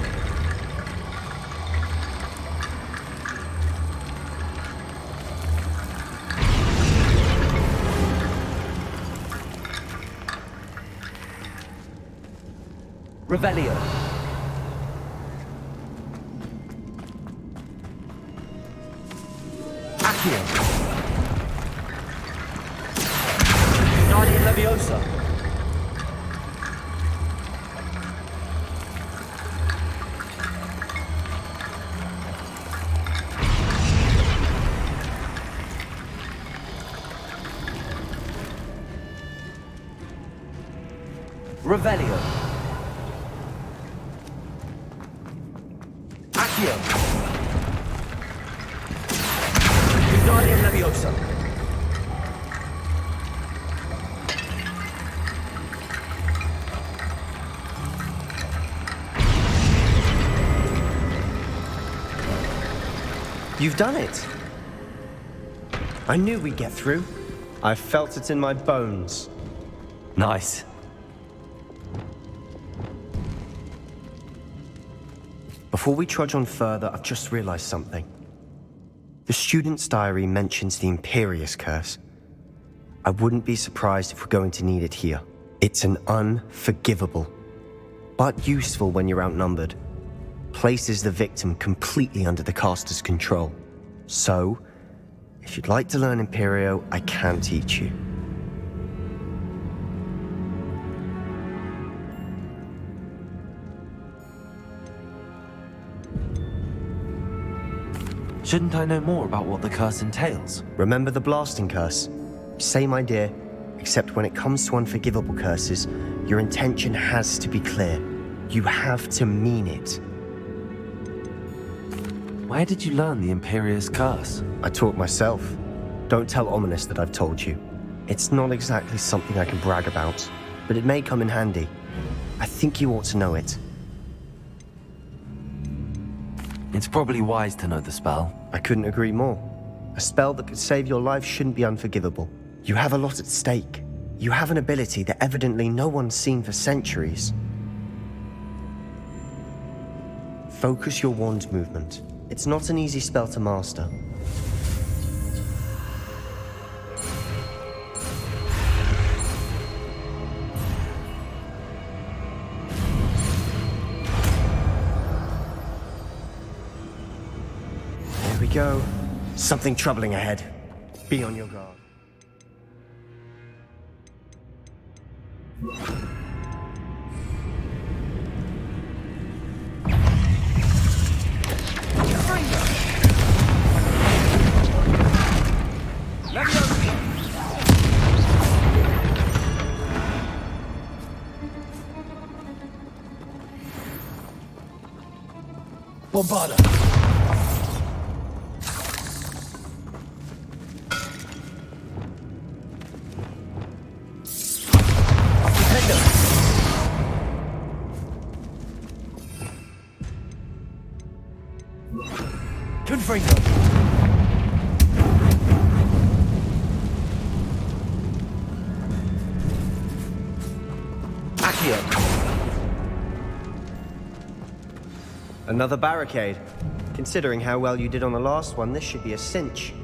Revelio. Accio. Guardian Leviosa. Revelio. Accio. Guardian Leviosa. You've done it. I knew we'd get through. I felt it in my bones. Nice. Before we trudge on further, I've just realized something. The student's diary mentions the Imperious Curse. I wouldn't be surprised if we're going to need it here. It's an unforgivable, but useful when you're outnumbered. Places the victim completely under the caster's control. So, if you'd like to learn Imperio, I can teach you. Shouldn't I know more about what the curse entails? Remember the blasting curse? Same idea, except when it comes to unforgivable curses, your intention has to be clear. You have to mean it. Where did you learn the Imperious Curse? I taught myself. Don't tell Ominous that I've told you. It's not exactly something I can brag about, but it may come in handy. I think you ought to know it. It's probably wise to know the spell. I couldn't agree more. A spell that could save your life shouldn't be unforgivable. You have a lot at stake. You have an ability that evidently no one's seen for centuries. Focus your wand movement. It's not an easy spell to master. There we go. Something troubling ahead. Be on your guard. Bombarda. Confringo. Accio. Another barricade. Considering how well you did on the last one, this should be a cinch.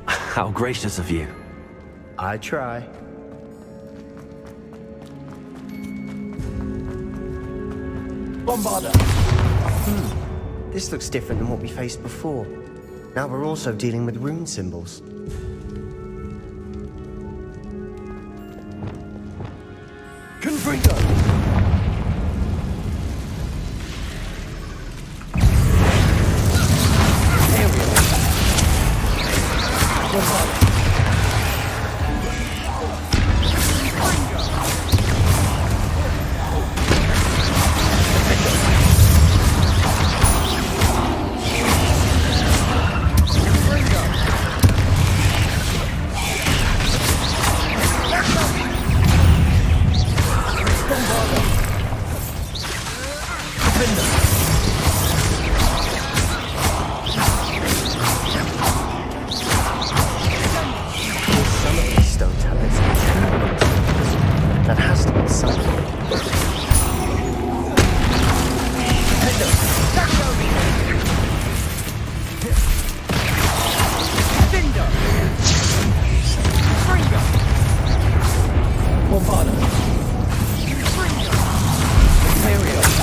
How gracious of you. I try. Bombarda. This looks different than what we faced before. Now we're also dealing with rune symbols. Confringo. Bombarda. Imperial.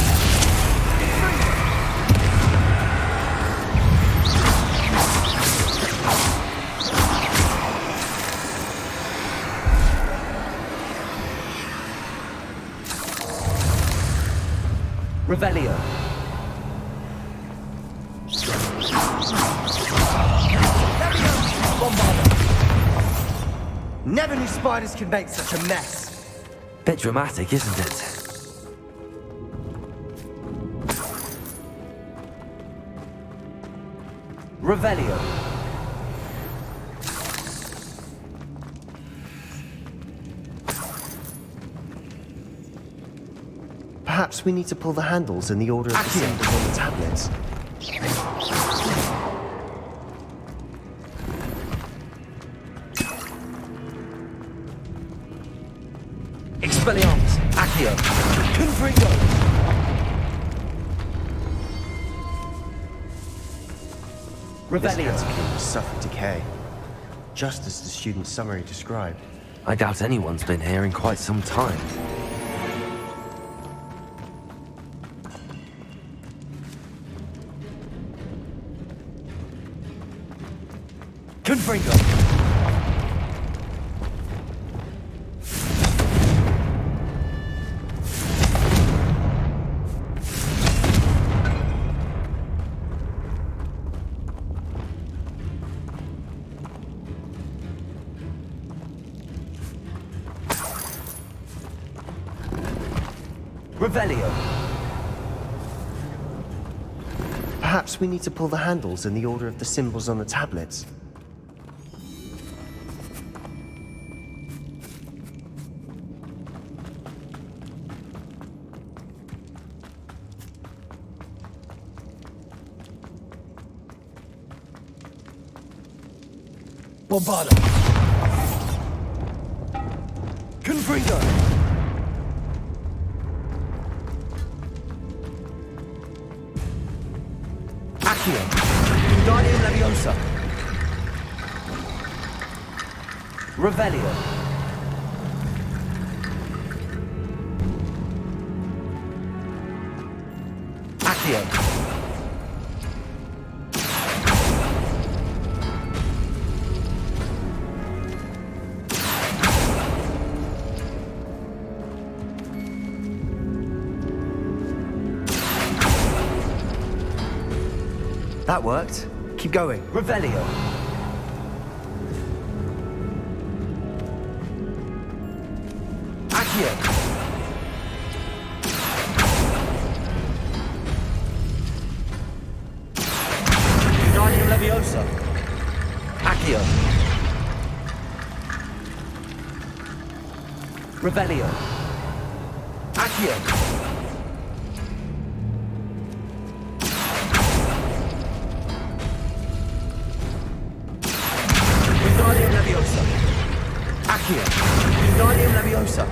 Revelio. Never knew spiders could make such a mess. Bit dramatic, isn't it? Revelio. Perhaps we need to pull the handles in the order of the symbols on the tablets. Expelliarmus. Accio. Confringo. This Revelio. catacomb has suffered decay, just as the student's summary described. I doubt anyone's been here in quite some time. Confringo. Revelio. Perhaps we need to pull the handles in the order of the symbols on the tablets. Bombarda. Confringo. Accio. Wingardium Leviosa. Revelio. Accio. That worked. Keep going. Revelio. Accio. Wingardium Leviosa. Accio. Revelio. Accio. Wingardium Leviosa. Accio. Wingardium Leviosa.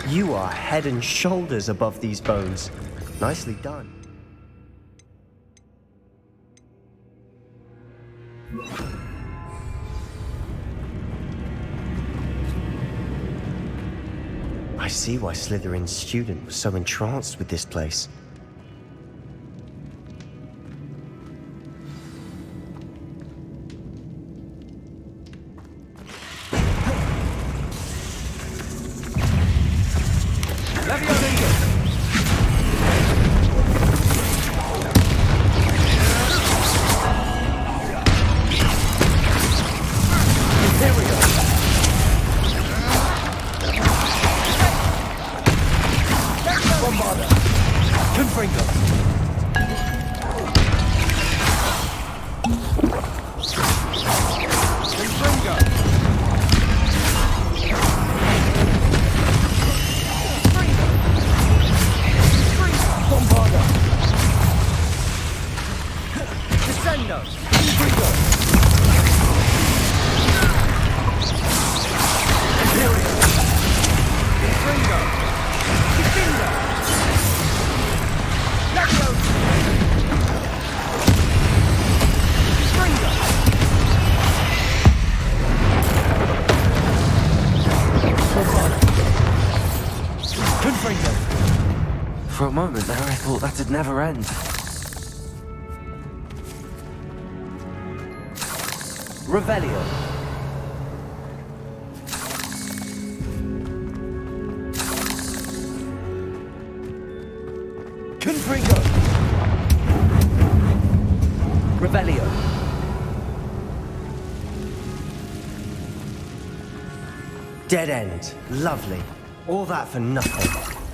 You are head and shoulders above these bones. Nicely done. I see why Slytherin's student was so entranced with this place. For a moment there, I thought that'd never end. Revelio. Dead end. Lovely. All that for nothing.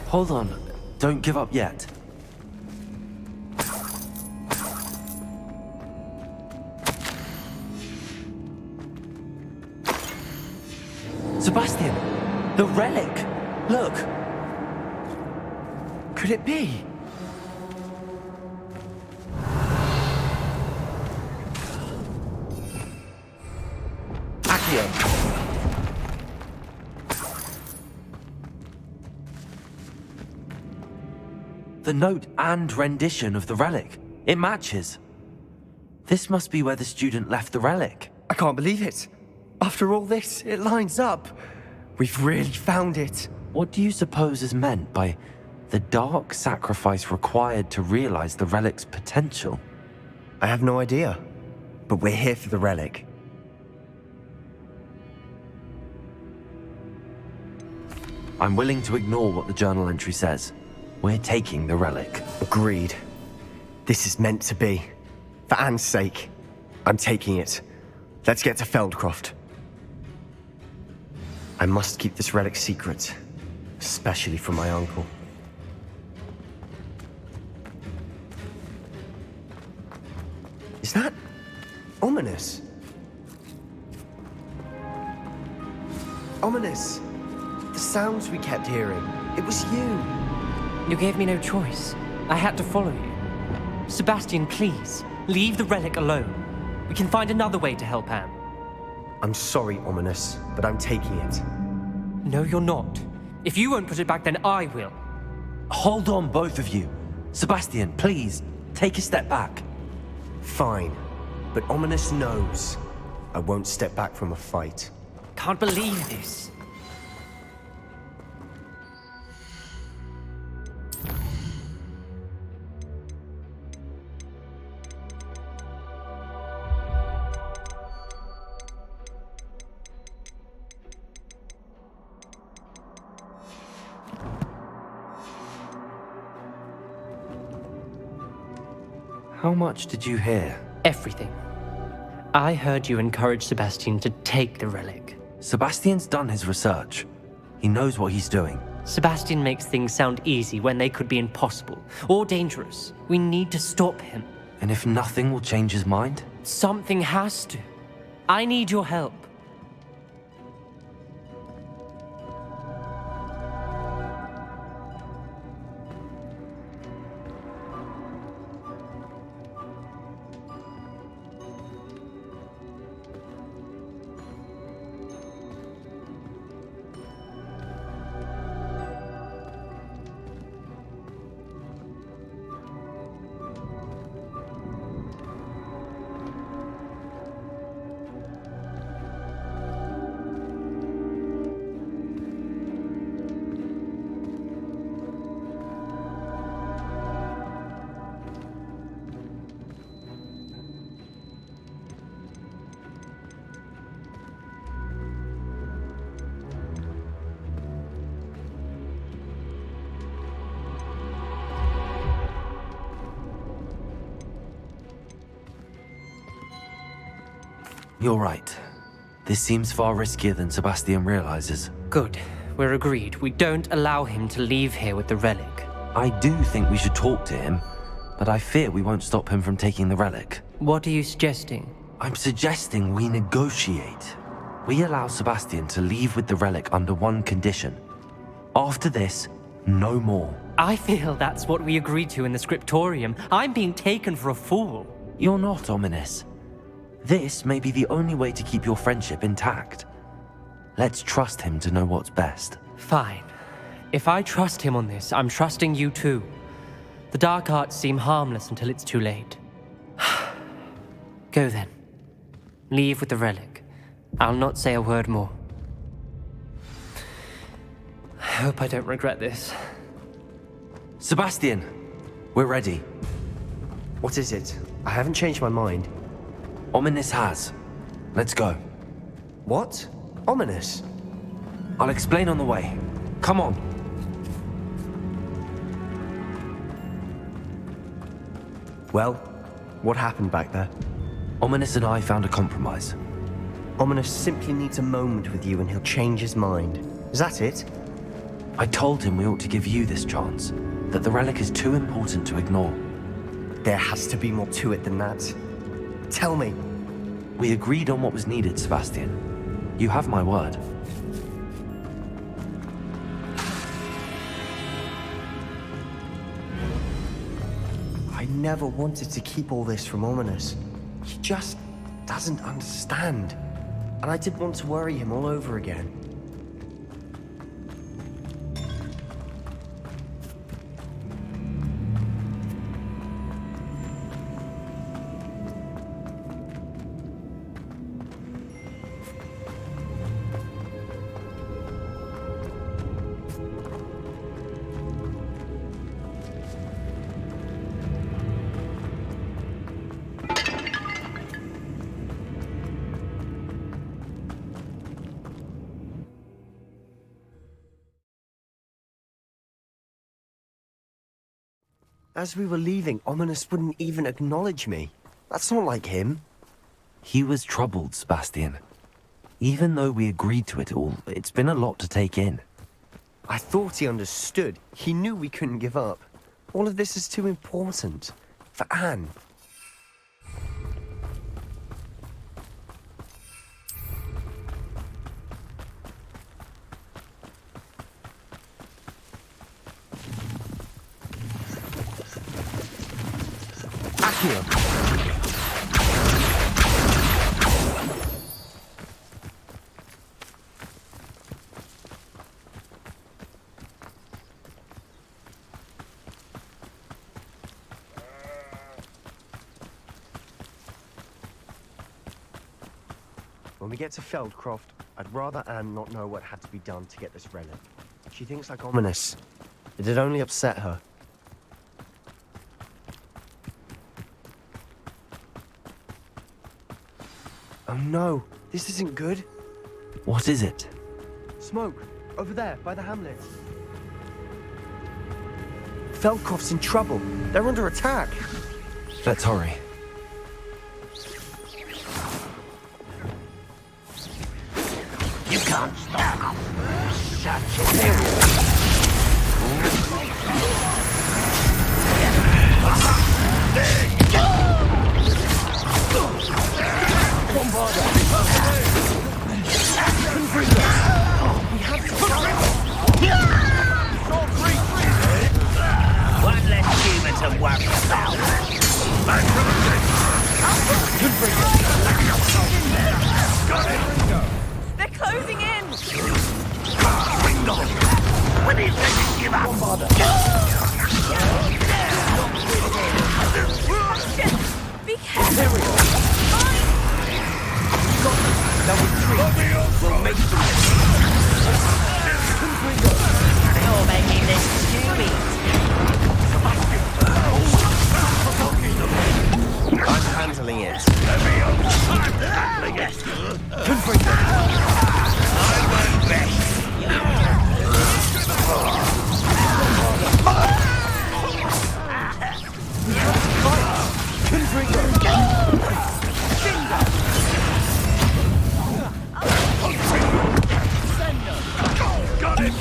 Hold on. Don't give up yet. Sebastian! The relic! Look! Could it be? Accio! The note and rendition of the relic. It matches. This must be where the student left the relic. I can't believe it. After all this, it lines up. We've really found it. What do you suppose is meant by the dark sacrifice required to realize the relic's potential? I have no idea, but we're here for the relic. I'm willing to ignore what the journal entry says. We're taking the relic. Agreed. This is meant to be. For Anne's sake, I'm taking it. Let's get to Feldcroft. I must keep this relic secret, especially from my uncle. Is that ominous? Ominous! The sounds we kept hearing. It was you. You gave me no choice. I had to follow you. Sebastian, please, leave the relic alone. We can find another way to help Anne. I'm sorry, Ominous, but I'm taking it. No, you're not. If you won't put it back, then I will. Hold on, both of you. Sebastian, please, take a step back. Fine, but Ominous knows I won't step back from a fight. Can't believe this. How much did you hear? Everything. I heard you encourage Sebastian to take the relic. Sebastian's done his research. He knows what he's doing. Sebastian makes things sound easy when they could be impossible or dangerous. We need to stop him. And if nothing will change his mind? Something has to. I need your help. You're right. This seems far riskier than Sebastian realizes. Good. We're agreed. We don't allow him to leave here with the relic. I do think we should talk to him, but I fear we won't stop him from taking the relic. What are you suggesting? I'm suggesting we negotiate. We allow Sebastian to leave with the relic under one condition. After this, no more. I feel that's what we agreed to in the scriptorium. I'm being taken for a fool. You're not, Ominous. This may be the only way to keep your friendship intact. Let's trust him to know what's best. Fine. If I trust him on this, I'm trusting you too. The dark arts seem harmless until it's too late. Go then. Leave with the relic. I'll not say a word more. I hope I don't regret this. Sebastian, we're ready. What is it? I haven't changed my mind. Ominous has. Let's go. What? Ominous? I'll explain on the way. Come on. Well, what happened back there? Ominous and I found a compromise. Ominous simply needs a moment with you and he'll change his mind. Is that it? I told him we ought to give you this chance, that the relic is too important to ignore. There has to be more to it than that. Tell me. We agreed on what was needed, Sebastian. You have my word. I never wanted to keep all this from Ominous. He just doesn't understand. And I didn't want to worry him all over again. As we were leaving, Ominous wouldn't even acknowledge me. That's not like him. He was troubled, Sebastian. Even though we agreed to it all, it's been a lot to take in. I thought he understood. He knew we couldn't give up. All of this is too important. For Anne. Accio. When we get to Feldcroft, I'd rather Anne not know what had to be done to get this relic. She thinks like Ominous. It'd only upset her. Oh no, this isn't good. What is it? Smoke, over there, by the hamlet. Feldcroft's in trouble. They're under attack. Let's hurry. You can't stop. Such a one less human to worry about. They're closing in! When do you think you give up? Be careful! We'll make You're making this too easy. I'm handling it. Handling it. I won't bet. Got it.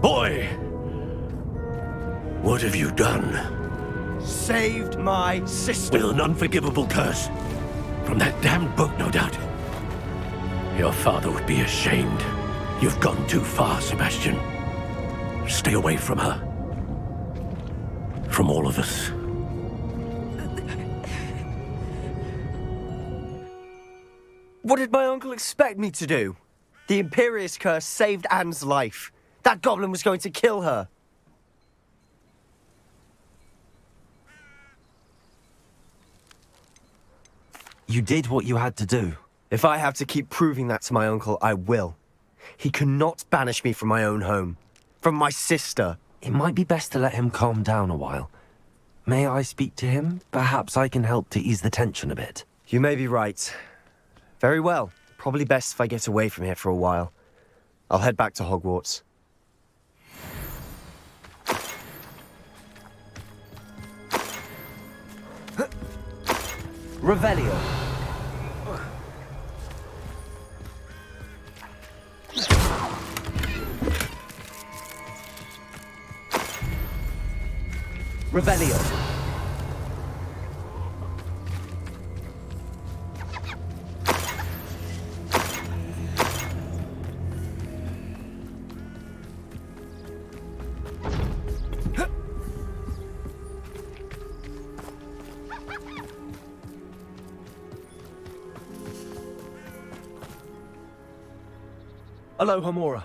Boy! What have you done? Saved my sister. With an unforgivable curse. From that damned book, no doubt. Your father would be ashamed. You've gone too far, Sebastian. Stay away from her. From all of us. What did my uncle expect me to do? The Imperious Curse saved Anne's life. That goblin was going to kill her. You did what you had to do. If I have to keep proving that to my uncle, I will. He cannot banish me from my own home. From my sister. It might be best to let him calm down a while. May I speak to him? Perhaps I can help to ease the tension a bit. You may be right. Very well. Probably best if I get away from here for a while. I'll head back to Hogwarts. Revelio. Revelio. Aloha Mora.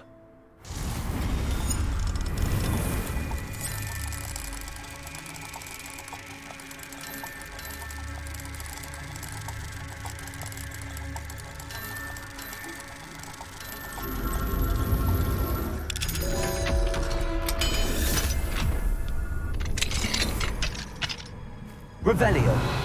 Revelio.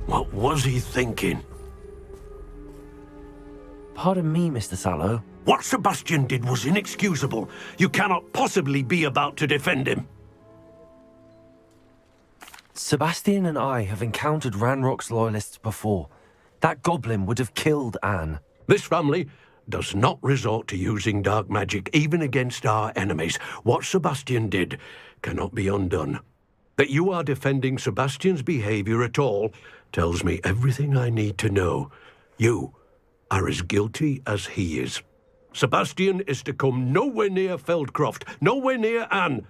What was he thinking? Pardon me, Mr. Sallow. What Sebastian did was inexcusable. You cannot possibly be about to defend him. Sebastian and I have encountered Ranrock's loyalists before. That goblin would have killed Anne. This family does not resort to using dark magic even against our enemies. What Sebastian did cannot be undone. That you are defending Sebastian's behavior at all tells me everything I need to know. You are as guilty as he is. Sebastian is to come nowhere near Feldcroft, nowhere near Anne.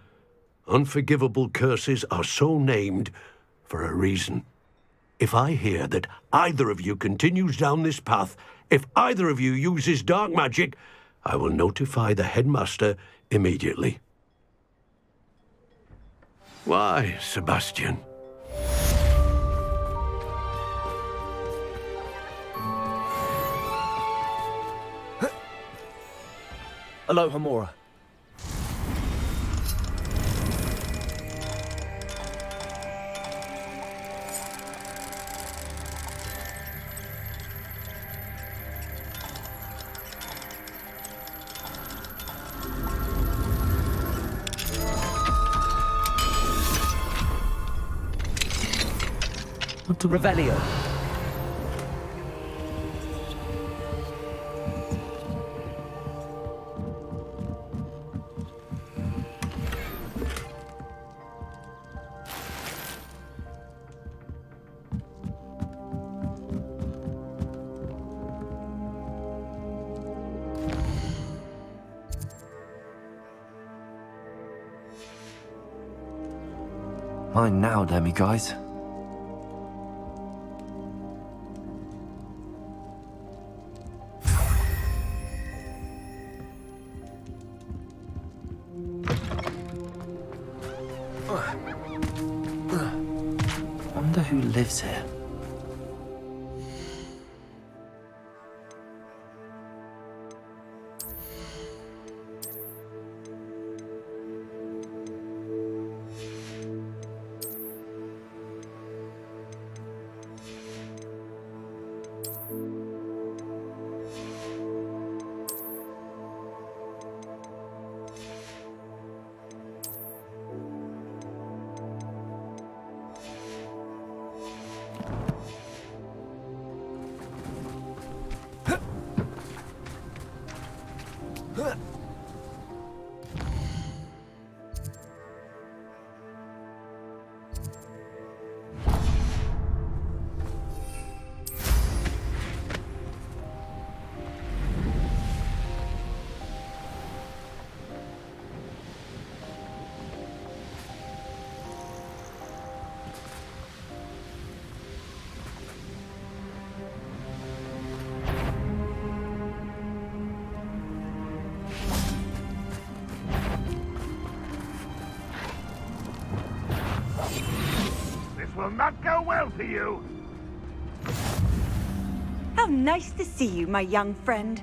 Unforgivable curses are so named for a reason. If I hear that either of you continues down this path, if either of you uses dark magic, I will notify the headmaster immediately. Why, Sebastian? Aloha Mora. Revelio. Mine now, demiguise. Wonder who lives here. This will not go well for you. How nice to see you, my young friend.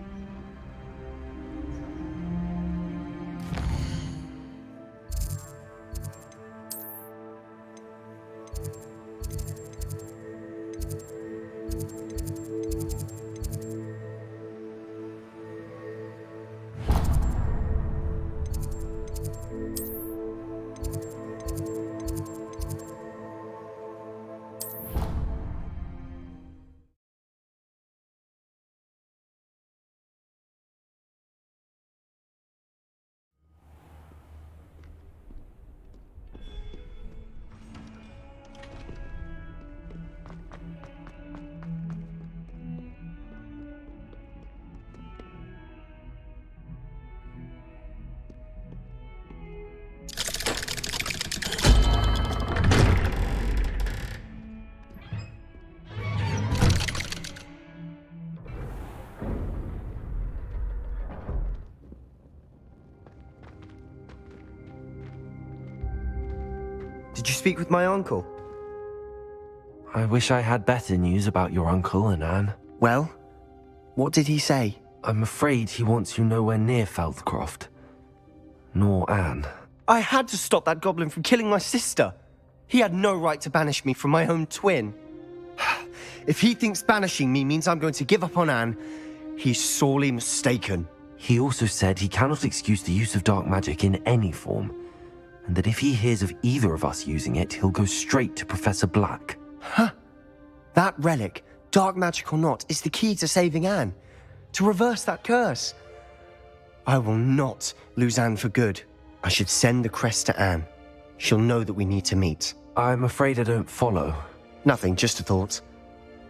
Did you speak with my uncle? I wish I had better news about your uncle and Anne. Well, what did he say? I'm afraid he wants you nowhere near Feldcroft. Nor Anne. I had to stop that goblin from killing my sister. He had no right to banish me from my own twin. If he thinks banishing me means I'm going to give up on Anne, he's sorely mistaken. He also said he cannot excuse the use of dark magic in any form, and that if he hears of either of us using it, he'll go straight to Professor Black. Huh. That relic, dark magic or not, is the key to saving Anne. To reverse that curse. I will not lose Anne for good. I should send the crest to Anne. She'll know that we need to meet. I'm afraid I don't follow. Nothing, just a thought.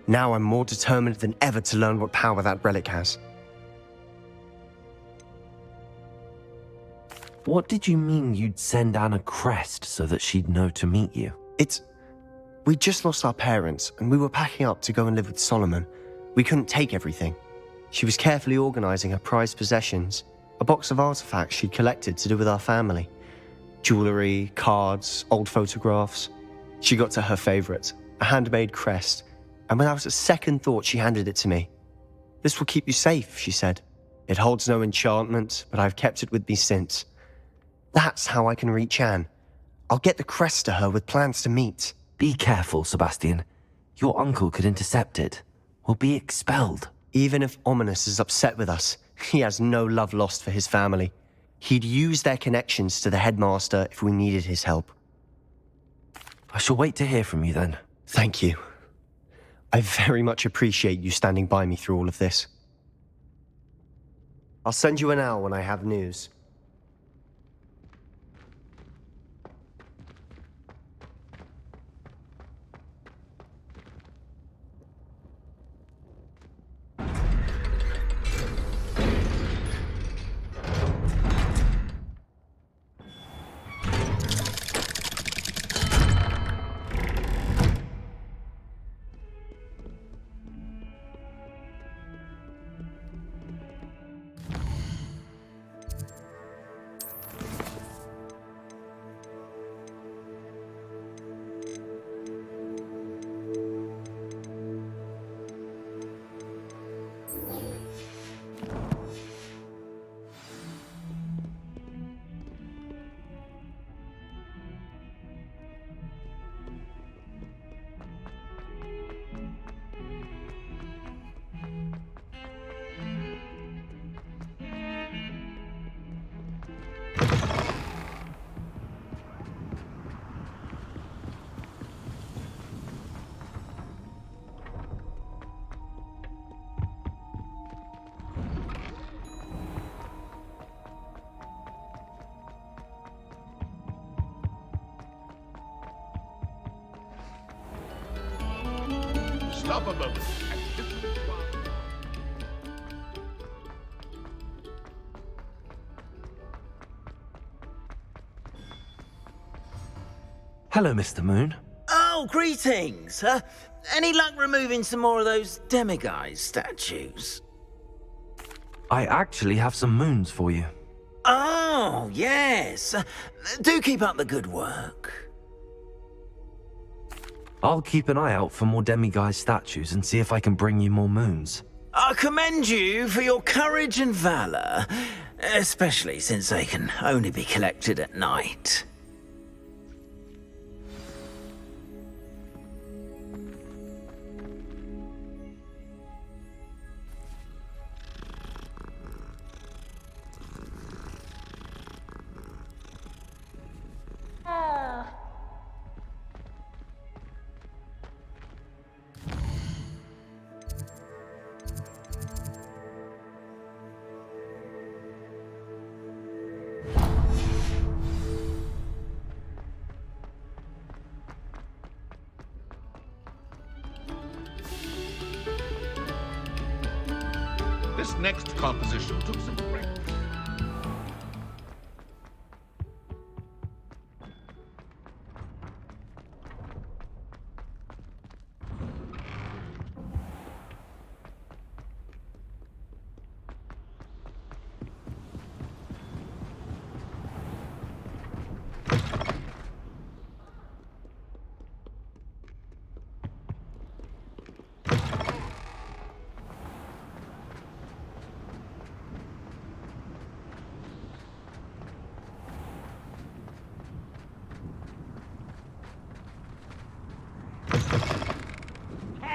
Now I'm more determined than ever to learn what power that relic has. What did you mean you'd send Anne a crest so that she'd know to meet you? We just lost our parents, and we were packing up to go and live with Solomon. We couldn't take everything. She was carefully organizing her prized possessions, a box of artifacts she'd collected to do with our family. Jewelry, cards, old photographs. She got to her favorite, a handmade crest, and when I was at second thought, she handed it to me. "This will keep you safe," she said. "It holds no enchantment, but I've kept it with me since. That's how I can reach Anne. I'll get the crest to her with plans to meet." Be careful, Sebastian. Your uncle could intercept it. We'll be expelled. Even if Ominous is upset with us, he has no love lost for his family. He'd use their connections to the headmaster if we needed his help. I shall wait to hear from you then. Thank you. I very much appreciate you standing by me through all of this. I'll send you an owl when I have news. Stop a moment and listen to our... Hello, Mr. Moon. Oh, greetings. Any luck removing some more of those demiguise statues? I actually have some moons for you. Oh, yes. Do keep up the good work. I'll keep an eye out for more demiguise statues and see if I can bring you more moons. I commend you for your courage and valour, especially since they can only be collected at night. This next composition took some practice.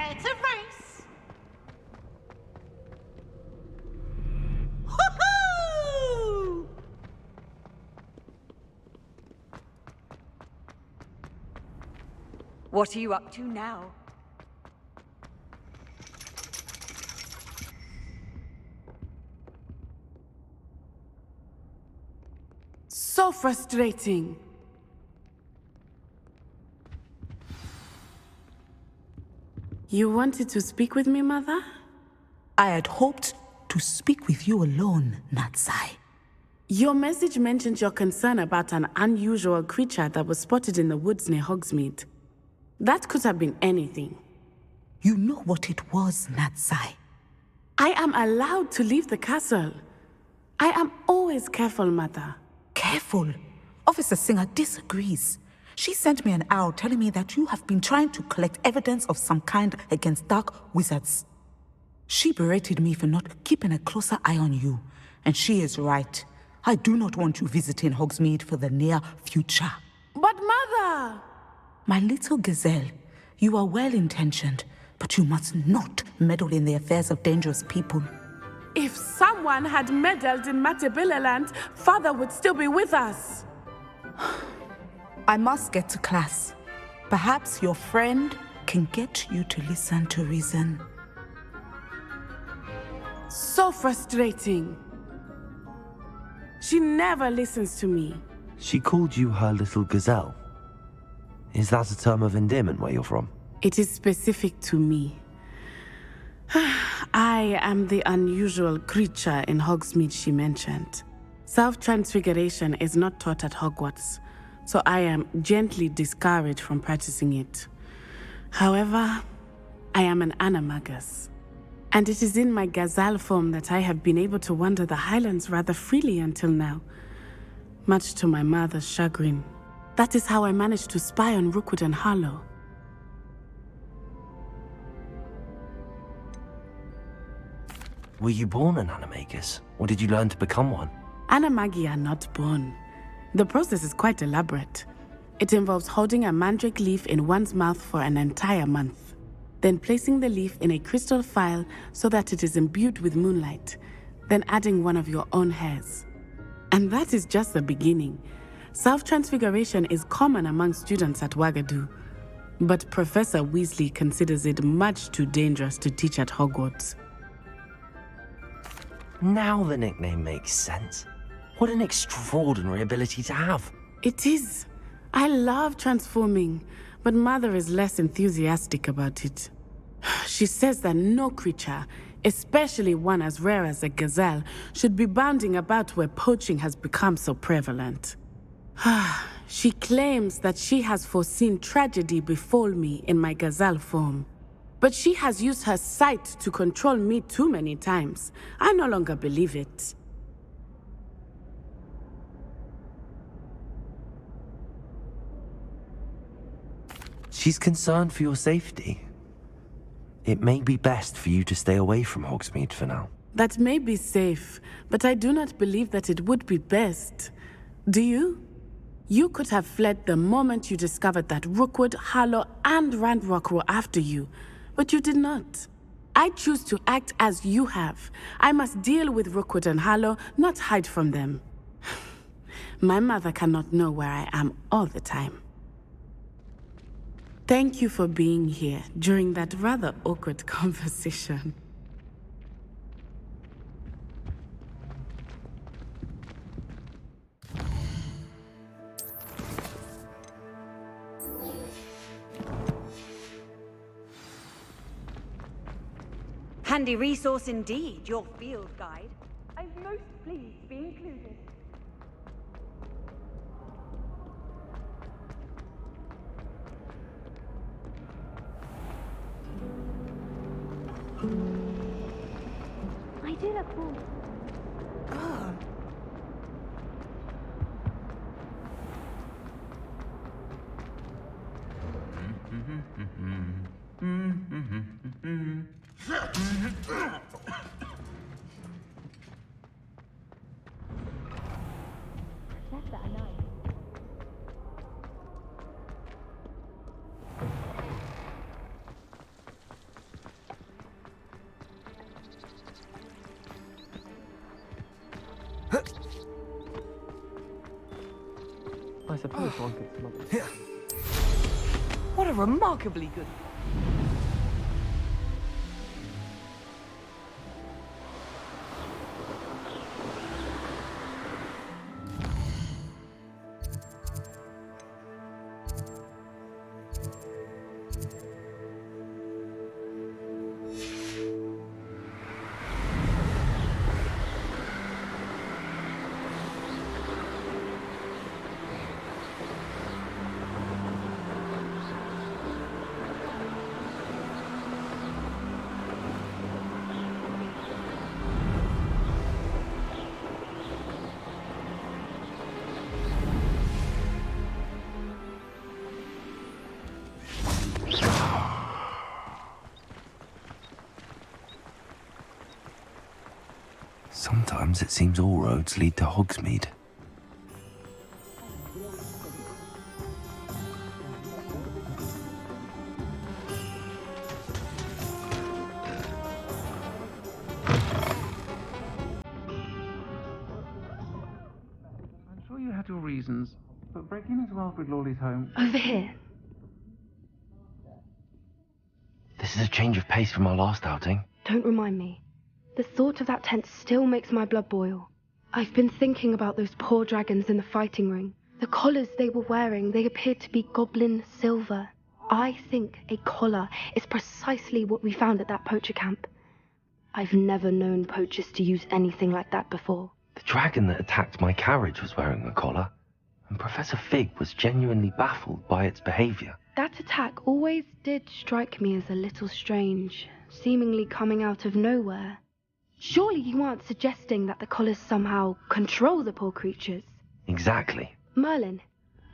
It's a race. Woohoo! What are you up to now? So frustrating. You wanted to speak with me, Mother? I had hoped to speak with you alone, Natsai. Your message mentioned your concern about an unusual creature that was spotted in the woods near Hogsmeade. That could have been anything. You know what it was, Natsai. I am allowed to leave the castle. I am always careful, Mother. Careful? Officer Singer disagrees. She sent me an owl telling me that you have been trying to collect evidence of some kind against dark wizards. She berated me for not keeping a closer eye on you, and she is right. I do not want you visiting Hogsmeade for the near future. But Mother! My little gazelle, you are well-intentioned, but you must not meddle in the affairs of dangerous people. If someone had meddled in Matabeleland, Father would still be with us. I must get to class. Perhaps your friend can get you to listen to reason. So frustrating. She never listens to me. She called you her little gazelle. Is that a term of endearment where you're from? It is specific to me. I am the unusual creature in Hogsmeade she mentioned. Self-transfiguration is not taught at Hogwarts, so I am gently discouraged from practicing it. However, I am an animagus, and it is in my gazelle form that I have been able to wander the Highlands rather freely until now, much to my mother's chagrin. That is how I managed to spy on Rookwood and Harlow. Were you born an animagus, or did you learn to become one? Animagi are not born. The process is quite elaborate. It involves holding a mandrake leaf in one's mouth for an entire month, then placing the leaf in a crystal phial so that it is imbued with moonlight, then adding one of your own hairs. And that is just the beginning. Self-transfiguration is common among students at Wagadu, but Professor Weasley considers it much too dangerous to teach at Hogwarts. Now the nickname makes sense. What an extraordinary ability to have. It is. I love transforming, but Mother is less enthusiastic about it. She says that no creature, especially one as rare as a gazelle, should be bounding about where poaching has become so prevalent. She claims that she has foreseen tragedy befall me in my gazelle form. But she has used her sight to control me too many times. I no longer believe it. She's concerned for your safety. It may be best for you to stay away from Hogsmeade for now. That may be safe, but I do not believe that it would be best. Do you? You could have fled the moment you discovered that Rookwood, Harlow, and Ranrock were after you, but you did not. I choose to act as you have. I must deal with Rookwood and Harlow, not hide from them. My mother cannot know where I am all the time. Thank you for being here during that rather awkward conversation. Handy resource indeed, your field guide. I'm most pleased to be included. I do look forward. Oh. That's that nice. I suppose one could smuggle. What a remarkably good... Sometimes it seems all roads lead to Hogsmeade. I'm sure you had your reasons, but breaking into Alfred Lawley's home... Over here. This is a change of pace from our last outing. Don't remind me. The thought of that tent still makes my blood boil. I've been thinking about those poor dragons in the fighting ring. The collars they were wearing, they appeared to be goblin silver. I think a collar is precisely what we found at that poacher camp. I've never known poachers to use anything like that before. The dragon that attacked my carriage was wearing a collar, and Professor Fig was genuinely baffled by its behavior. That attack always did strike me as a little strange, seemingly coming out of nowhere. Surely you aren't suggesting that the collars somehow control the poor creatures? Exactly. Merlin,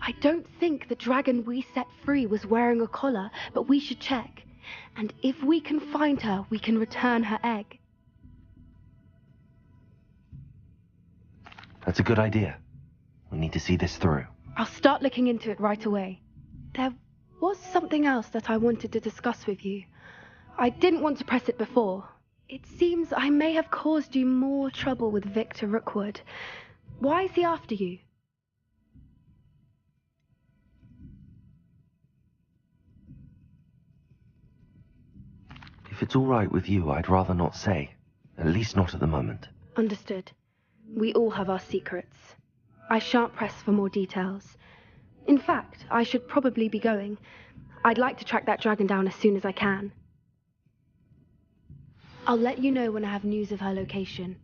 I don't think the dragon we set free was wearing a collar, but we should check. And if we can find her, we can return her egg. That's a good idea. We need to see this through. I'll start looking into it right away. There was something else that I wanted to discuss with you. I didn't want to press it before. It seems I may have caused you more trouble with Victor Rookwood. Why is he after you? If it's all right with you, I'd rather not say. At least not at the moment. Understood. We all have our secrets. I shan't press for more details. In fact, I should probably be going. I'd like to track that dragon down as soon as I can. I'll let you know when I have news of her location.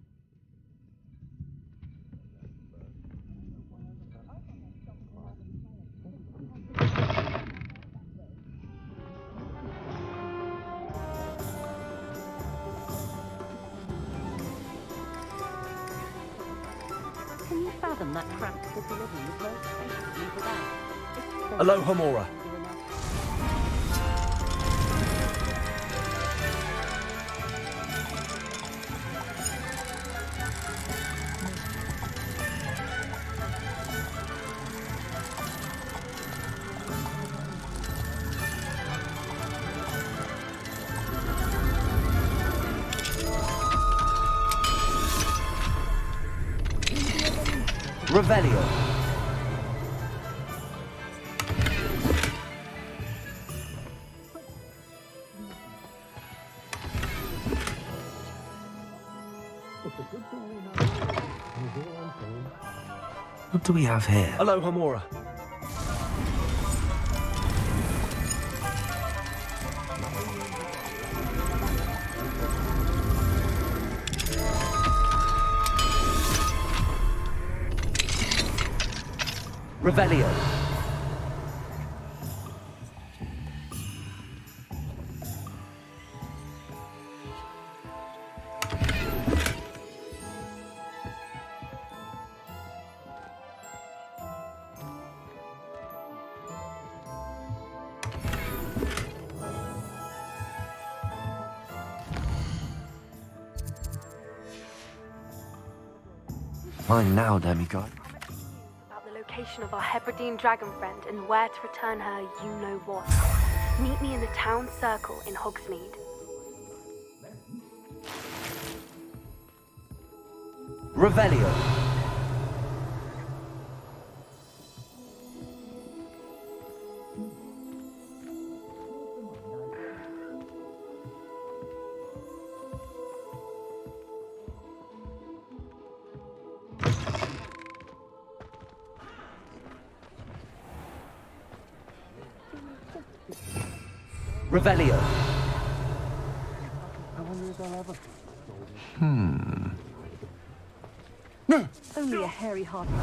Can you fathom that cramped facility with no space to move about? Aloha Mora. Revelio. What do we have here? Aloha Mora. Revelio. Mine now, demigod. About the location of our Hebridean dragon friend and where to return her you-know-what. Meet me in the town circle in Hogsmeade. Revelio. Revelio. Only a hairy-hearted...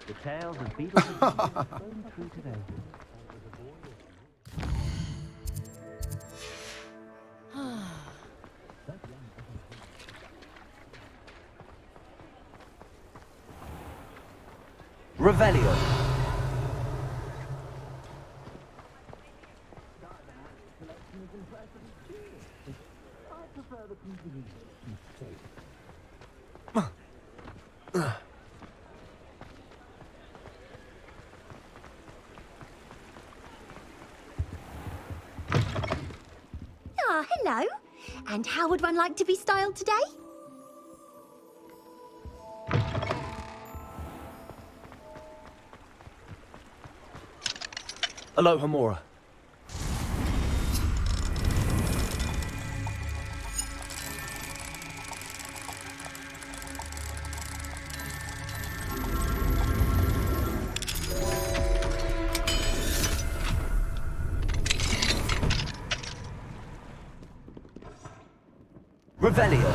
The tales of beetles are true today. Revelio. Ah, hello. And how would one like to be styled today? Aloha Mora. Revelio.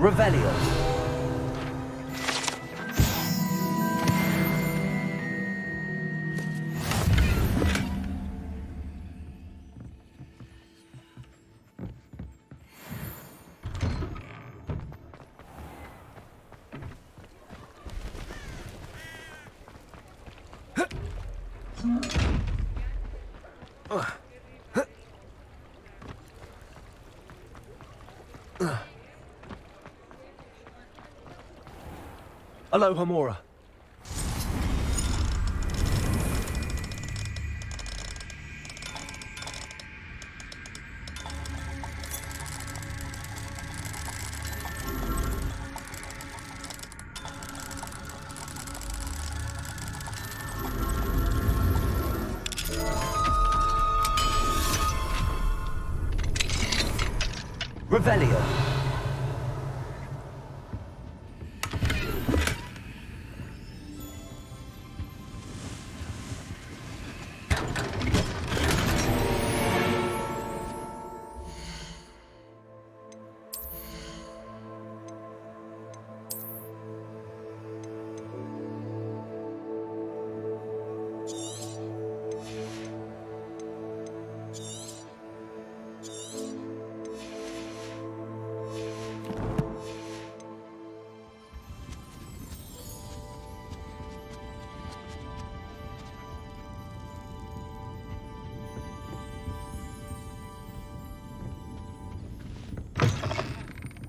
Revelio. Aloha, Mora. Revelio.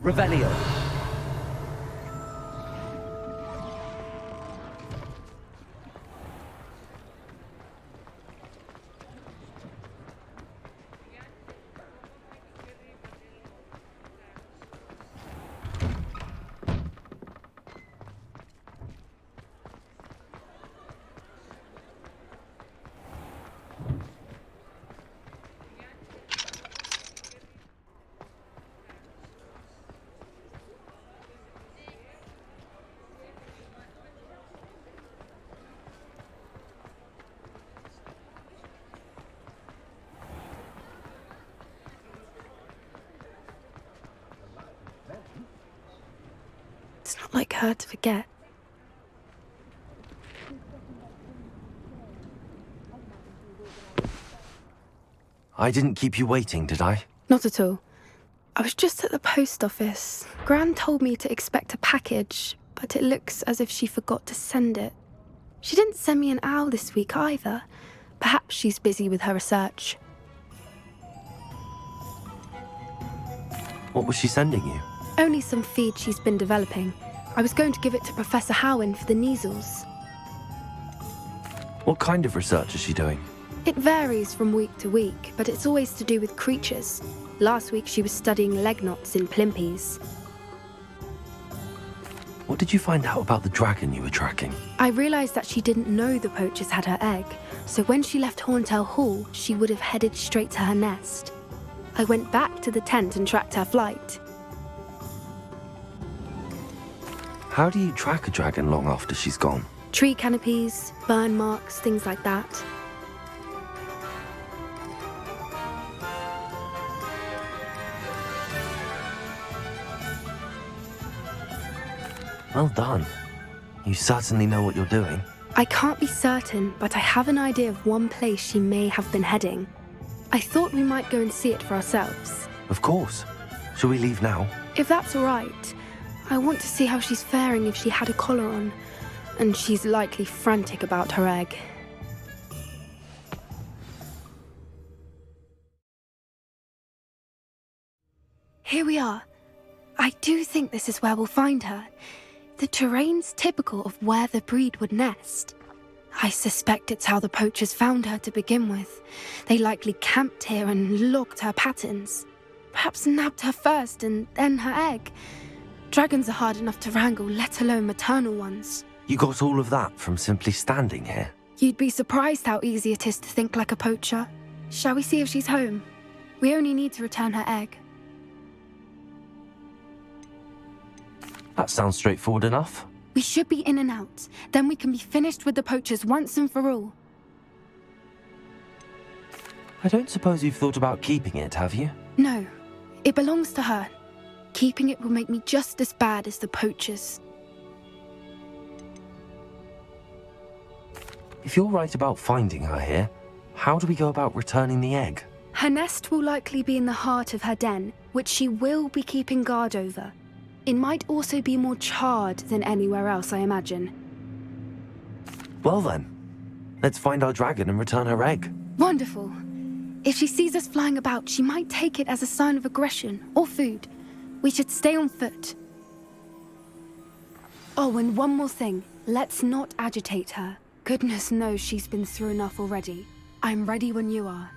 Revelio. It's not like her to forget. I didn't keep you waiting, did I? Not at all. I was just at the post office. Gran told me to expect a package, but it looks as if she forgot to send it. She didn't send me an owl this week either. Perhaps she's busy with her research. What was she sending you? Only some feed she's been developing. I was going to give it to Professor Howen for the measles. What kind of research is she doing? It varies from week to week, but it's always to do with creatures. Last week she was studying leg knots in plimpies. What did you find out about the dragon you were tracking? I realised that she didn't know the poachers had her egg, so when she left Horntail Hall, she would have headed straight to her nest. I went back to the tent and tracked her flight. How do you track a dragon long after she's gone? Tree canopies, burn marks, things like that. Well done. You certainly know what you're doing. I can't be certain, but I have an idea of one place she may have been heading. I thought we might go and see it for ourselves. Of course. Shall we leave now? If that's all right. I want to see how she's faring if she had a collar on. And she's likely frantic about her egg. Here we are. I do think this is where we'll find her. The terrain's typical of where the breed would nest. I suspect it's how the poachers found her to begin with. They likely camped here and logged her patterns. Perhaps nabbed her first and then her egg. Dragons are hard enough to wrangle, let alone maternal ones. You got all of that from simply standing here? You'd be surprised how easy it is to think like a poacher. Shall we see if she's home? We only need to return her egg. That sounds straightforward enough. We should be in and out. Then we can be finished with the poachers once and for all. I don't suppose you've thought about keeping it, have you? No. It belongs to her. Keeping it will make me just as bad as the poachers. If you're right about finding her here, how do we go about returning the egg? Her nest will likely be in the heart of her den, which she will be keeping guard over. It might also be more charred than anywhere else, I imagine. Well then, let's find our dragon and return her egg. Wonderful. If she sees us flying about, she might take it as a sign of aggression or food. We should stay on foot. Oh, and one more thing. Let's not agitate her. Goodness knows she's been through enough already. I'm ready when you are.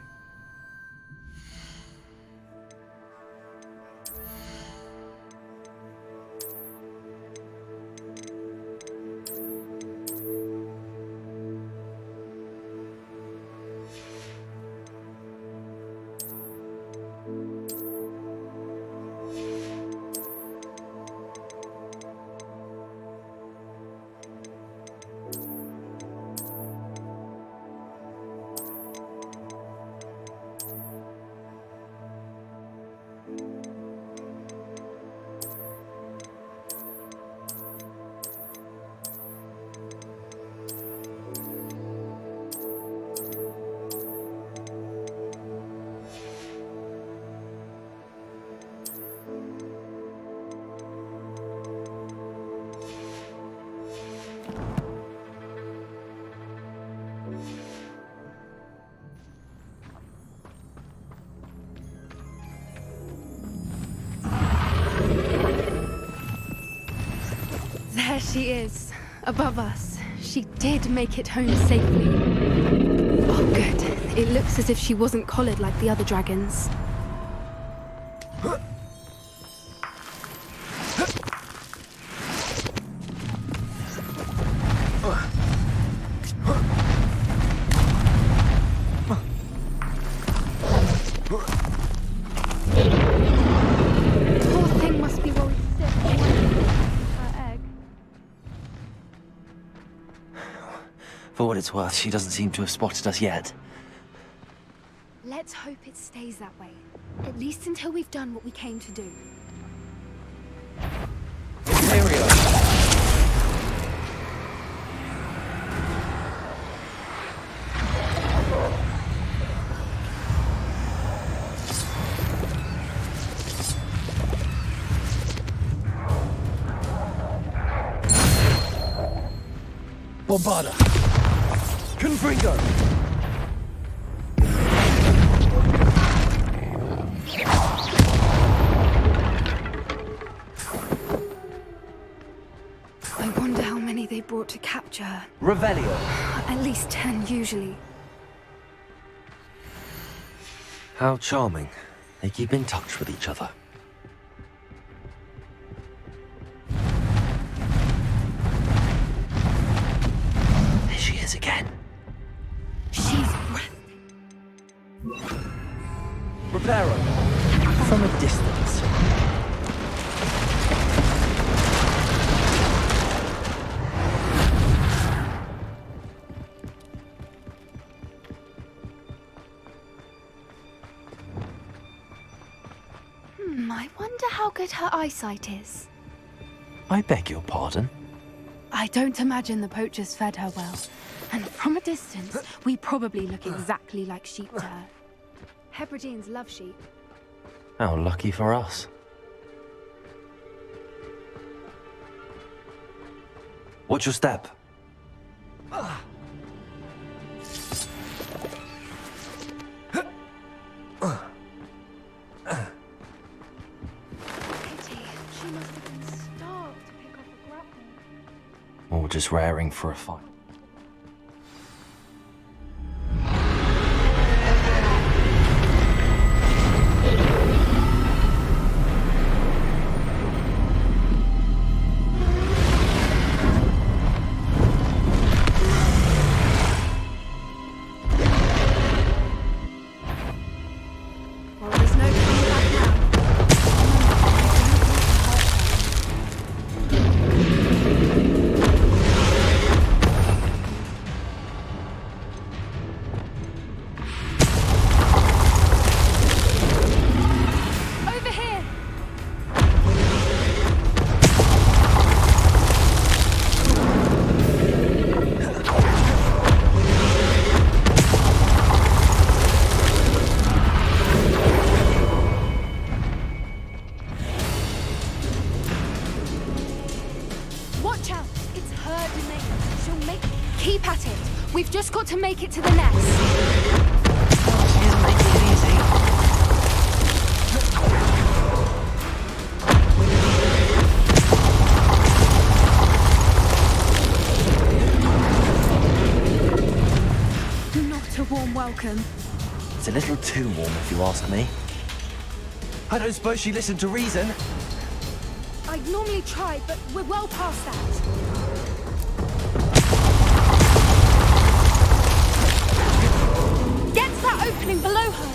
There she is, above us. She did make it home safely. Oh, good. It looks as if she wasn't collared like the other dragons. For what it's worth, she doesn't seem to have spotted us yet. Let's hope it stays that way. At least until we've done what we came to do. Imperial! Bombarda! Confringo! I wonder how many they brought to capture her. Revelio! At least 10 usually. How charming. They keep in touch with each other. There she is again. She's Reparo! From a distance. I wonder how good her eyesight is. I beg your pardon? I don't imagine the poachers fed her well. And from a distance, we probably look exactly like sheep to her. Hebrideans love sheep. How lucky for us. Watch your step. Or just raring for a fight. to make it to the nest. She isn't making it easy. Not a warm welcome. It's a little too warm, if you ask me. I don't suppose she listened to reason. I'd normally try, but we're well past that. Get to that opening below her.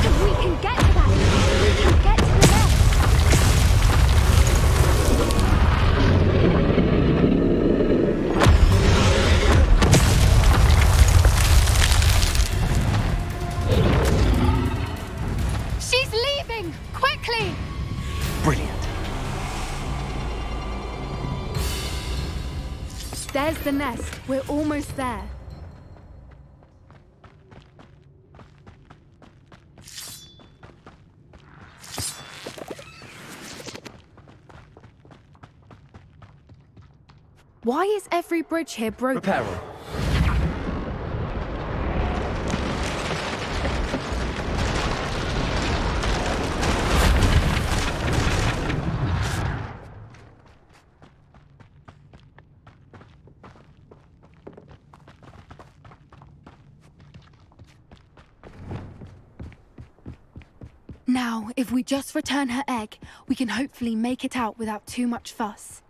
If we can get to that, we can get to the nest. She's leaving! Quickly! Brilliant. There's the nest. We're almost there. Why is every bridge here broken? Repair her. Now, if we just return her egg, we can hopefully make it out without too much fuss.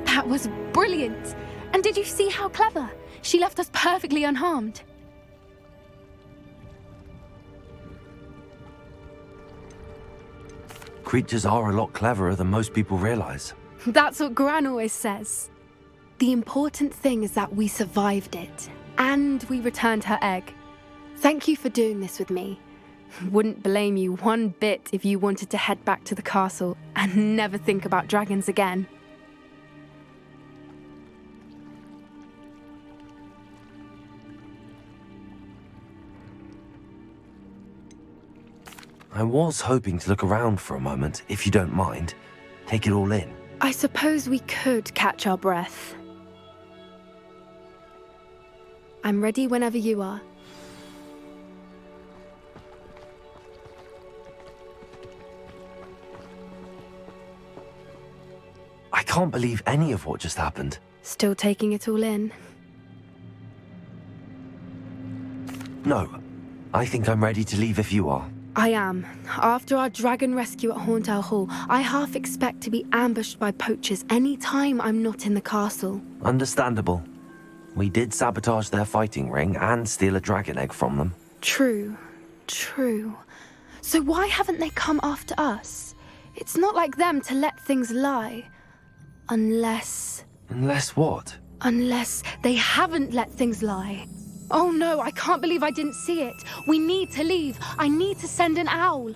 That was brilliant! And did you see how clever? She left us perfectly unharmed. Creatures are a lot cleverer than most people realize. That's what Gran always says. The important thing is that we survived it, and we returned her egg. Thank you for doing this with me. Wouldn't blame you one bit if you wanted to head back to the castle and never think about dragons again. I was hoping to look around for a moment, if you don't mind. Take it all in. I suppose we could catch our breath. I'm ready whenever you are. I can't believe any of what just happened. Still taking it all in? No, I think I'm ready to leave if you are. I am. After our dragon rescue at Hauntowl Hall, I half expect to be ambushed by poachers any time I'm not in the castle. Understandable. We did sabotage their fighting ring and steal a dragon egg from them. True. So why haven't they come after us? It's not like them to let things lie. Unless what? Unless they haven't let things lie. Oh no, I can't believe I didn't see it. We need to leave. I need to send an owl.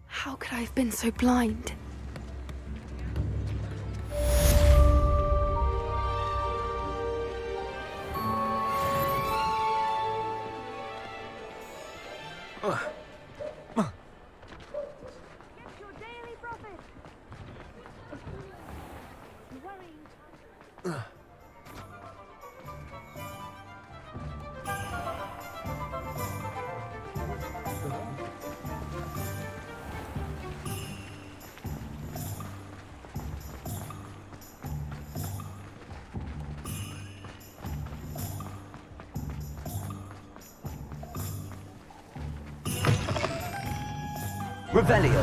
How could I have been so blind? Revelio.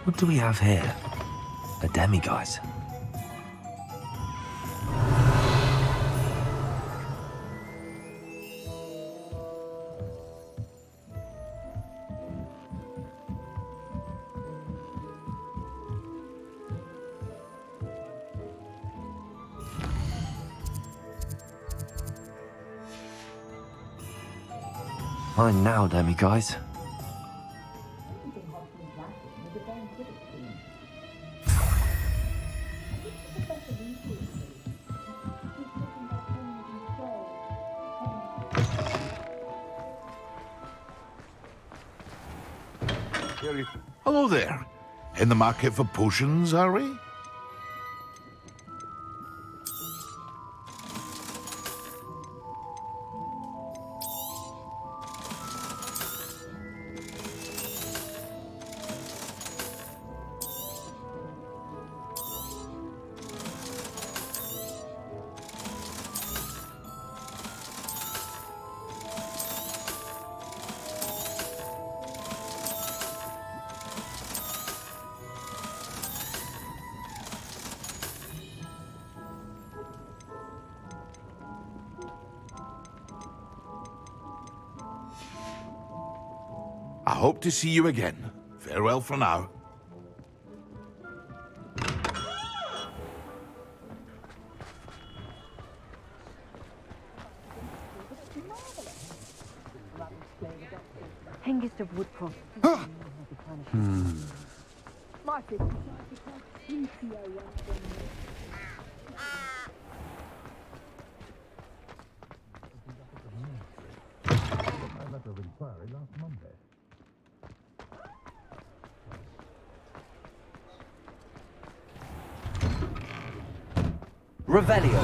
What do we have here? A demiguise. Mine now, demiguise. Hello there. In the market for potions, are we? I hope to see you again. Farewell for now. Hengist of Woodcroft. Revelio.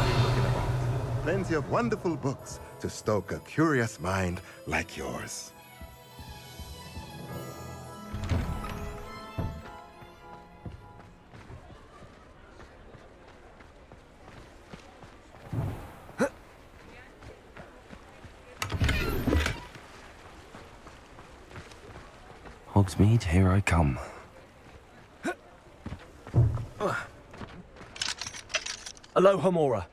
Plenty of wonderful books to stoke a curious mind like yours. Hogsmeade, here I come. Alohomora.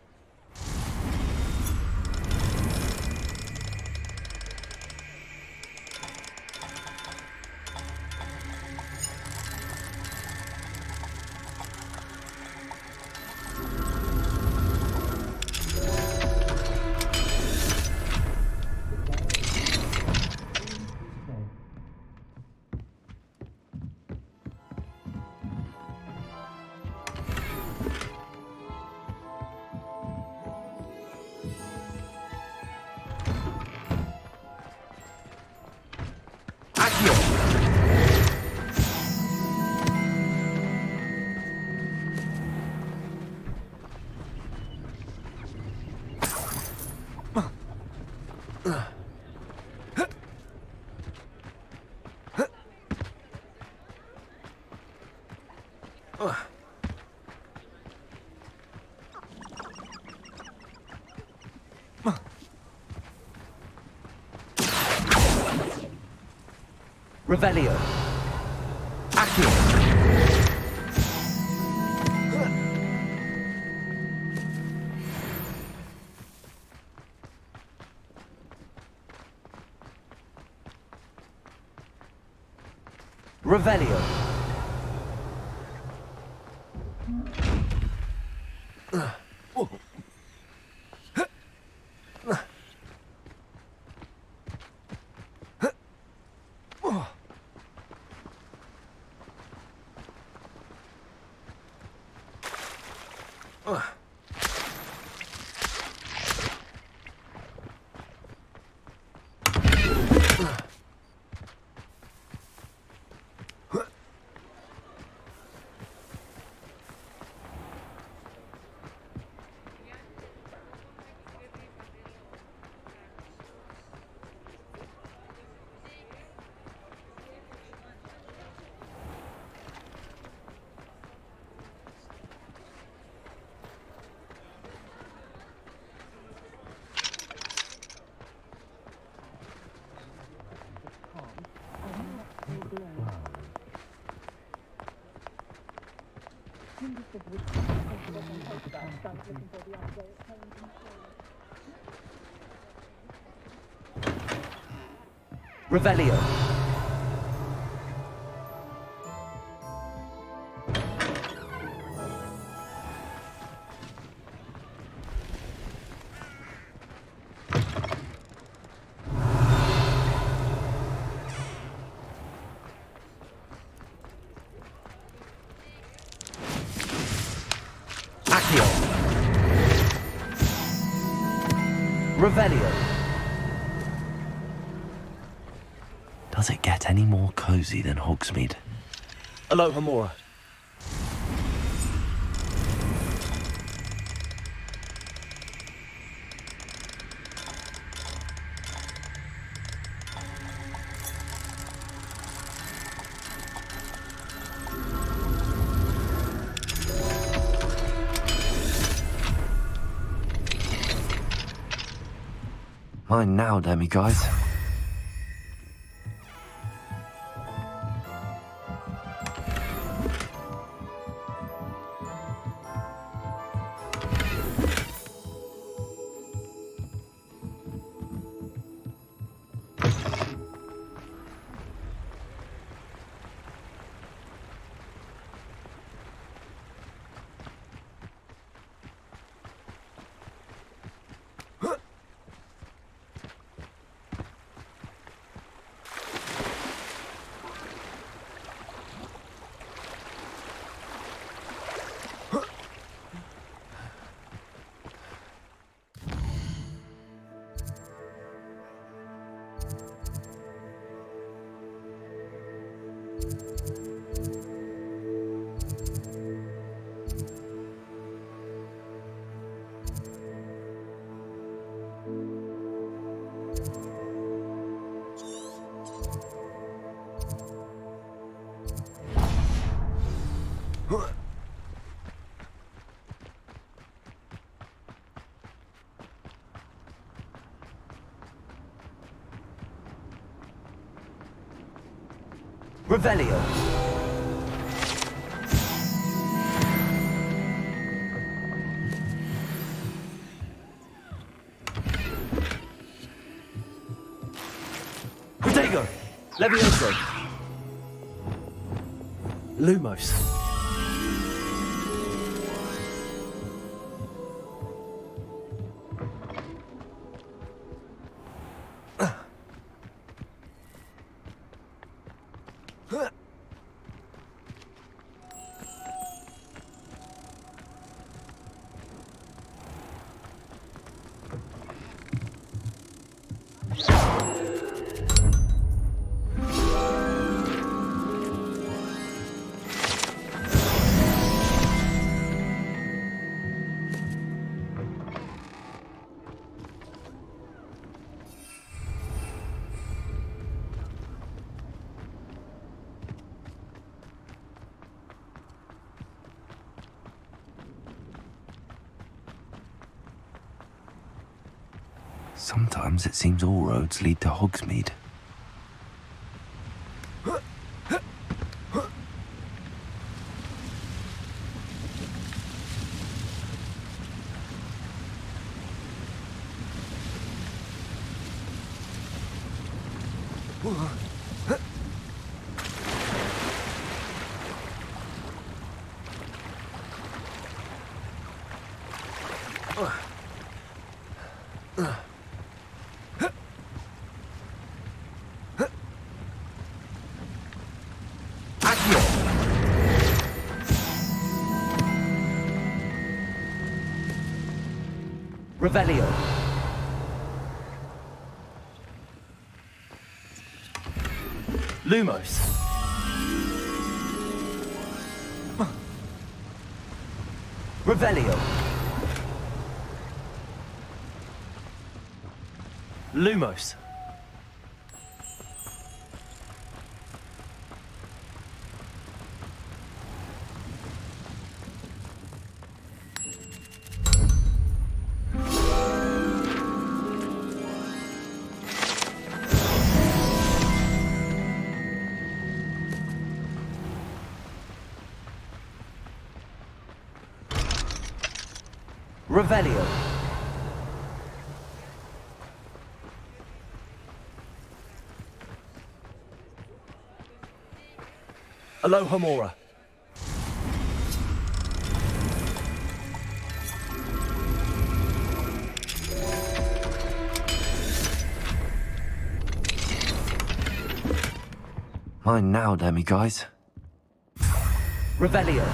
Revelio. Accio. Revelio. Revelio. Accio. Revelio. Does it get any more cozy than Hogsmeade? Alohomora. Mine now, demiguise. Revelio. Protego. Levioso. Lumos. Sometimes it seems all roads lead to Hogsmeade. Revelio. Lumos. Revelio. Lumos. Revelio. Alohomora. Mine now, demiguise. Revelio.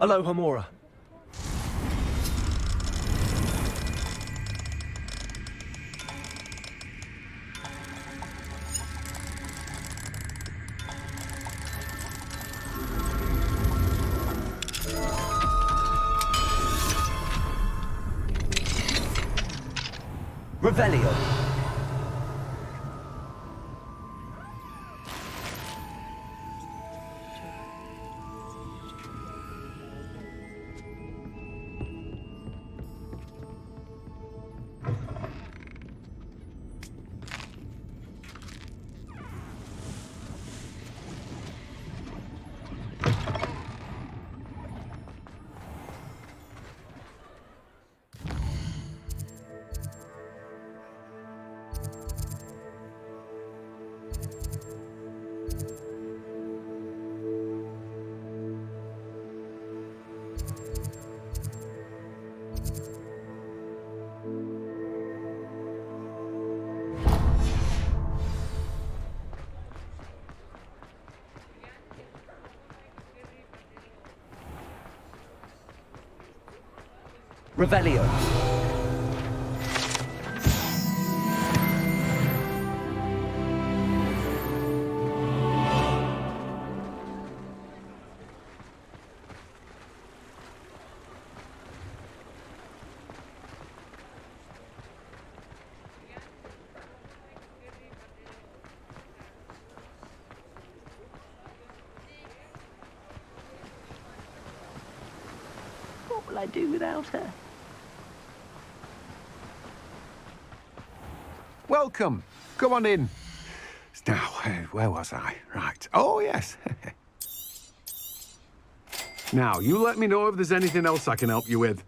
Alohomora. Revelio. Revelio. What will I do without her? Welcome. Come on in. Now, where was I? Right. Oh, yes. Now, you let me know if there's anything else I can help you with.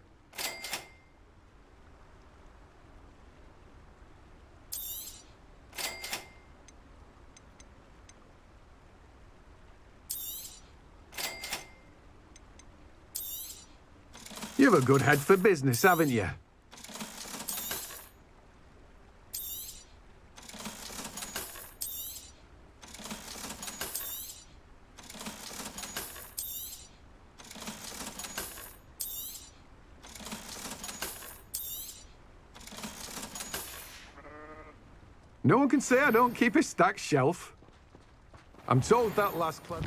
You've a good head for business, haven't you? No one can say I don't keep a stacked shelf. I'm told that last club...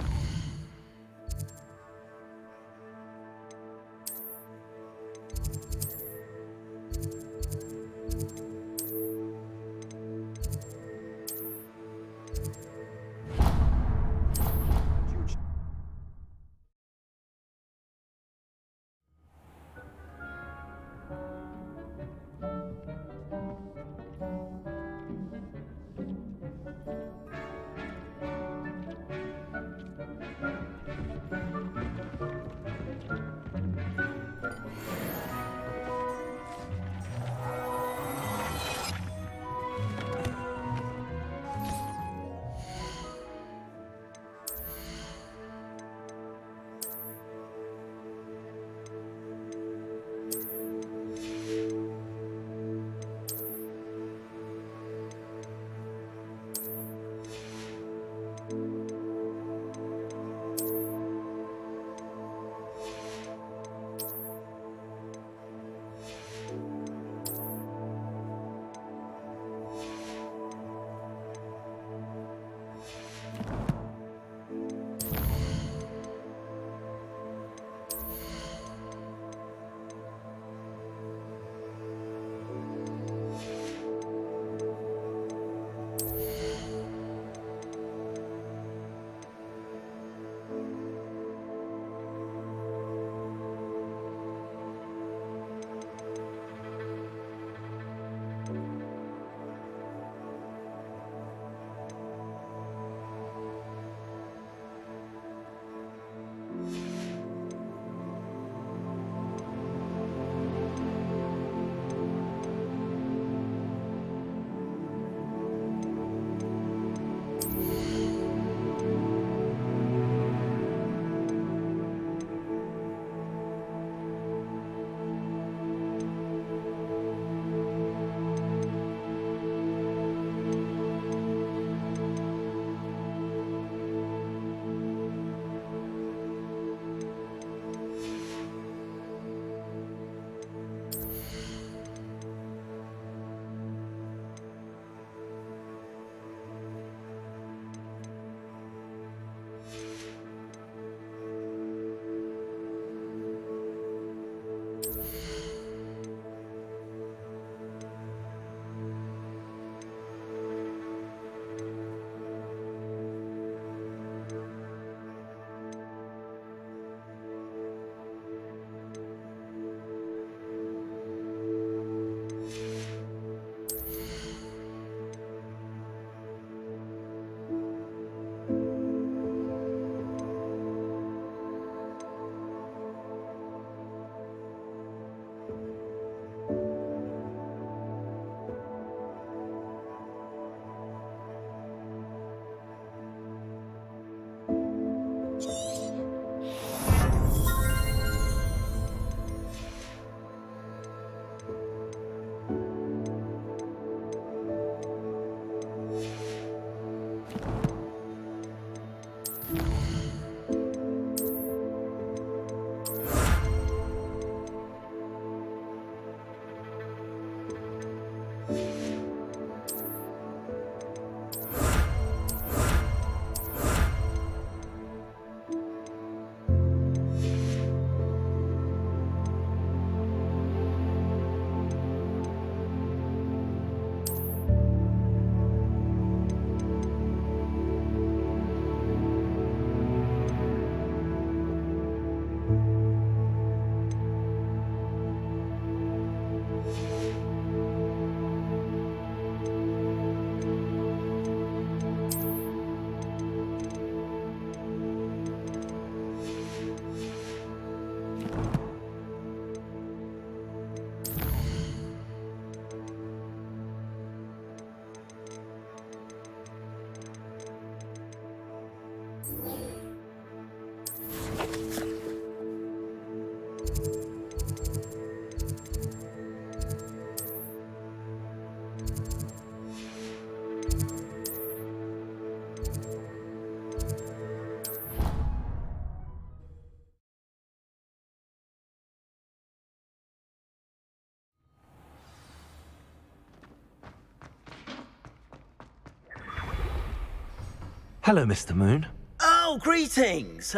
Hello, Mr. Moon. Oh, greetings!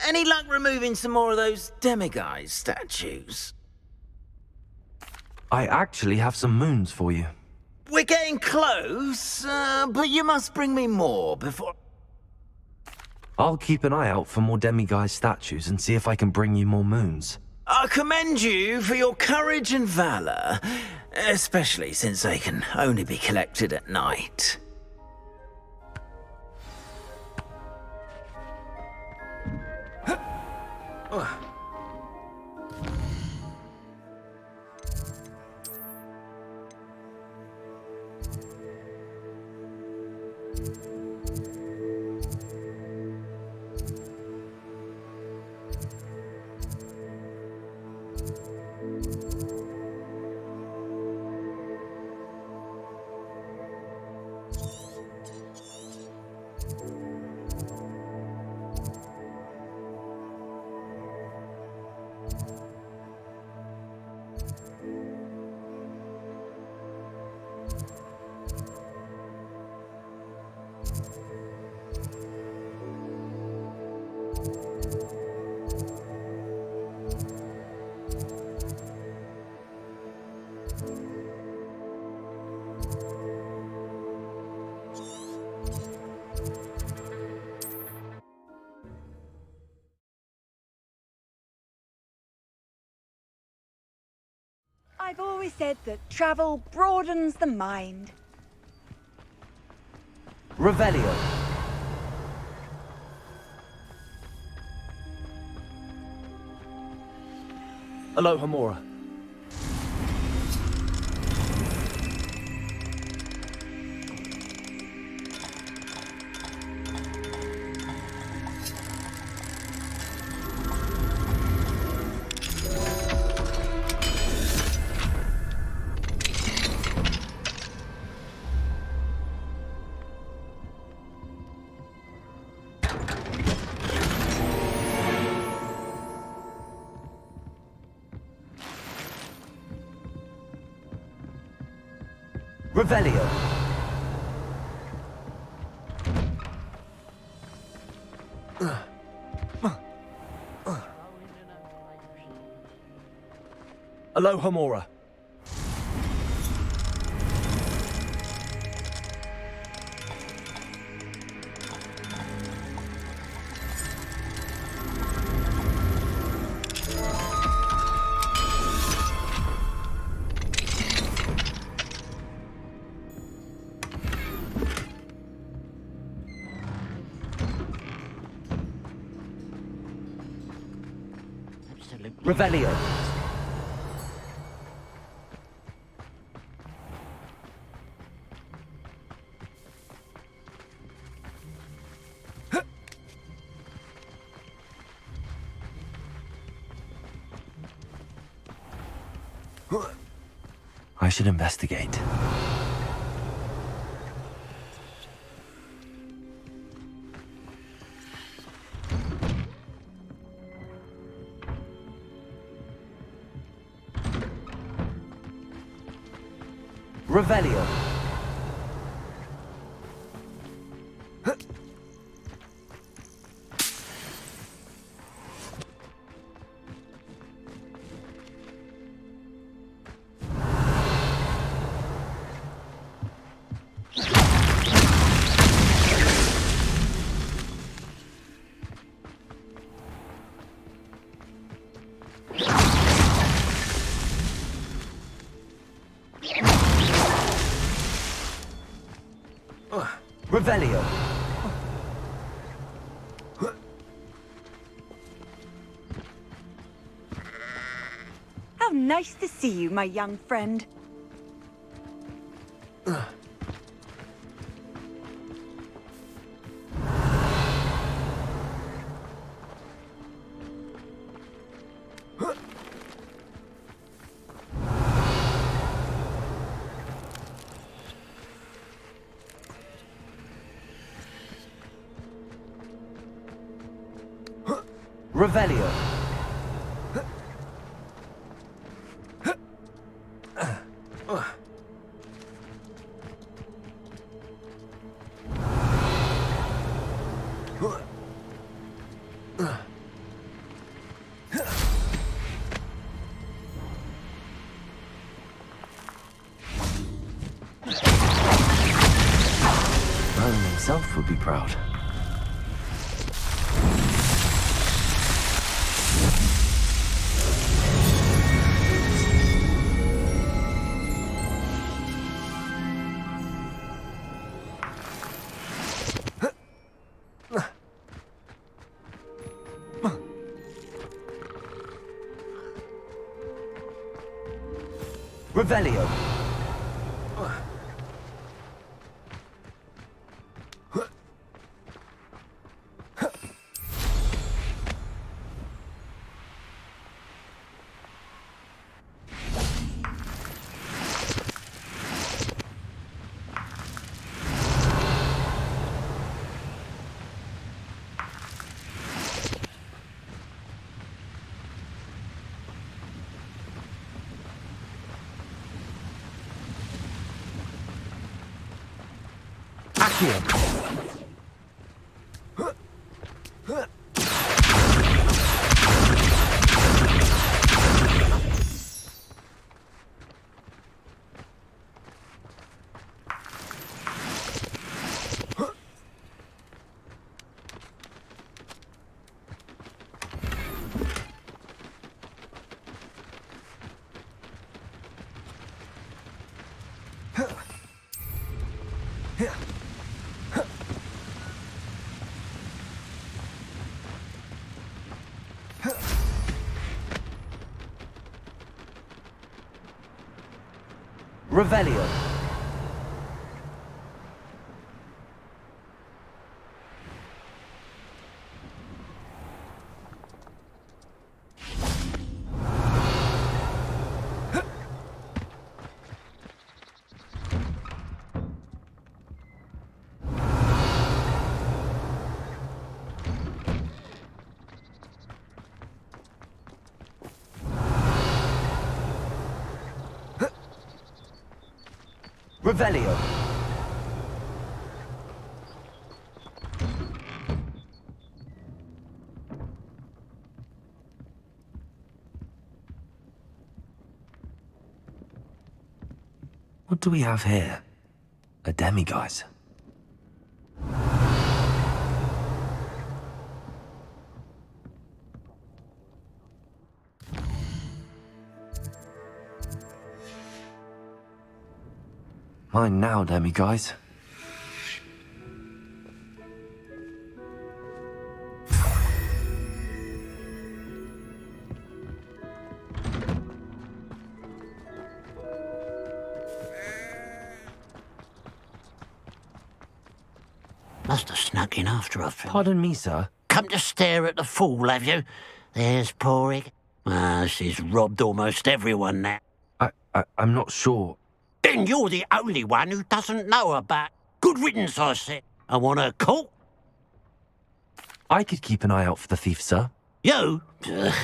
Any luck removing some more of those demiguise statues? I actually have some moons for you. We're getting close, but you must bring me more before... I'll keep an eye out for more demiguise statues and see if I can bring you more moons. I commend you for your courage and valour, especially since they can only be collected at night. I've always said that travel broadens the mind. Revelio. Aloha Mora. Revelio. Aloha Mora. Revelio. I should investigate. Revelio. Revelio. How nice to see you, my young friend. Revelio. Merlin himself would be proud. Revelio. Revelio. Revelio. What do we have here? A demiguise. Mine now, demiguise. Must have snuck in after us. Pardon me, sir. Come to stare at the fool, have you? There's poor Ig. She's robbed almost everyone now. I'm not sure. Then you're the only one who doesn't know about. Good riddance, I said. I want her caught. I could keep an eye out for the thief, sir. You? Ugh.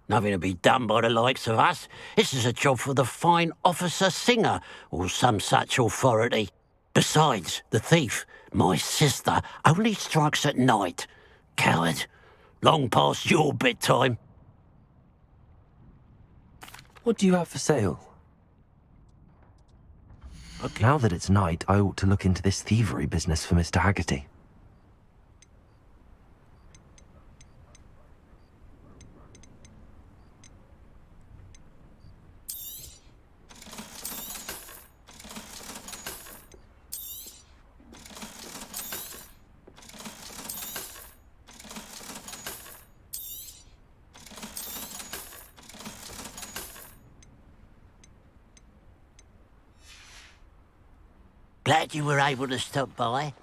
Nothing to be done by the likes of us. This is a job for the fine officer Singer, or some such authority. Besides, the thief, my sister, only strikes at night. Coward. Long past your bedtime. What do you have for sale? Okay. Now that it's night, I ought to look into this thievery business for Mr. Haggerty. Glad you were able to stop by.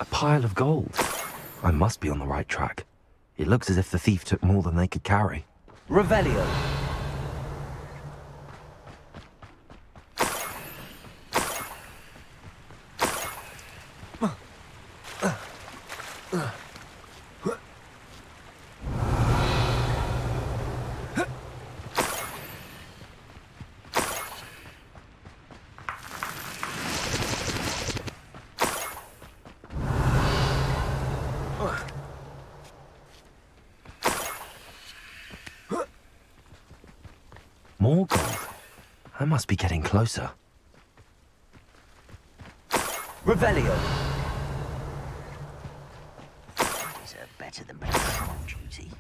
A pile of gold. I must be on the right track. It looks as if the thief took more than they could carry. Revelio. More gold. I must be getting closer. Revelio. Deserve better than patrol duty.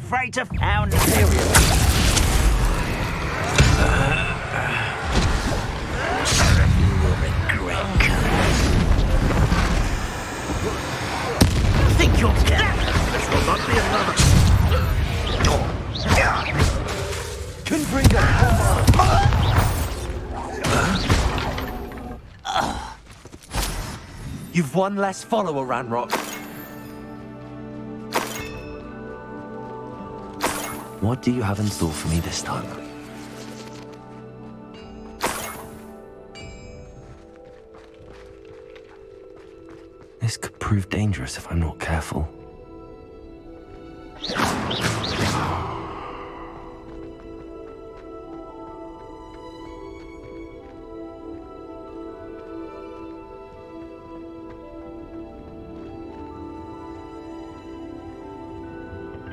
Freight of our material. You will regret coming. Think you're clever? This will not be another. You've one less follower, Ranrock. What do you have in store for me this time? This could prove dangerous if I'm not careful.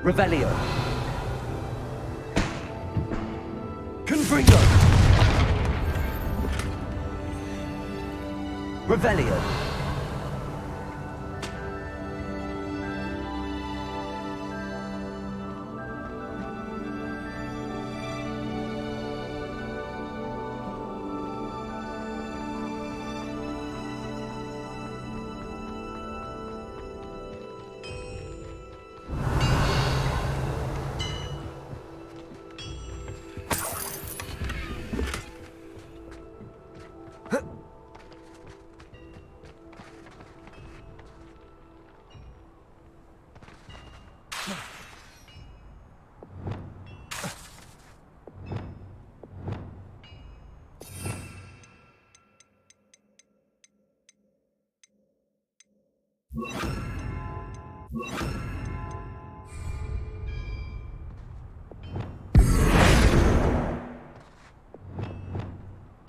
Revelio. Confringo! Revelio.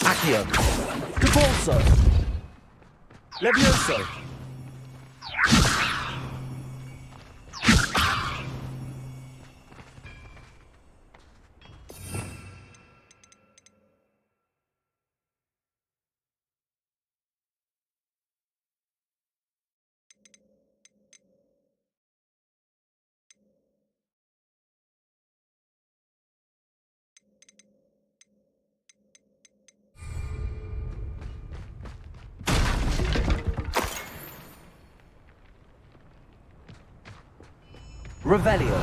Accio. Caporso. Levioso. Revelio.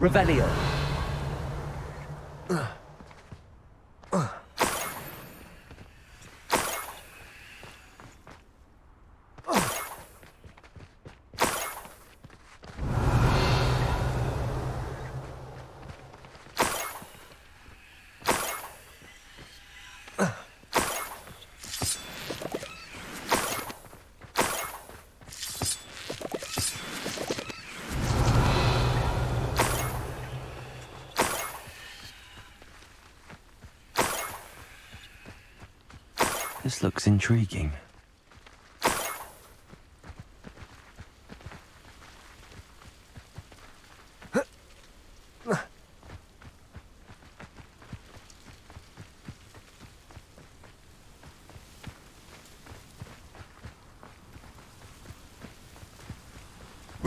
Revelio. This looks intriguing.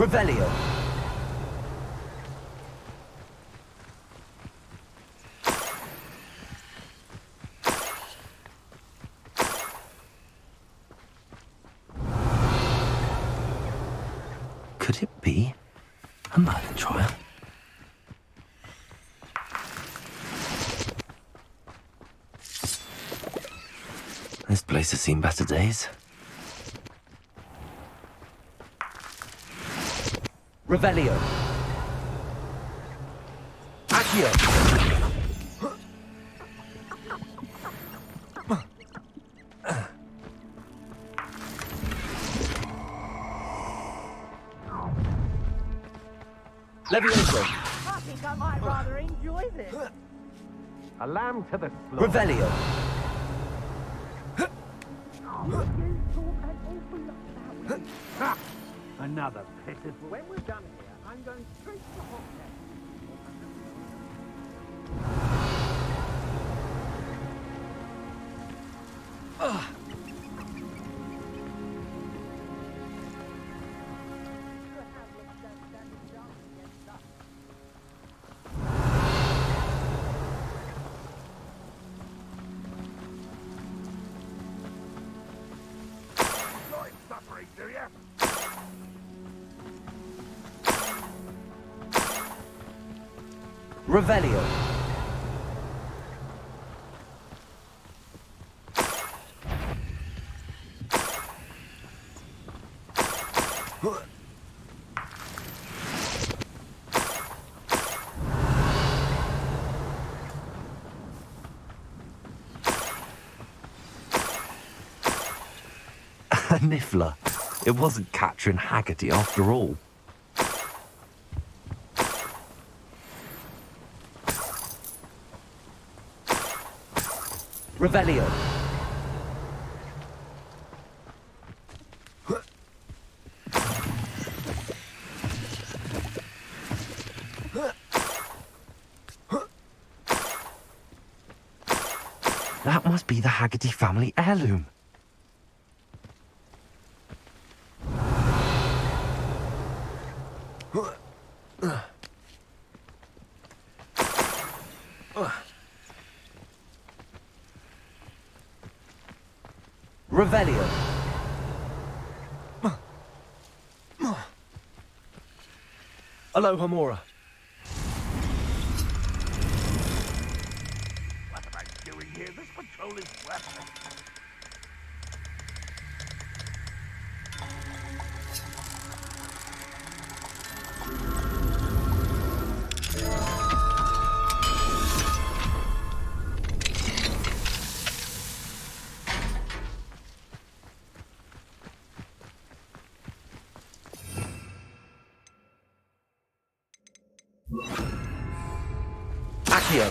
Revelio. Could it be a murder trial? This place has seen better days. Revelio. Accio. Levioso. I think I might rather enjoy this. A lamb to the slaughter. Revelio. Ha! Another pitiful. When we're done here, I'm going straight to Hogwarts. Suffering, do you? Revelio. A niffler. It wasn't Catherine Haggerty after all. Revelio. That must be the Haggerty family heirloom. Revelio. Aloha Mora. What am I doing here? This patrol is worthless. Accio.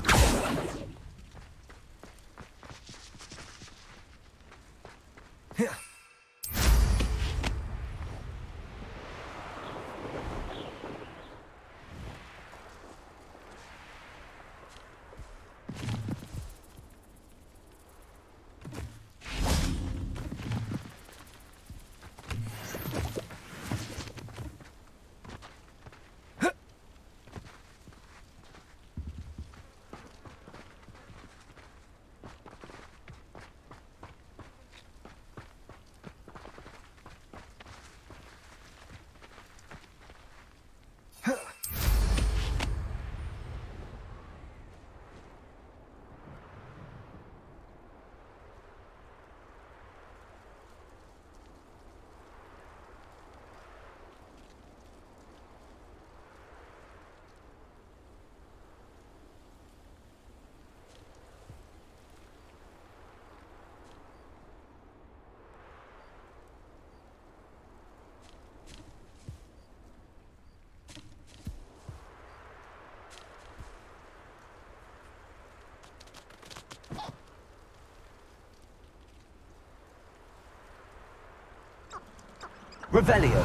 Revelio.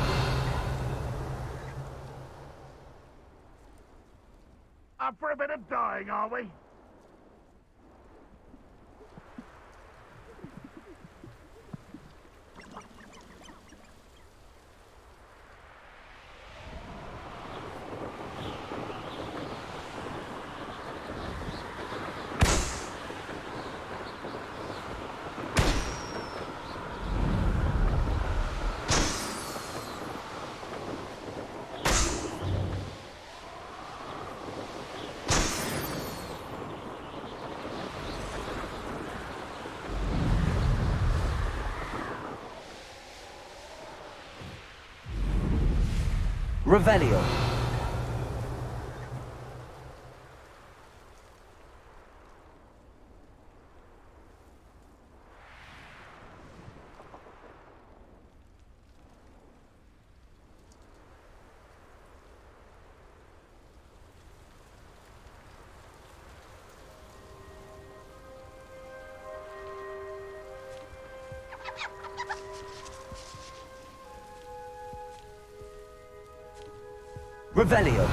Up for a bit of dying, are we? Revelio. Revelio.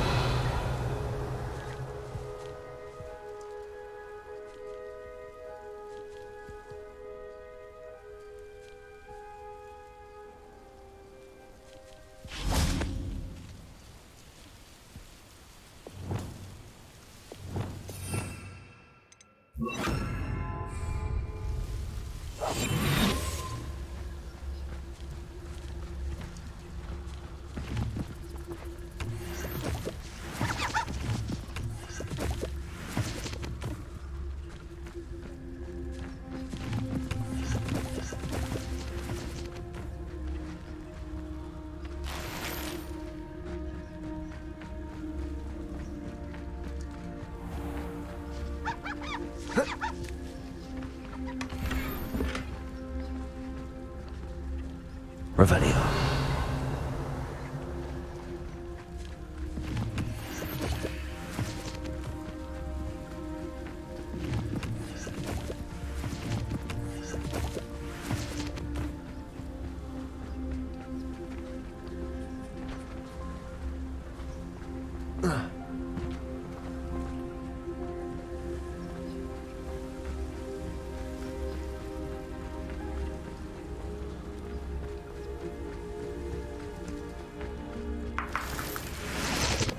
Revelio.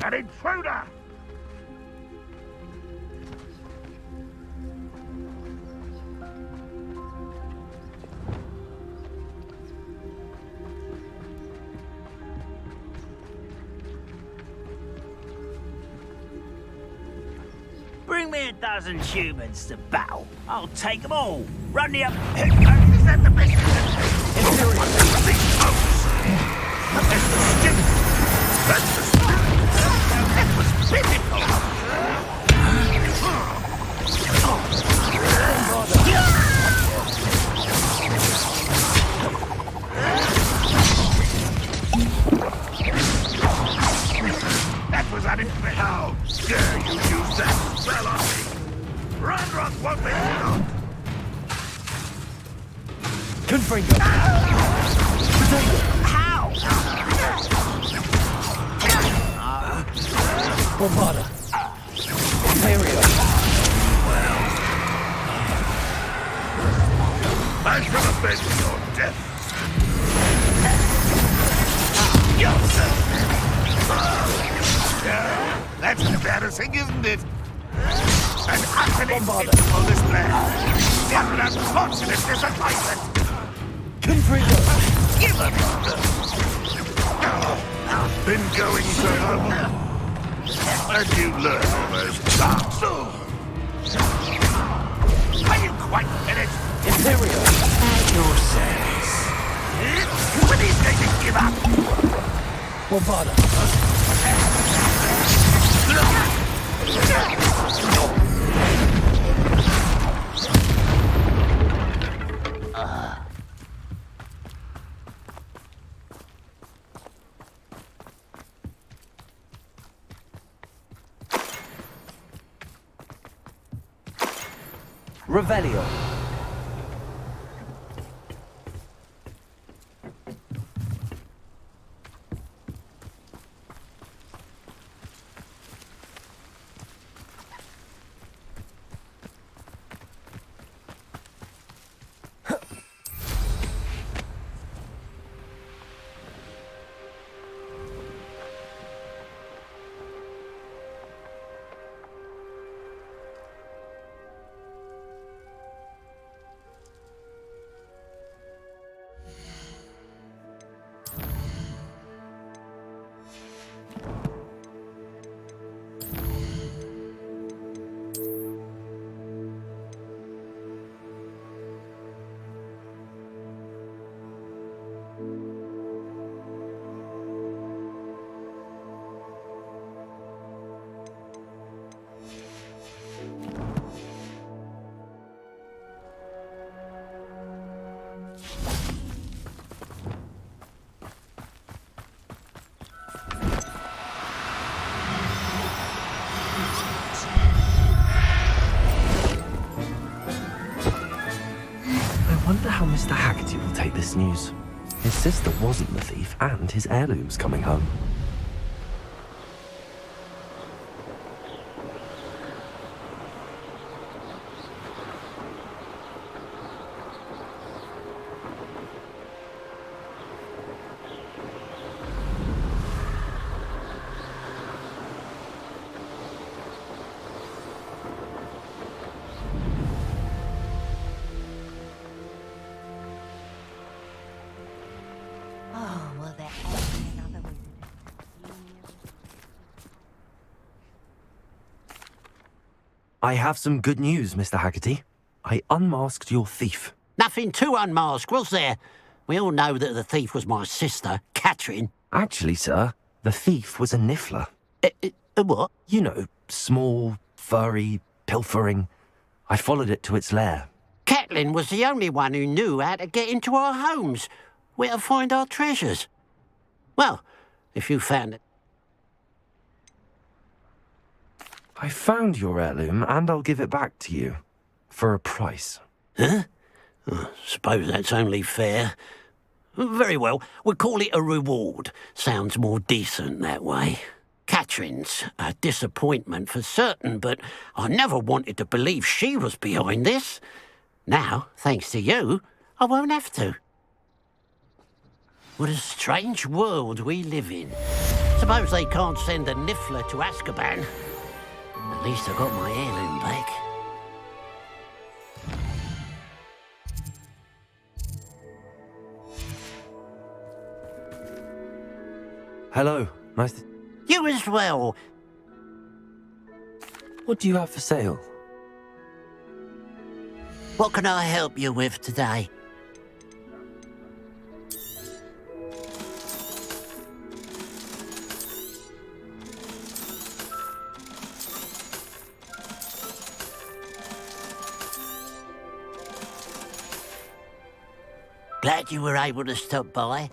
An intruder! Bring me a dozen humans to battle. I'll take them all. Run the up. Is that the best? That's the spirit! That was pitiful! That was unexpected! How dare you use that spell on me! Ranrock won't be stopped! Confringo. How? Bombarda. Imperio. I shall avenge your death! That's embarrassing, isn't it? An unpredictable display! What an unfortunate disappointment! Confringo. Give up! Been going so long. Where'd you learn all those charms? Are you quite finished? Imperio. At your service. When he's going to give up? Bombarda. Revelio. Wonder how Mr. Haggerty will take this news. His sister wasn't the thief, and his heirloom's coming home. Oh, well, there another way to I have some good news, Mr. Haggerty. I unmasked your thief. Nothing to unmask, was there? We all know that the thief was my sister, Catherine. Actually, sir, the thief was a niffler. A what? You know, small, furry, pilfering. I followed it to its lair. Catelyn was the only one who knew how to get into our homes, where to find our treasures. Well, if you found it. I found your heirloom, and I'll give it back to you. For a price. Huh? Suppose that's only fair. Very well, we'll call it a reward. Sounds more decent that way. Catherine's a disappointment for certain, but I never wanted to believe she was behind this. Now, thanks to you, I won't have to. What a strange world we live in. Suppose they can't send a niffler to Azkaban. At least I got my heirloom back. Hello, nice to... You as well. What do you have for sale? What can I help you with today? Glad you were able to stop by.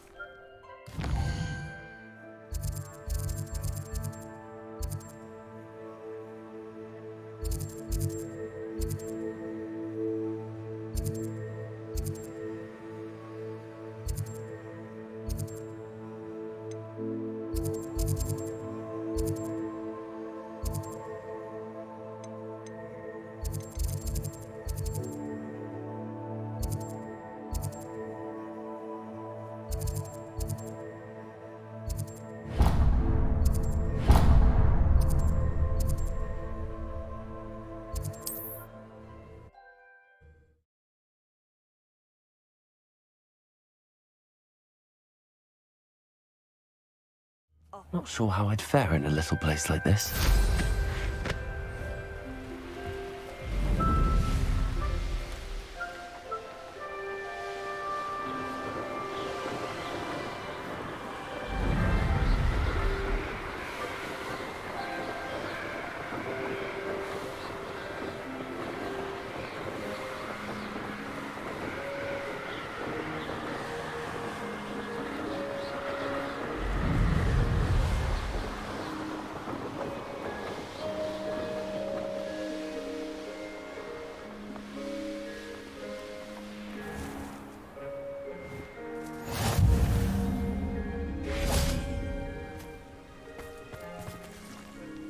Not sure how I'd fare in a little place like this.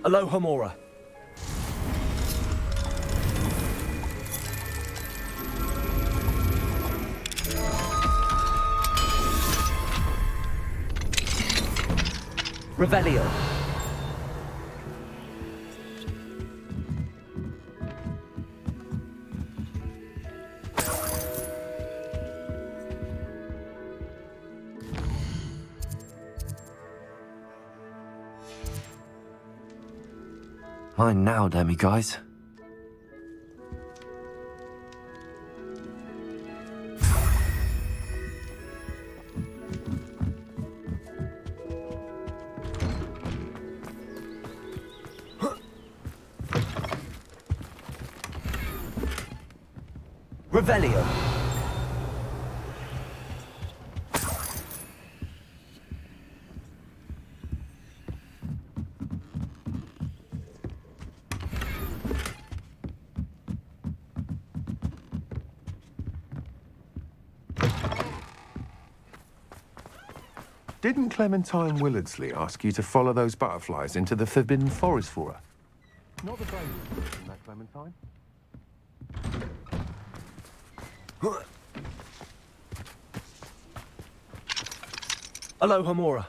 Aloha, Mora. Revelio. Mine now, Demi guys. Revelio. Didn't Clementine Willardsley ask you to follow those butterflies into the Forbidden Forest for her? Not the baby, isn't that Clementine? Aloha Mora.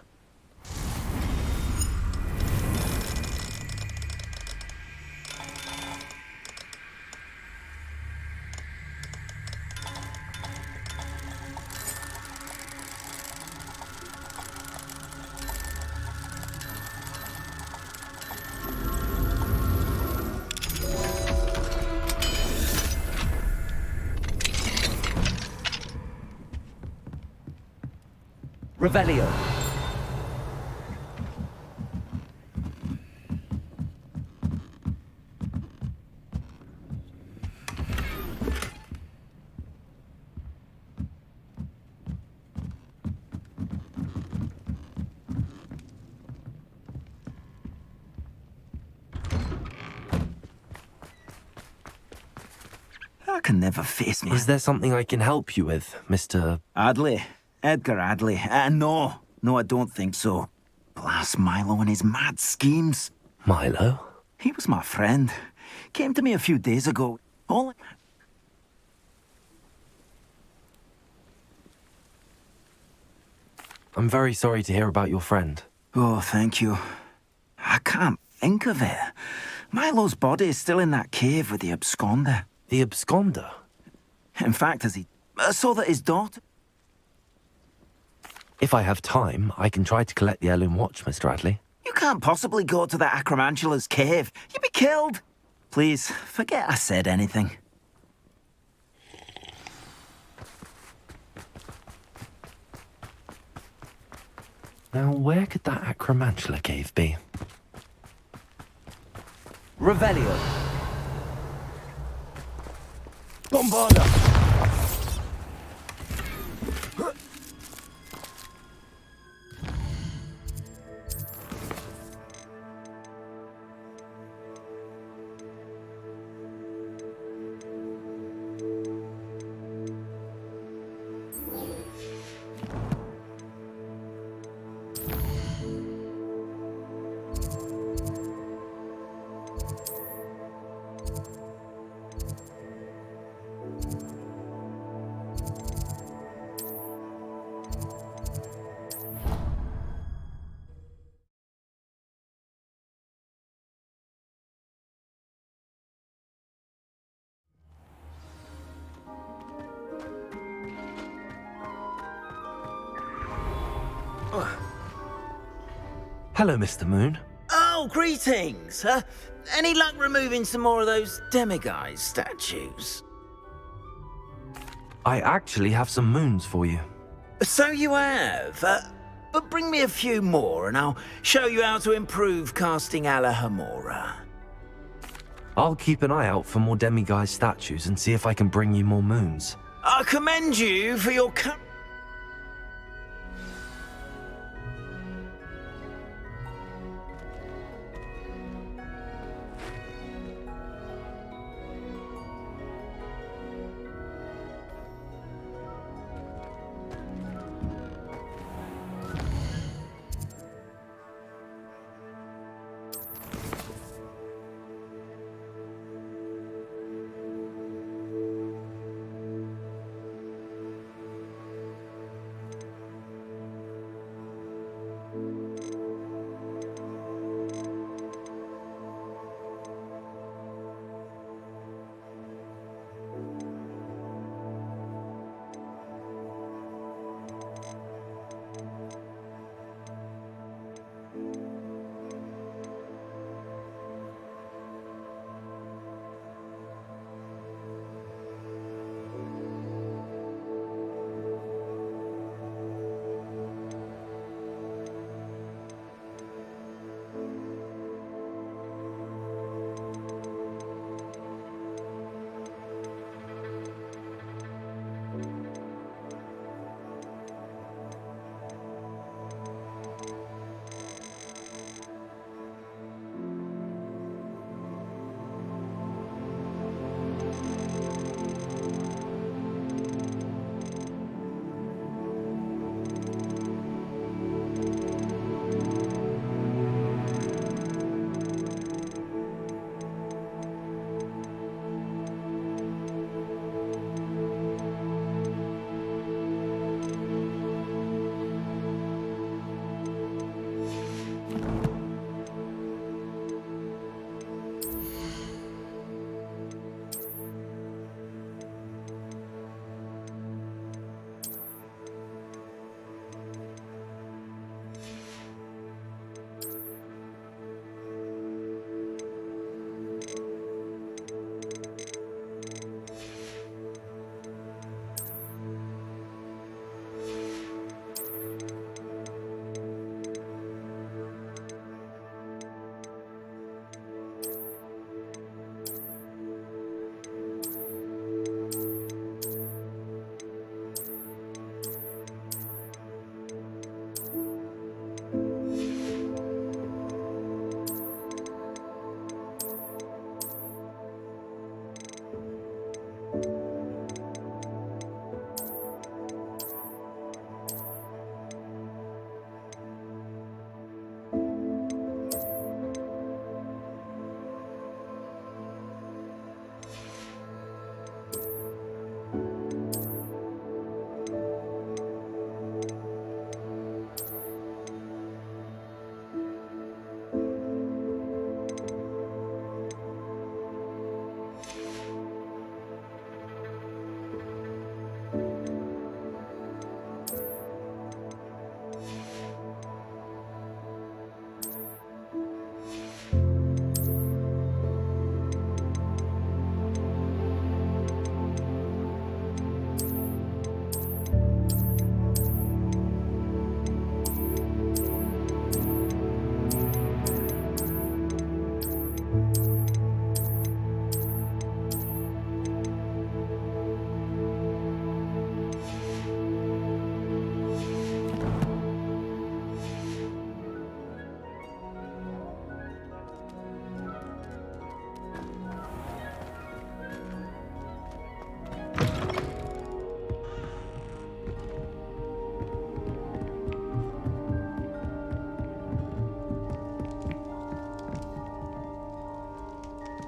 Revelio. I can never face me. Is there something I can help you with, Mr. Adley? Edgar Adley? No, I don't think so. Blast Milo and his mad schemes. Milo? He was my friend. Came to me a few days ago. I'm very sorry to hear about your friend. Oh, thank you. I can't think of it. Milo's body is still in that cave with the absconder. The absconder? In fact, I saw that his daughter... If I have time, I can try to collect the heirloom watch, Mr. Adley. You can't possibly go to the Acromantula's cave. You'd be killed. Please, forget I said anything. Now, where could that Acromantula cave be? Revelio. Bombarda. Hello, Mr. Moon. Oh, greetings! Any luck removing some more of those demiguise statues? I actually have some moons for you. So you have. But bring me a few more and I'll show you how to improve casting Alahamora. I'll keep an eye out for more demiguise statues and see if I can bring you more moons. I commend you for your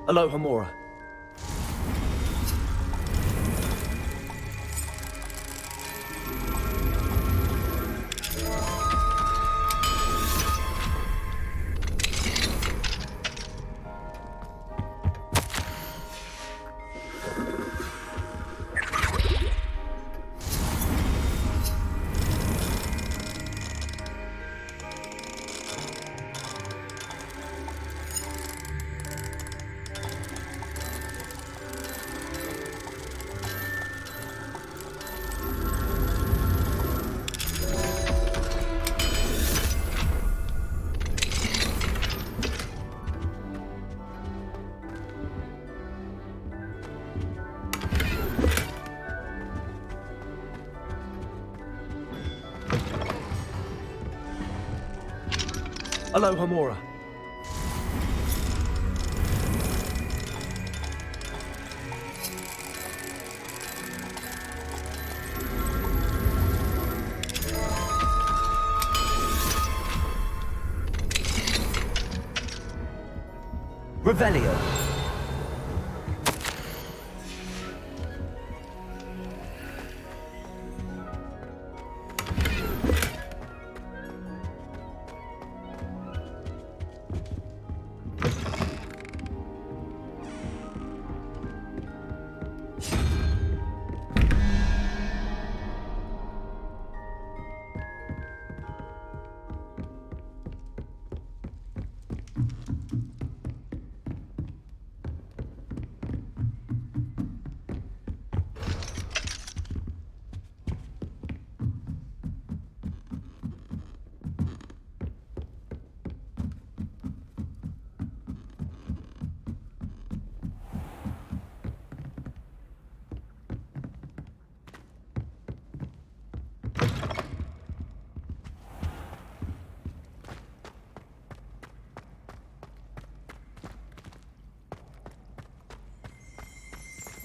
Alohomora. Alohomora. Revelio.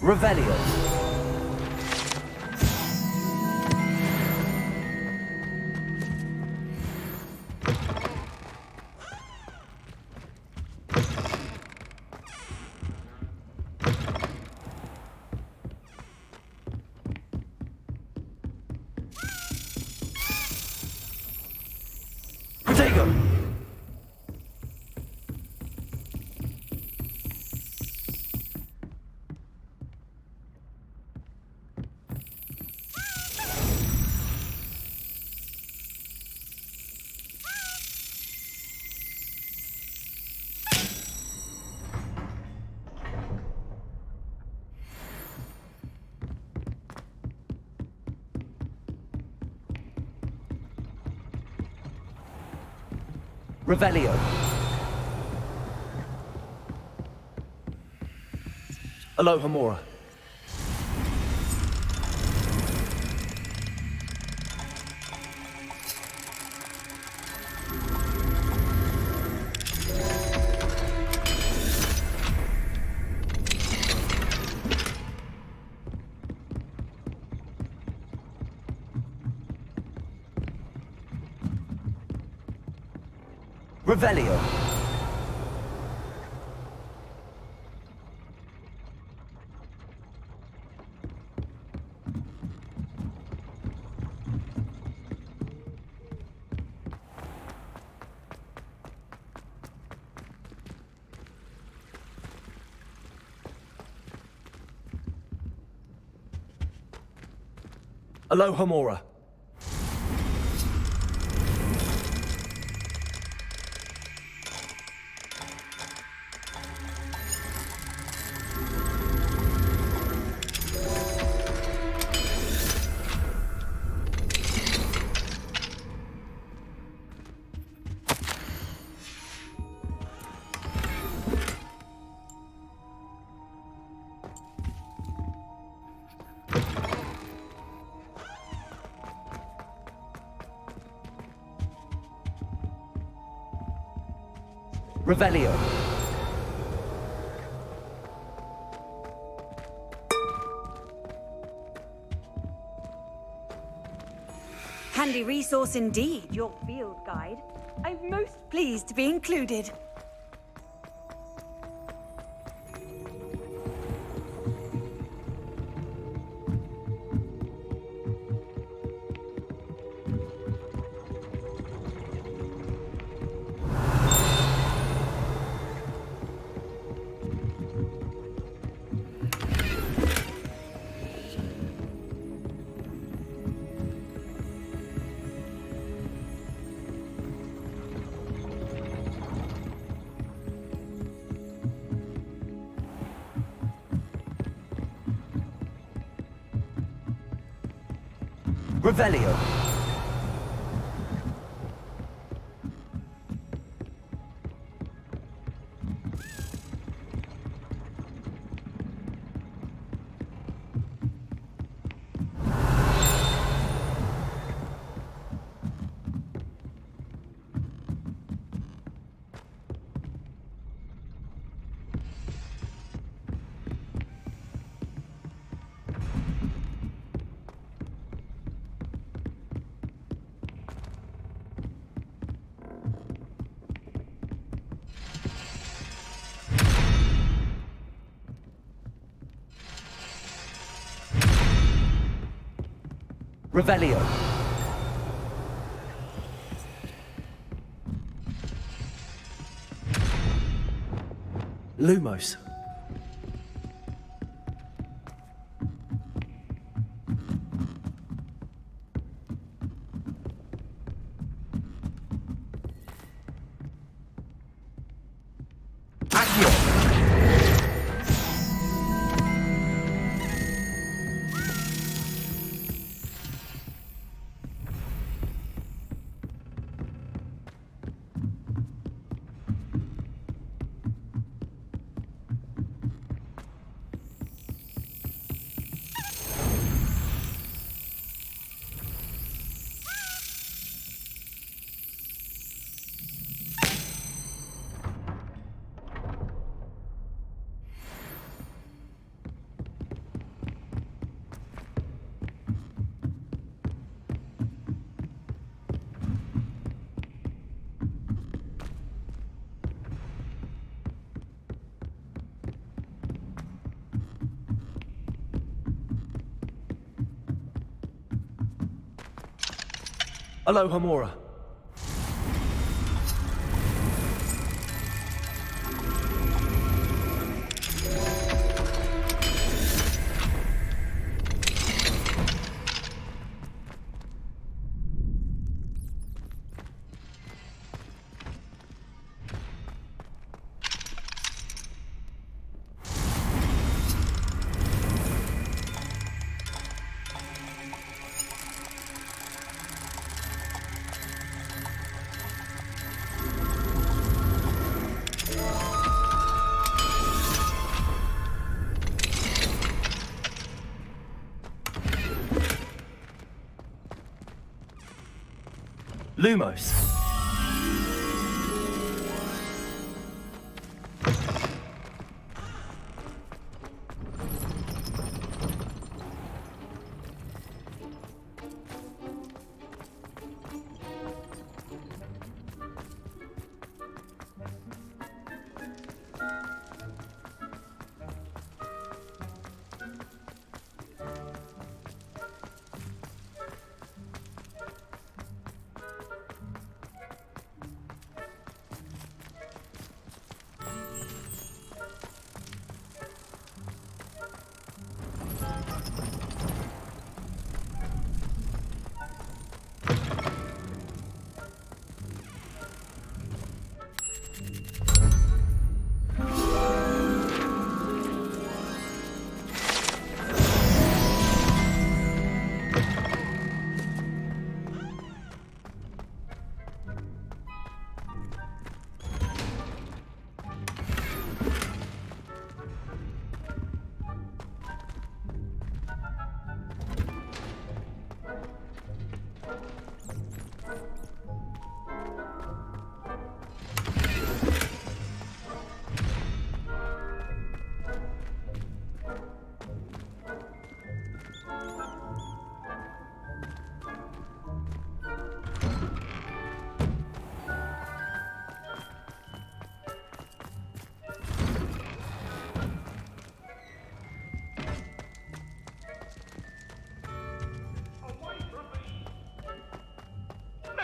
Revelio. Protego. Revelio. Alohomora. Revelio. Alohomora. Revelio. Handy resource indeed, your field guide. I'm most pleased to be included. Revelio. Revelio. Lumos. Aloha Mora. Lumos.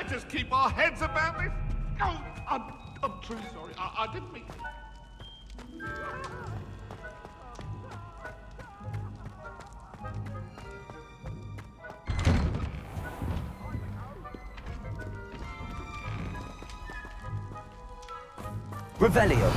Let us keep our heads about this. Oh, I'm truly sorry. I didn't mean. Revelio.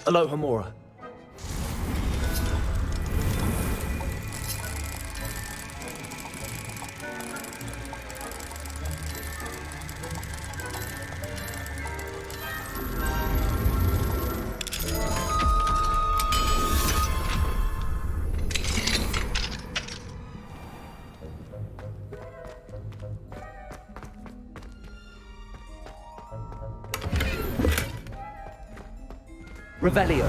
Aloha Mora. Revelio.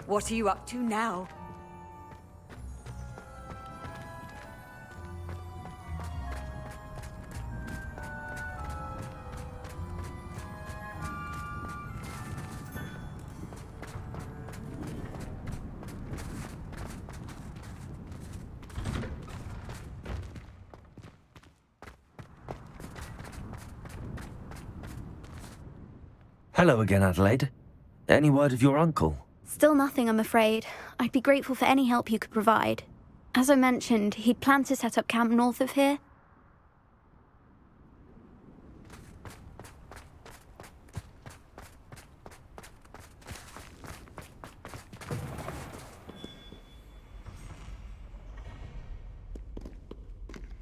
What are you up to now? Hello again, Adelaide. Any word of your uncle? Still nothing, I'm afraid. I'd be grateful for any help you could provide. As I mentioned, he'd planned to set up camp north of here.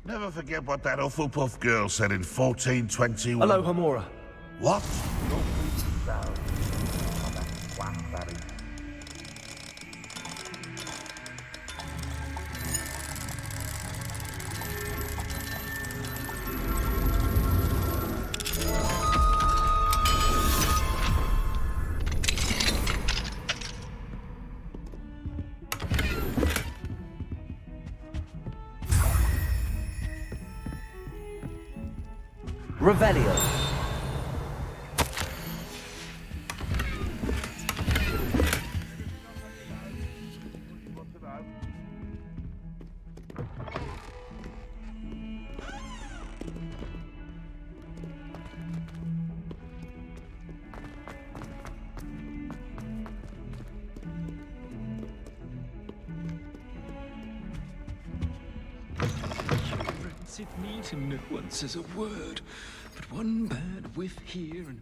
Never forget what that Hufflepuff girl said in 1421. Aloha Mora. What? Your feet sound. Oh, that's whack, Barry. Revelio. It neat and no one says a word, but one bad whiff here and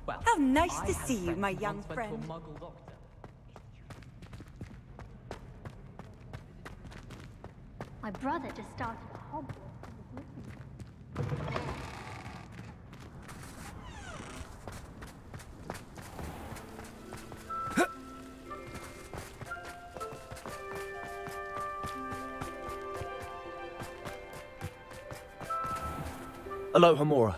How nice to see you, my young friend. My brother just started at Hogwarts. Aloha Mora.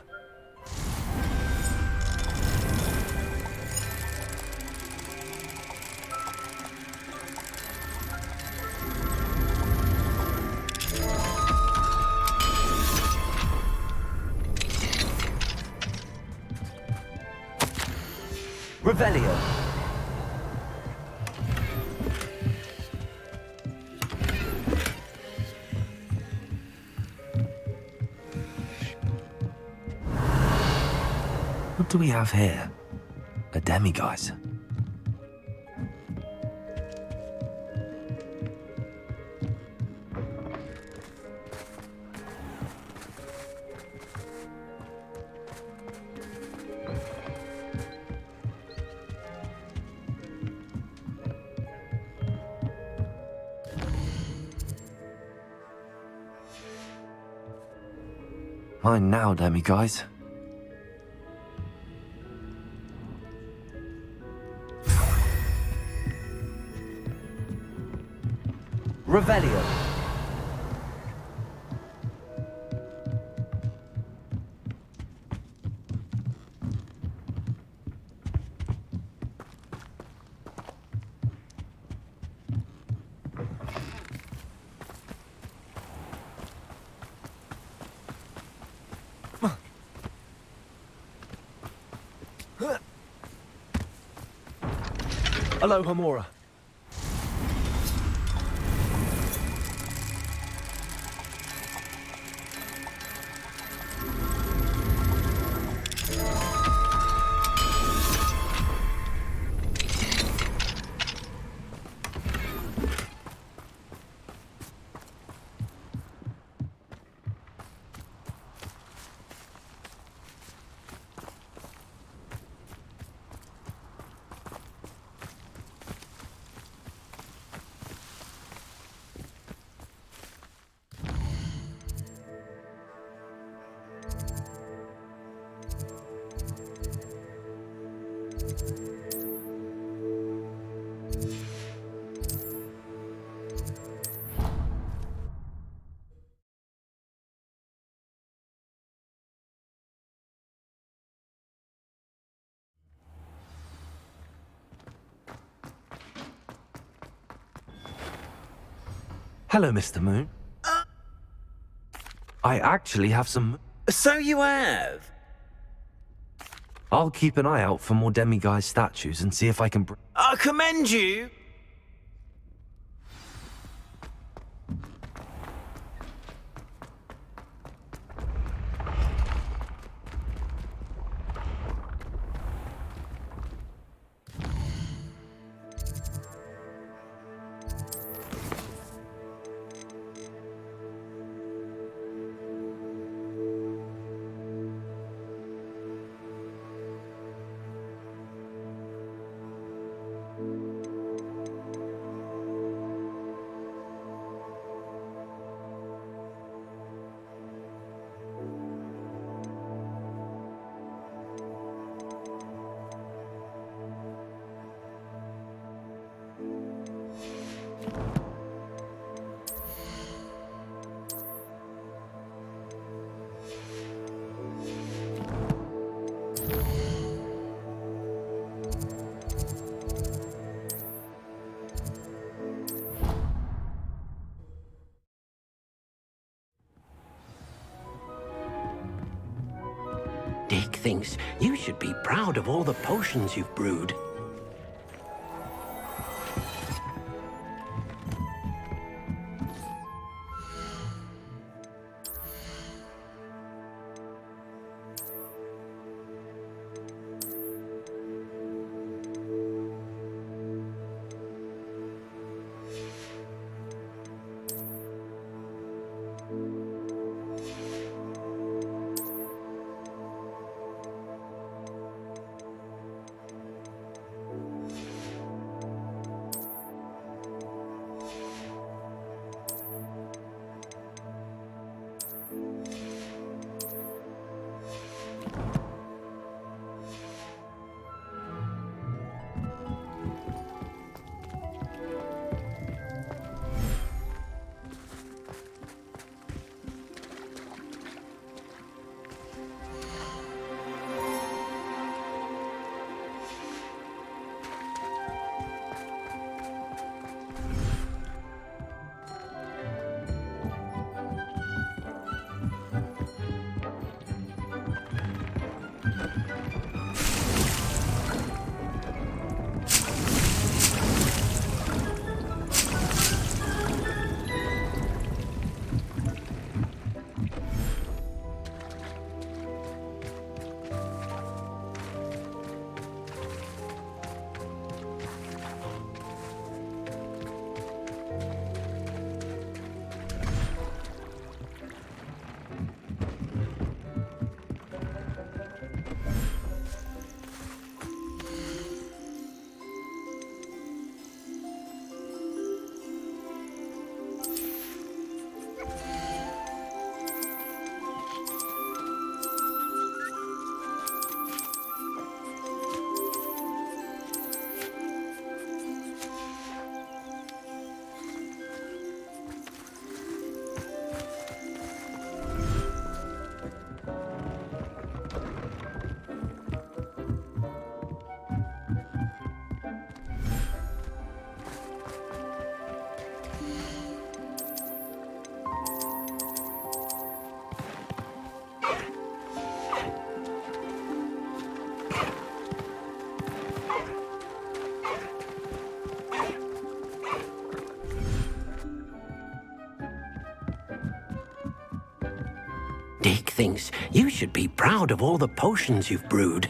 Revelio. What do we have here? A demiguise. Mine now, demiguise. Revelio. Aloha Mora. Hello, Mr. Moon. I actually have some... So you have? I'll keep an eye out for more demiguise statues and see if I can... I commend you. Dick thinks you should be proud of all the potions you've brewed. Dick thinks you should be proud of all the potions you've brewed.